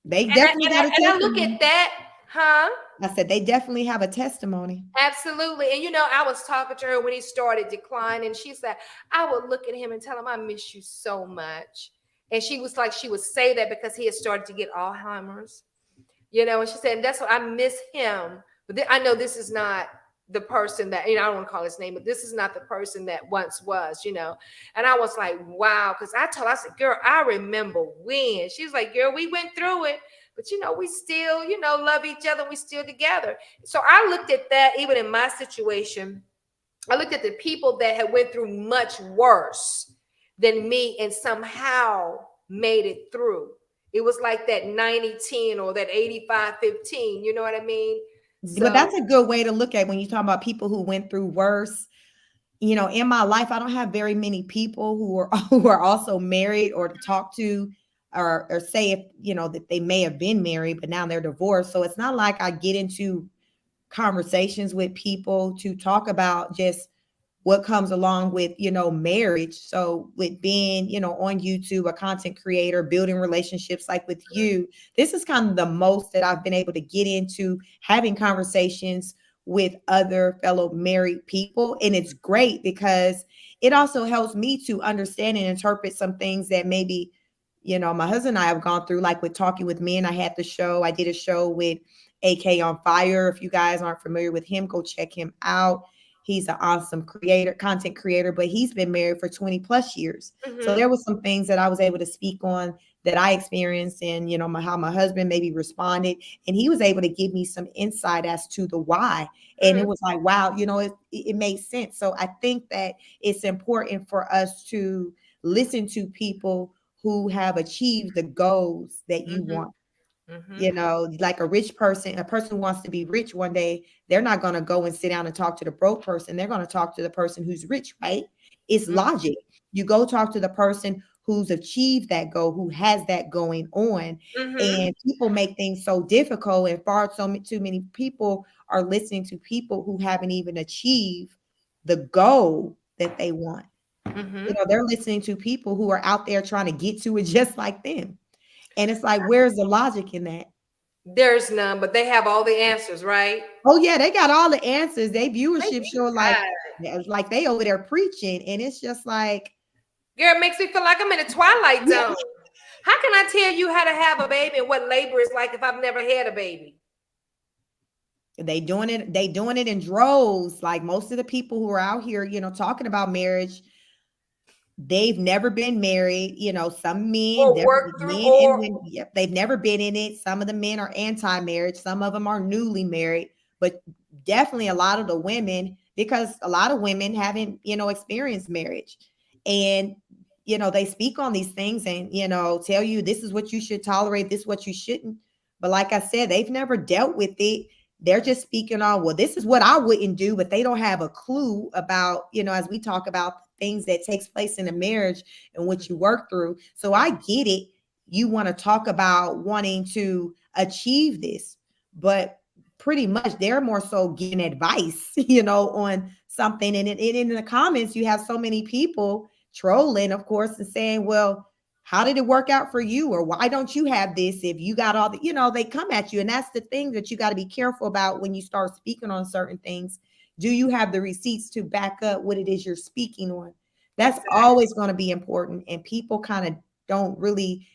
they definitely got a testimony. And I look at that, huh? I said, they definitely have a testimony. Absolutely. And, I was talking to her when he started declining. She said, I would look at him and tell him, I miss you so much. And she was like, she would say that because he had started to get Alzheimer's, and she said, that's what I miss him. But I know this is not the person that, I don't want to call his name, but this is not the person that once was, And I was like, wow. Because I said, girl, I remember when. She was like, girl, we went through it. But, we still, love each other. We still together. So I looked at that even in my situation. I looked at the people that had went through much worse than me and somehow made it through. It was like that 90-10 or that 85-15. You know what I mean? But that's a good way to look at when you talk about people who went through worse. You know, in my life, I don't have very many people who are who are also married or to talk to or say if you know that they may have been married, but now they're divorced. So it's not like I get into conversations with people to talk about just what comes along with marriage. So with being on YouTube, a content creator, building relationships like with you, this is kind of the most that I've been able to get into having conversations with other fellow married people. And it's great because it also helps me to understand and interpret some things that maybe my husband and I have gone through, like with Talking with Men. I did a show with AK on Fire. If you guys aren't familiar with him, go check him out. He's an awesome content creator, but he's been married for 20 plus years. So there was some things that I was able to speak on that I experienced and, how my husband maybe responded. And he was able to give me some insight as to the why. And it was like, wow, it made sense. So I think that it's important for us to listen to people who have achieved the goals that you want. Like a person who wants to be rich one day, they're not going to go and sit down and talk to the broke person. They're going to talk to the person who's rich, right? It's logic. You go talk to the person who's achieved that goal, who has that going on. And people make things so difficult, and too many people are listening to people who haven't even achieved the goal that they want. They're listening to people who are out there trying to get to it just like them. And it's like, where's the logic in that? There's none, but they have all the answers, right? Oh yeah, they got all the answers. They viewership show like they over there preaching, and it's just like, girl, it makes me feel like I'm in a twilight zone. How can I tell you how to have a baby and what labor is like if I've never had a baby? They doing it in droves. Like most of the people who are out here, talking about marriage, they've never been married. Some men, they've never been in it. Some of the men are anti-marriage. Some of them are newly married, but definitely a lot of the women, because a lot of women haven't, experienced marriage, and they speak on these things and tell you this is what you should tolerate, this is what you shouldn't. But like I said, they've never dealt with it. They're just speaking on, well, this is what I wouldn't do, but they don't have a clue about, as we talk about things that takes place in a marriage and what you work through. So I get it. You want to talk about wanting to achieve this, but pretty much they're more so giving advice, on something. And in the comments, you have so many people trolling, of course, and saying, well, how did it work out for you? Or why don't you have this if you got all the, they come at you. And that's the thing that you got to be careful about when you start speaking on certain things. Do you have the receipts to back up what it is you're speaking on? That's always going to be important. And people kind of don't really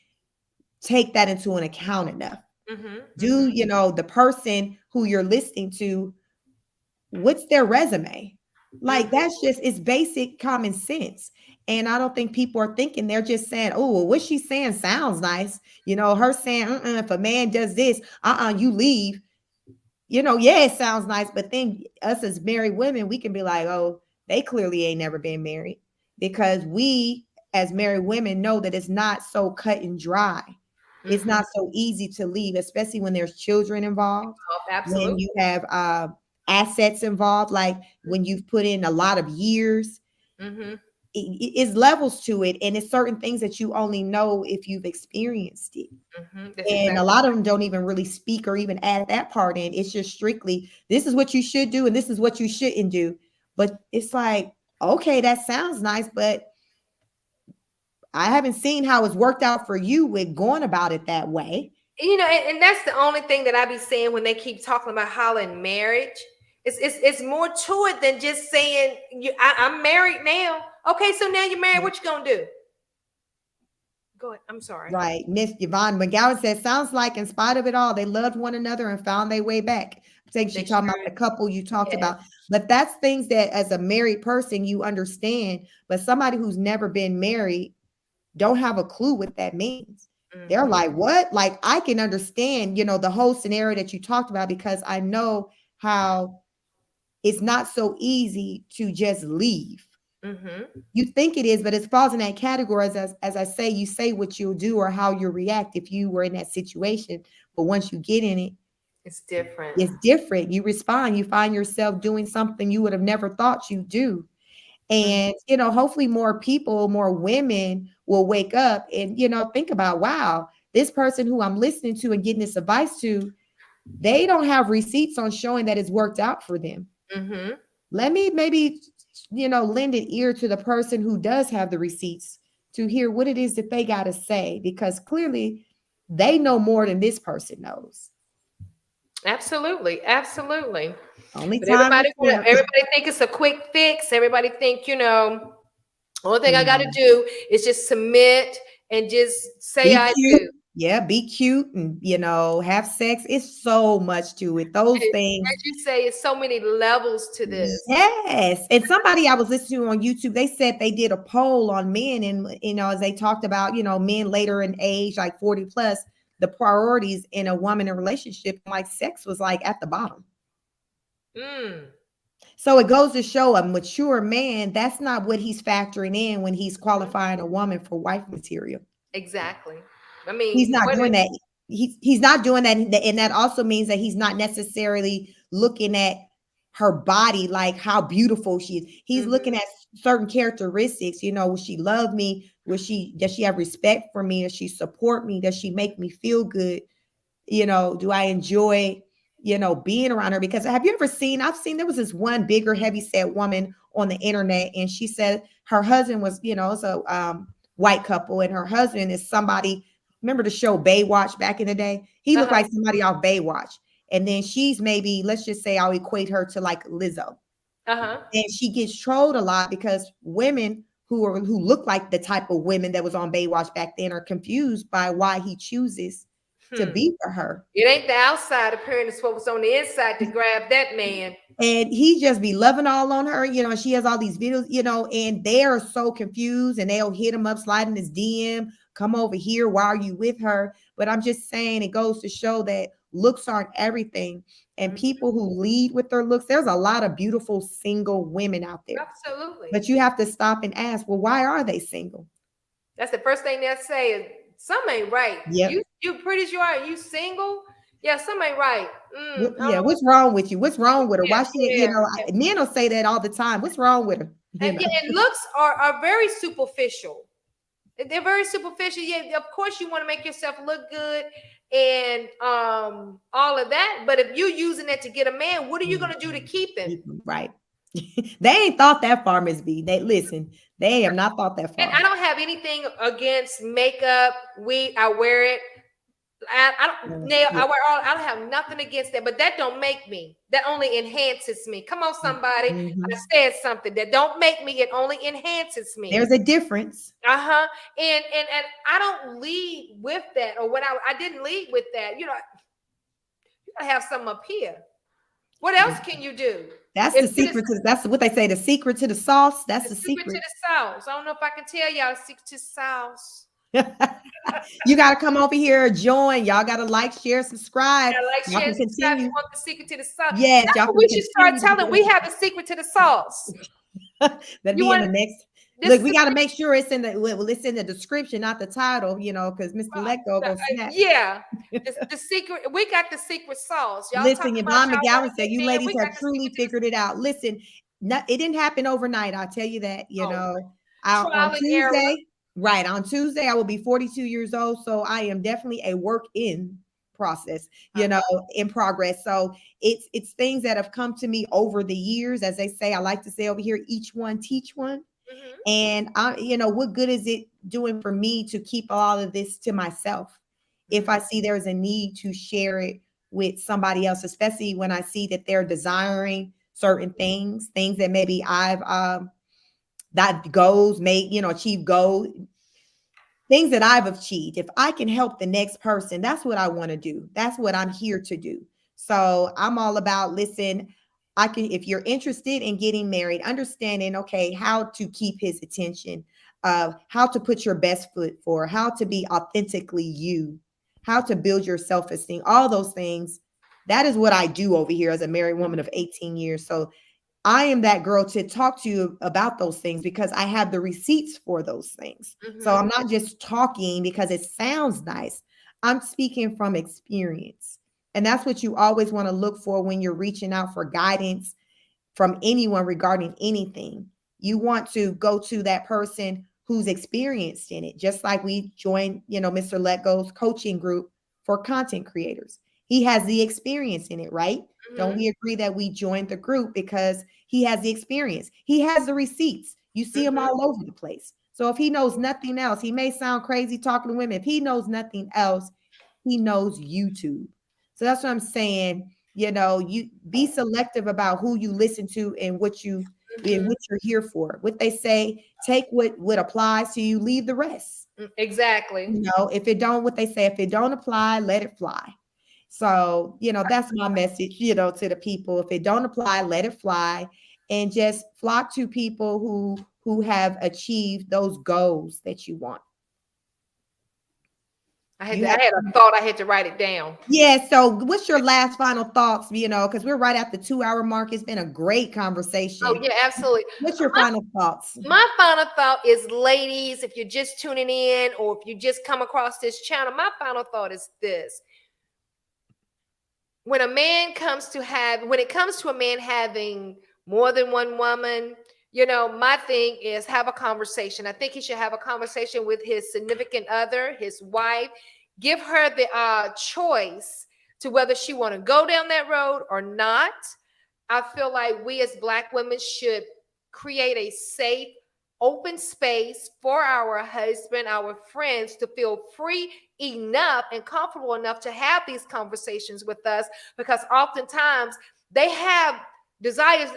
take that into an account enough. Do, the person who you're listening to, what's their resume? Like it's basic common sense. And I don't think people are thinking, they're just saying, oh, well, what she's saying sounds nice. Her saying, if a man does this, you leave. Yeah, it sounds nice. But then us as married women, we can be like, oh, they clearly ain't never been married, because we as married women know that it's not so cut and dry. It's not so easy to leave, especially when there's children involved. Absolutely. When you have assets involved, like when you've put in a lot of years. It's levels to it, and it's certain things that you only know if you've experienced it. And a lot of them don't even really speak or even add that part in. It's just strictly, this is what you should do and this is what you shouldn't do. But it's like, okay, that sounds nice, but I haven't seen how it's worked out for you with going about it that way. And that's the only thing that I be saying when they keep talking about hollering marriage. It's more to it than just saying I'm married now. Okay, so now you're married. What you gonna do? Go ahead. I'm sorry. Right. Miss Yvonne McGowan says, sounds like in spite of it all, they loved one another and found their way back. I think she's talking about the couple you talked about. But that's things that as a married person, you understand. But somebody who's never been married don't have a clue what that means. They're like, what? Like, I can understand, the whole scenario that you talked about, because I know how it's not so easy to just leave. You think it is, but it falls in that category. As I say, you say what you'll do or how you'll react if you were in that situation. But once you get in it, It's different. it's different. You respond. You find yourself doing something you would have never thought you'd do. And, hopefully more people, more women will wake up and, think about, wow, this person who I'm listening to and getting this advice to, they don't have receipts on showing that it's worked out for them. Let me maybe, lend an ear to the person who does have the receipts to hear what it is that they got to say, because clearly they know more than this person knows. Absolutely. Absolutely. Only But time everybody think it's a quick fix. Everybody think, only thing I got to do is just submit and just say I do. Yeah, be cute and have sex. It's so much to it. Those things. As you say, it's so many levels to this. Yes. And somebody I was listening to on YouTube, they said they did a poll on men, and as they talked about, men later in age, like 40 plus, the priorities in a woman in a relationship, like sex was like at the bottom. So it goes to show a mature man, that's not what he's factoring in when he's qualifying a woman for wife material. Exactly. I mean, he's not doing that. He's not doing that. And that also means that he's not necessarily looking at her body, like how beautiful she is. He's looking at certain characteristics. Will she love me? Does she have respect for me? Does she support me? Does she make me feel good? Do I enjoy, being around her? Because I've seen there was this one bigger, heavy set woman on the internet, and she said her husband was, it's a white couple, and her husband is somebody. Remember the show Baywatch back in the day? He looked like somebody off Baywatch. And then she's maybe, let's just say I'll equate her to like Lizzo. And she gets trolled a lot because women who look like the type of women that was on Baywatch back then are confused by why he chooses to be for her. It ain't the outside appearance, what was on the inside to grab that man. And he just be loving all on her, she has all these videos, and they're so confused, and they'll hit him up, sliding his DM, come over here, why are you with her? But I'm just saying, it goes to show that looks aren't everything. And people who lead with their looks, there's a lot of beautiful single women out there. Absolutely. But you have to stop and ask, well, why are they single? That's the first thing they'll say is, something ain't right. Yep. You pretty as you are, you single? Yeah, something ain't right. What's wrong with you? What's wrong with her? Why she, men will say that all the time. What's wrong with her? And looks are very superficial. They're very superficial. Yeah, of course you want to make yourself look good and all of that. But if you're using it to get a man, what are you going to do to keep him? Right. They ain't thought that far, Ms. B. They have not thought that far. And I don't have anything against makeup. I wear it. I don't have nothing against that, but that don't make me. That only enhances me. Come on, somebody. I said something that don't make me. It only enhances me. There's a difference. And I don't lead with that, or when I didn't lead with that. You gotta have something up here. What else can you do? That's the secret to. That's what they say. The secret to the sauce. That's the secret to the sauce. I don't know if I can tell y'all the secret to the sauce. You got to come over here, join. Y'all got to like, share, subscribe. Y'all can continue. Want the secret to the sauce? Yes, y'all. We should start telling. We have the secret to the sauce. That'd be in the next. Look, we got to make sure it's in the description, not the title. Because Mr. Lecko goes snap. Yeah, the secret. We got the secret sauce. Y'all listen, Yvonne McGowan said, "You ladies have truly figured it out." Listen, it didn't happen overnight. I'll tell you that. On Tuesday. Right. On Tuesday, I will be 42 years old. So I am definitely a work in process, in progress. So it's things that have come to me over the years. As they say, I like to say over here, each one teach one. And what good is it doing for me to keep all of this to myself? If I see there's a need to share it with somebody else, especially when I see that they're desiring certain things that maybe I've that goals achieve goals, things that I've achieved. If I can help the next person, that's what I want to do. That's what I'm here to do. So I'm all about, listen, if you're interested in getting married, understanding, okay, how to keep his attention, how to put your best foot forward, how to be authentically you, how to build your self-esteem, all those things. That is what I do over here as a married woman of 18 years. So I am that girl to talk to you about those things because I have the receipts for those things. So I'm not just talking because it sounds nice. I'm speaking from experience. And that's what you always want to look for when you're reaching out for guidance from anyone regarding anything. You want to go to that person who's experienced in it, just like we joined, Mr. Let Go's coaching group for content creators. He has the experience in it, right? Don't we agree that we joined the group because he has the experience? He has the receipts. You see him all over the place. So if he knows nothing else, he may sound crazy talking to women. If he knows nothing else, he knows YouTube. So that's what I'm saying. You be selective about who you listen to and what you're here for. What they say, take what applies to you, leave the rest. Exactly. If it don't, what they say, if it don't apply, let it fly. So, that's my message, to the people. If it don't apply, let it fly, and just flock to people who have achieved those goals that you want. I had a thought. I had to write it down. Yeah. So what's your last final thoughts? Because we're right at the 2-hour mark. It's been a great conversation. Oh, yeah, absolutely. What's your final thoughts? My final thought is, ladies, if you're just tuning in or if you just come across this channel, my final thought is this. When it comes to a man having more than one woman, my thing is have a conversation. I think he should have a conversation with his significant other, his wife. Give her the choice to whether she want to go down that road or not. I feel like we as Black women should create a safe, open space for our husband, our friends to feel free enough and comfortable enough to have these conversations with us, because oftentimes they have desires,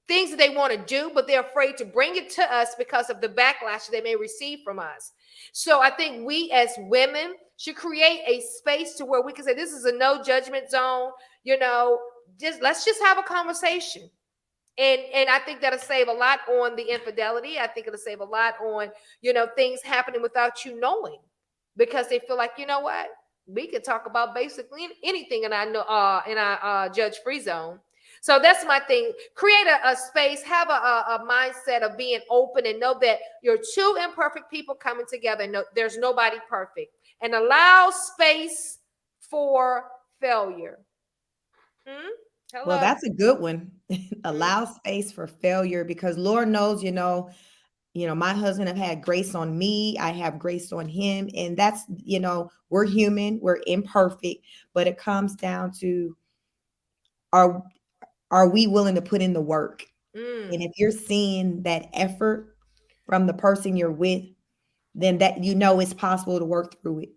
things that they want to do, but they're afraid to bring it to us because of the backlash they may receive from us. So I think we as women should create a space to where we can say, this is a no judgment zone, let's just have a conversation. And I think that'll save a lot on the infidelity. I think it'll save a lot on, things happening without you knowing, because they feel like, you know what, we can talk about basically anything in our judge-free zone. So that's my thing. Create a space, have a mindset of being open, and know that you're two imperfect people coming together. No, there's nobody perfect, and allow space for failure. Hello. Well, that's a good one. Allow space for failure, because Lord knows, my husband have had grace on me. I have grace on him. And that's, we're human, we're imperfect, but it comes down to, are we willing to put in the work? And if you're seeing that effort from the person you're with, then that, it's possible to work through it.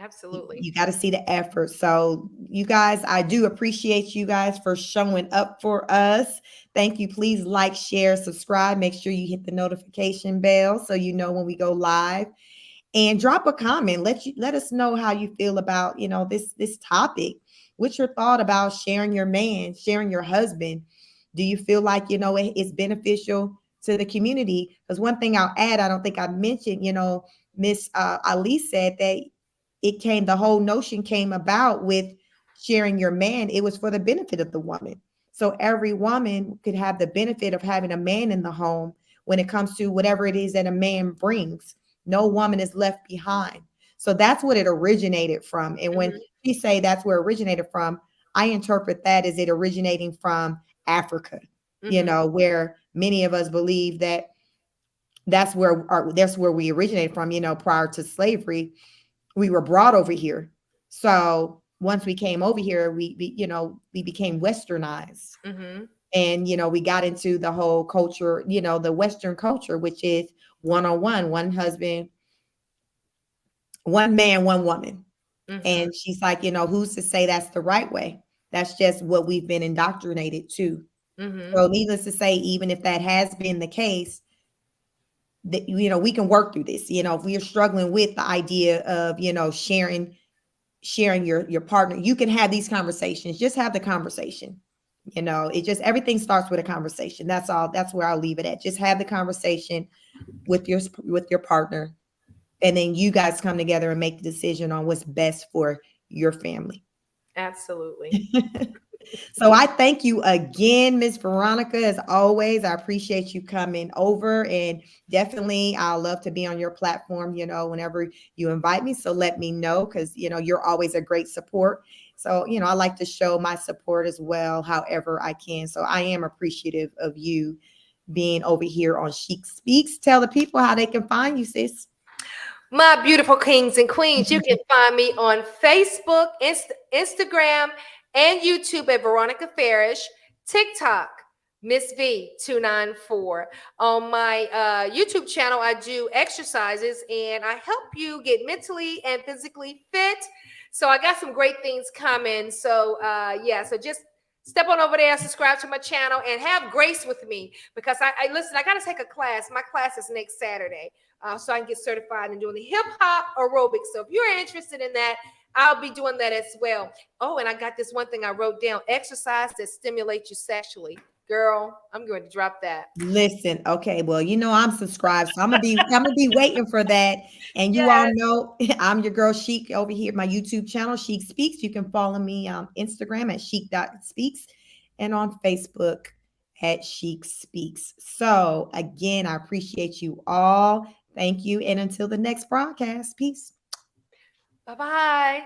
Absolutely. You got to see the effort. So you guys, I do appreciate you guys for showing up for us. Thank you. Please like, share, subscribe. Make sure you hit the notification bell so you know when we go live, and drop a comment. Let us know how you feel about, this topic. What's your thought about sharing your man, sharing your husband? Do you feel like, it's beneficial to the community? Because one thing I'll add, I don't think I mentioned, Miss Ali said that the whole notion came about with sharing your man. It was for the benefit of the woman. So every woman could have the benefit of having a man in the home when it comes to whatever it is that a man brings. No woman is left behind. So that's what it originated from. And when we say that's where it originated from, I interpret that as it originating from Africa, where many of us believe that that's where we originated from, prior to slavery. We were brought over here. So once we came over here, we became westernized. And, we got into the whole culture, the Western culture, which is one-on-one, one husband, one man, one woman. And she's like, who's to say that's the right way? That's just what we've been indoctrinated to. So needless to say, even if that has been the case, that, we can work through this. If we are struggling with the idea of, sharing your partner, you can have these conversations. Just have the conversation. Everything starts with a conversation. That's all. That's where I'll leave it at. Just have the conversation with your partner, and then you guys come together and make the decision on what's best for your family. Absolutely. So I thank you again, Miss Veronica. As always, I appreciate you coming over, and definitely I'll love to be on your platform, whenever you invite me. So let me know, because you're always a great support. So, I like to show my support as well, however I can. So I am appreciative of you being over here on Chic Speaks. Tell the people how they can find you, sis. My beautiful kings and queens, you can find me on Facebook, Instagram, and YouTube at Veronica Farish, TikTok, Miss V294. On my YouTube channel, I do exercises and I help you get mentally and physically fit. So I got some great things coming. So so just step on over there, subscribe to my channel, and have grace with me, because I listen, I got to take a class. My class is next Saturday. So I can get certified in doing the hip hop aerobics. So if you're interested in that, I'll be doing that as well. Oh, and I got this one thing I wrote down: exercise that stimulates you sexually. Girl, I'm going to drop that. Listen, okay, well, I'm subscribed, so I'm gonna be waiting for that. And you all Yes. know I'm your girl Chic over here, my YouTube channel, Chic Speaks. You can follow me on Instagram at chic.speaks and on Facebook at Chic Speaks. So again, I appreciate you all. Thank you. And until the next broadcast, peace. Bye-bye.